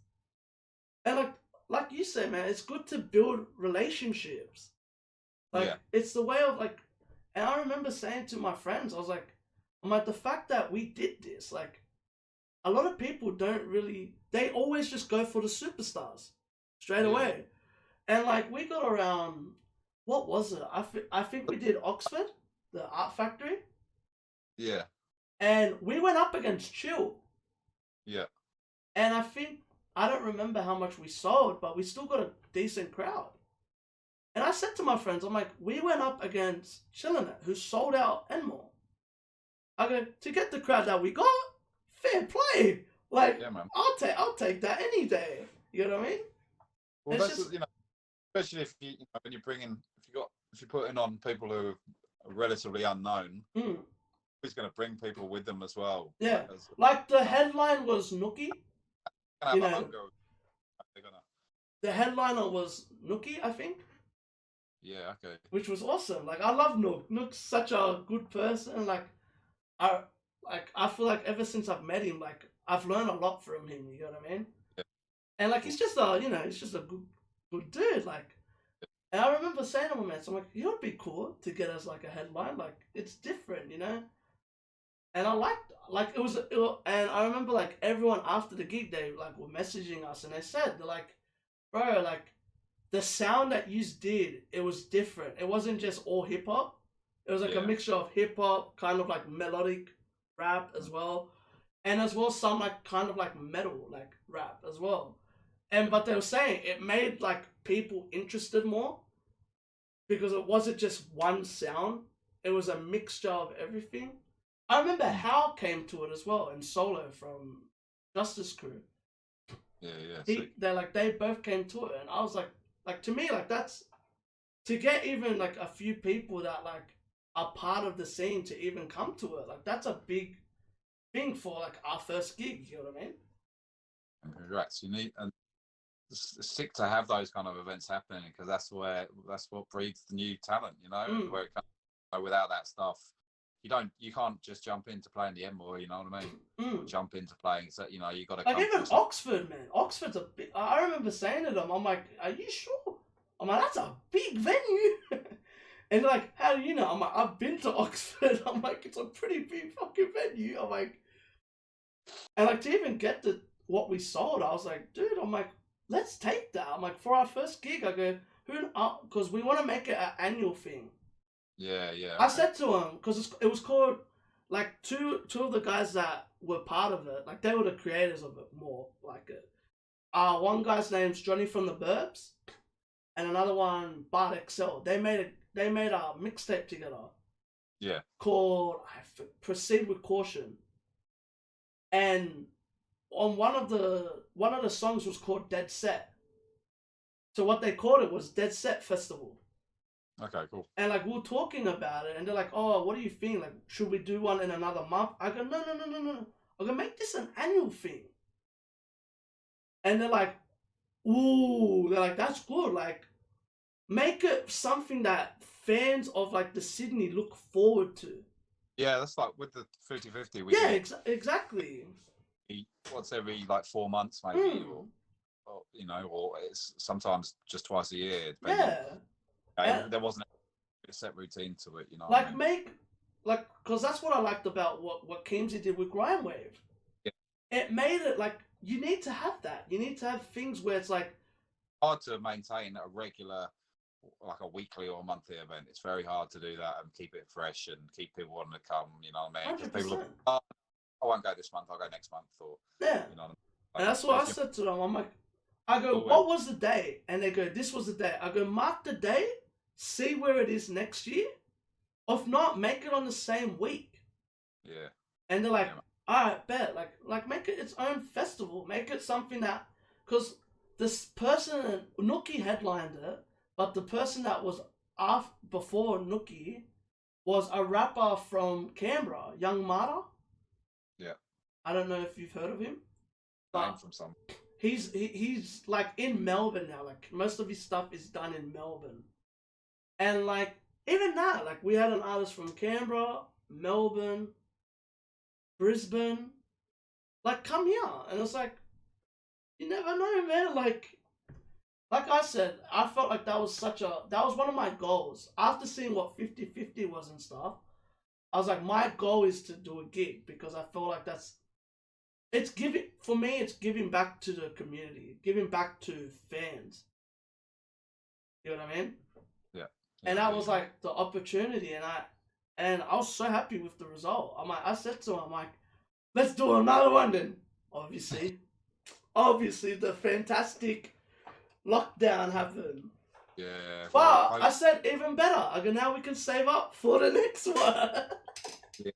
A: and like you said, man, it's good to build relationships. Like, it's the way of like, and I remember saying to my friends, I'm like, the fact that we did this, like, a lot of people don't really, they always just go for the superstars straight away. And like we got around, what was it? I think we did Oxford, the art factory.
B: Yeah.
A: And we went up against Chill.
B: Yeah.
A: And I don't remember how much we sold, but we still got a decent crowd. And I said to my friends, I'm like, we went up against Chillinet, who sold out and more. I go, to get the crowd that we got, fair play. Like,
B: yeah, man.
A: I'll take that any day. You know what I mean?
B: Well, it's that's just, you know, especially if you know, when you're bringing, if you're putting on people who are relatively unknown, who's going to bring people with them as well.
A: Yeah, like the headline was Nookie. You know, the headliner was Nookie, I think.
B: Yeah, okay.
A: Which was awesome. Like I love Nook. Nook's such a good person. Like I feel like ever since I've met him, like I've learned a lot from him. You know what I mean?
B: Yeah.
A: And like he's just a good dude. Like, and I remember saying to my mates, I'm like, it would be cool to get us like a headline. Like it's different, you know. And I liked, like it was, and I remember like everyone after the gig, they like were messaging us, and they're like, bro, like the sound that you did, it was different. It wasn't just all hip hop. It was like a mixture of hip hop, kind of like melodic rap as well, and as well some like kind of like metal like rap as well. And but they were saying it made like people interested more because it wasn't just one sound. It was a mixture of everything. I remember Hal came to it as well, and Solo from Justice Crew.
B: Yeah.
A: They both came to it, and I was like to me, like that's to get even like a few people that like are part of the scene to even come to it. Like that's a big thing for like our first gig. You know what I mean?
B: Congrats. You need, and it's sick to have those kind of events happening because that's what breeds the new talent. You know, where it comes, without that stuff. You can't just jump into playing the M-Boy, you know what I mean? Jump into playing, so you know you got to.
A: Like even Oxford, man. Oxford's a big. I remember saying to them, I'm like, "Are you sure?" I'm like, "That's a big venue." And they're like, "How do you know?" I'm like, "I've been to Oxford." I'm like, "It's a pretty big fucking venue." I'm like, And like to even get what we sold, I was like, dude, I'm like, let's take that. I'm like, for our first gig, I go, because we want to make it an annual thing.
B: Yeah, yeah.
A: I
B: Okay.
A: said to him, because it was called, like, two of the guys that were part of it, like, they were the creators of it more, like it. One guy's name's Johnny from the Burbs, and another one, Bart Excel. They made a mixtape together.
B: Yeah.
A: Called Proceed with Caution. And on one of the songs was called Dead Set. So what they called it was Dead Set Festival.
B: Okay, cool.
A: And like we were talking about it, and they're like, "Oh, what do you think? Like, should we do one in another month?" I go, "No, no, no, no, no. I'm gonna make this an annual thing." And they're like, "Ooh," they're like, "That's good. Like, make it something that fans of like the Sydney look forward to."
B: Yeah, that's like with the 50/50 we
A: Yeah,
B: do
A: exactly.
B: once every like 4 months maybe, or or it's sometimes just twice a year, depending.
A: Yeah.
B: There wasn't a set routine to it, you know.
A: Like because that's what I liked about what Keemsy did with Grime Wave.
B: Yeah.
A: It made it like you need to have that. You need to have things where it's like
B: hard to maintain a regular, like a weekly or monthly event. It's very hard to do that and keep it fresh and keep people wanting to come. You know what I mean? Because people are, I won't go this month. I'll go next month, or
A: yeah.
B: You know what I mean?
A: Like, and that's what I said to them. I'm like, I go, what was the day? And they go, this was the day. I go, mark the day, see where it is next year. If not, make it on the same week.
B: Yeah.
A: And they're like, all right, bet. Like make it its own festival. Make it something that, because this person, Nookie headlined it, but the person that was before Nookie was a rapper from Canberra, Young Marta.
B: Yeah.
A: I don't know if you've heard of him.
B: Name from some.
A: He's like in Melbourne now. Like most of his stuff is done in Melbourne. And like even that, like we had an artist from Canberra, Melbourne, Brisbane, like come here. And it's like you never know, man. Like I said, I felt like that was one of my goals. After seeing what 50/50 was and stuff, I was like, my goal is to do a gig because I feel like it's giving back to the community, giving back to fans. You know what I mean?
B: Yeah.
A: And that was like the opportunity, and I was so happy with the result. I said to him, I'm like, let's do another one then. Obviously, the fantastic lockdown happened.
B: Yeah.
A: But I said even better. I go, now we can save up for the next one.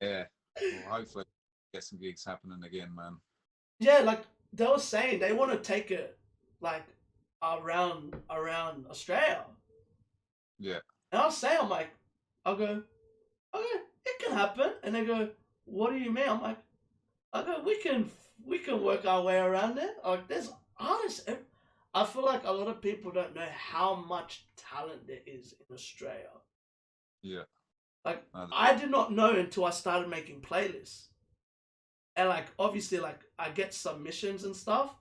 B: Yeah. Well, hopefully get some gigs happening again, man.
A: Yeah, like they were saying they want to take it like around Australia.
B: Yeah.
A: And I was saying, I'll go, okay, it can happen. And they go, what do you mean? I go, we can work our way around it. Like there's artists. I feel like a lot of people don't know how much talent there is in Australia.
B: Yeah.
A: Like I did not know until I started making playlists. And like obviously like I get submissions and stuff.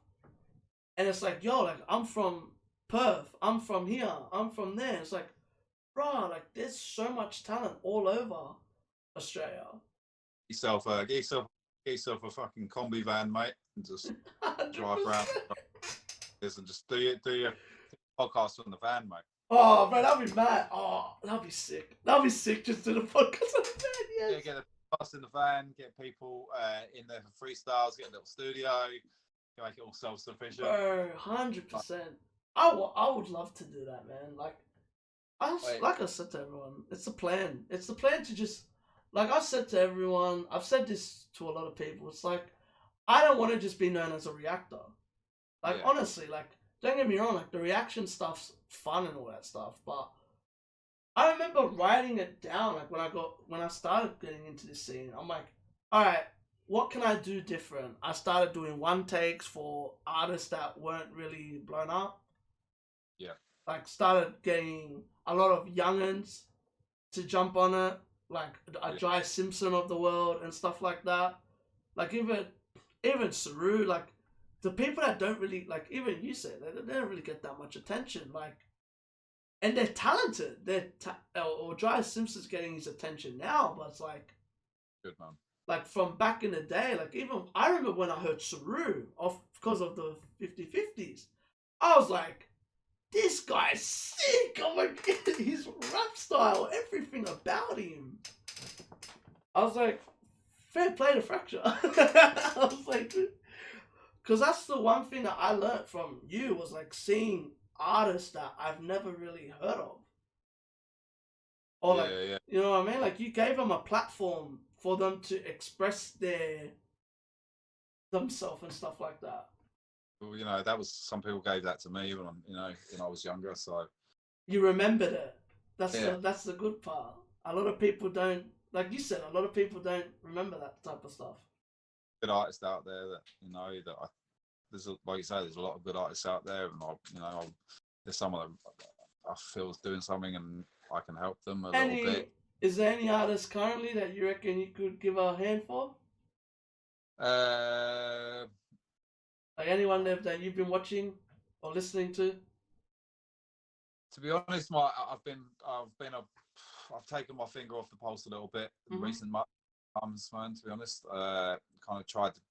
A: And it's like, yo, like I'm from Perth, I'm from here, I'm from there. It's like, bro, like there's so much talent all over Australia.
B: Get yourself a fucking combi van, mate, and just
A: 100%.
B: drive around and just do your podcast on the van, mate.
A: Oh, bro, that'd be mad. Oh, that'd be sick. That'd be sick just do the podcast on the van, yes.
B: Yeah, get a podcast in the van, get people in there for freestyles, get a little studio, make it all self-sufficient.
A: Bro, 100%. I would love to do that, man. Like I said to everyone, it's the plan. It's the plan to just, like I said to everyone, I've said this to a lot of people, it's like, I don't want to just be known as a reactor. Like, honestly, like, don't get me wrong, like, the reaction stuff's fun and all that stuff, but I remember writing it down, like, when I started getting into this scene, I'm like, alright, what can I do different? I started doing one takes for artists that weren't really blown up.
B: Yeah.
A: Like, started getting a lot of young'uns to jump on it, like a Jai Simpson of the world and stuff like that. Like, even Saru, like, the people that don't really, like, even you said, they don't really get that much attention, like, and they're talented. Or Jai Simpson's getting his attention now, but it's like,
B: good man.
A: like from back in the day. Like even I remember when I heard Saru off because of the 50/50s. I was like, this guy's sick. Oh my god, his rap style, everything about him. I was like, fair play to Fraksha. I was like, because that's the one thing that I learned from you was like seeing artists that I've never really heard of. Or like,
B: Yeah, yeah.
A: you know what I mean? Like you gave them a platform for them to express themselves and stuff like that.
B: Well, you know, that was some people gave that to me when when I was younger. So
A: You remembered it.
B: yeah,
A: That's the good part. A lot of people don't, like you said, a lot of people don't remember that type of stuff.
B: good artists out there that like you say, there's a lot of good artists out there, and there's someone that I feel is doing something, and I can help them a little bit.
A: Is there any artists currently that you reckon you could give a hand for?
B: Uh,
A: Like anyone that you've been watching or listening to?
B: to be honest, I've taken my finger off the pulse a little bit in recent months, man. To be honest, kind of tried to,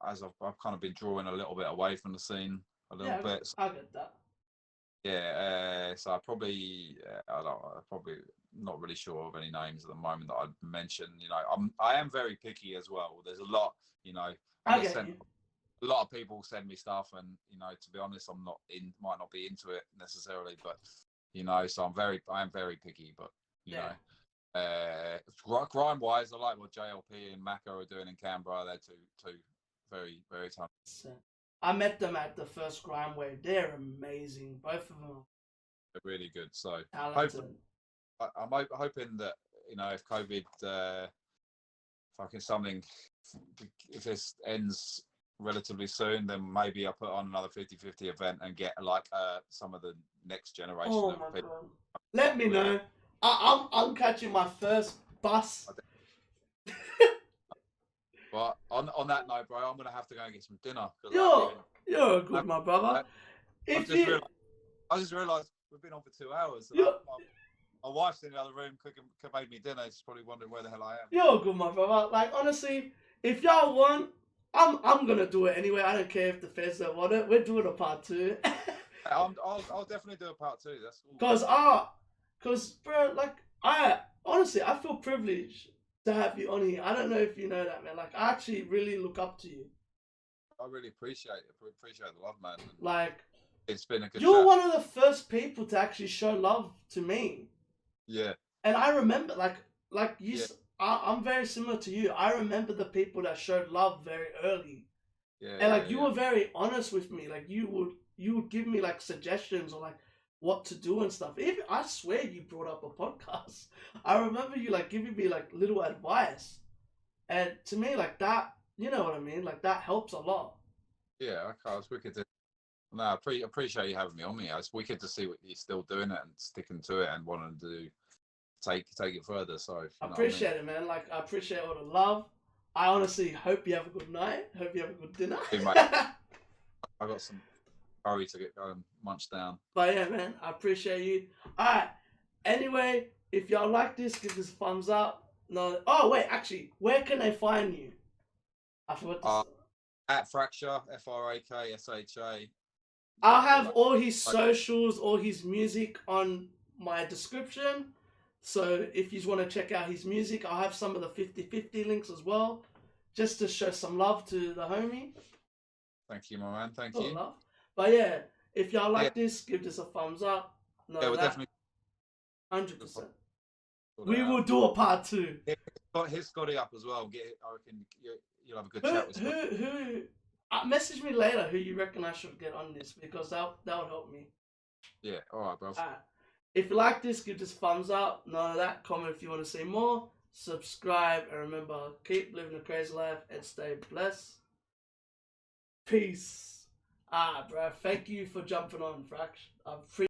B: as I've kind of been drawing a little bit away from the scene a little bit. So,
A: I get that.
B: yeah, so I'm probably not really sure of any names at the moment that I'd mention. I am very picky as well. There's a lot,
A: I get you.
B: a lot of people send me stuff, and to be honest, might not be into it necessarily, but so I am very picky, but grime wise, I like what JLP and Maka are doing in Canberra. They're two very, very talented.
A: I met them at the first grime wave. They're amazing, both of them.
B: They're really good. So
A: talented.
B: I'm hoping that if COVID if this ends relatively soon, then maybe I'll put on another 50/50 event and get like some of the next generation of people.
A: God. Let me know. I'm catching my first bus.
B: But on that note, bro, I'm gonna have to go and get some dinner.
A: You're good, my brother.
B: I just realised we've been on for 2 hours. My wife's in the other room cooking, made me dinner. She's probably wondering where the hell I am.
A: You're good, my brother. Like honestly, if y'all want, I'm gonna do it anyway. I don't care if the fans don't want it. We're doing a part 2.
B: I'll definitely do a part 2. That's
A: cause bro, like I feel privileged to have you on here. I don't know if you know that, man. Like I actually really look up to you.
B: I really appreciate it. Appreciate the love, man.
A: Like
B: it's been a good.
A: You're one of the first people to actually show love to me.
B: Yeah.
A: And I remember, like you. Yeah. I'm very similar to you. I remember the people that showed love very early.
B: Yeah.
A: And you were very honest with me. Like you would give me like suggestions or like what to do and stuff. Even I swear you brought up a podcast. I remember you like giving me like little advice. And to me, like that, you know what I mean? Like that helps a lot.
B: Yeah, okay. It's wicked to I appreciate you having me on me. It's wicked to see what you're still doing it and sticking to it and wanting to take it further. So
A: I appreciate it, man. Like I appreciate all the love. I honestly hope you have a good night. Hope you have a good dinner.
B: Hey, mate, I got some curry to get going, munch down.
A: But yeah, man, I appreciate you. Alright. Anyway, if y'all like this, give this a thumbs up. No. Oh wait, actually, where can they find you? I forgot to
B: at Fraksha, FRAKSHA.
A: I'll have all his socials, all his music on my description. So if you want to check out his music, I'll have some of the 50/50 links as well, just to show some love to the homie.
B: Thank you, my man. Thank you.
A: Love. But yeah, if y'all like this, give this a thumbs up.
B: No, we'll definitely
A: 100%. We will do a part 2.
B: Hit Scotty up as well. I reckon you'll have a good chat with Scotty.
A: Who message me later who you reckon I should get on this, because that would help me.
B: Yeah, alright, bro.
A: Alright. If you like this, give this a thumbs up. None of that. Comment if you want to see more. Subscribe. And remember, keep living a crazy life and stay blessed. Peace. Bro. Thank you for jumping on, Fraksha.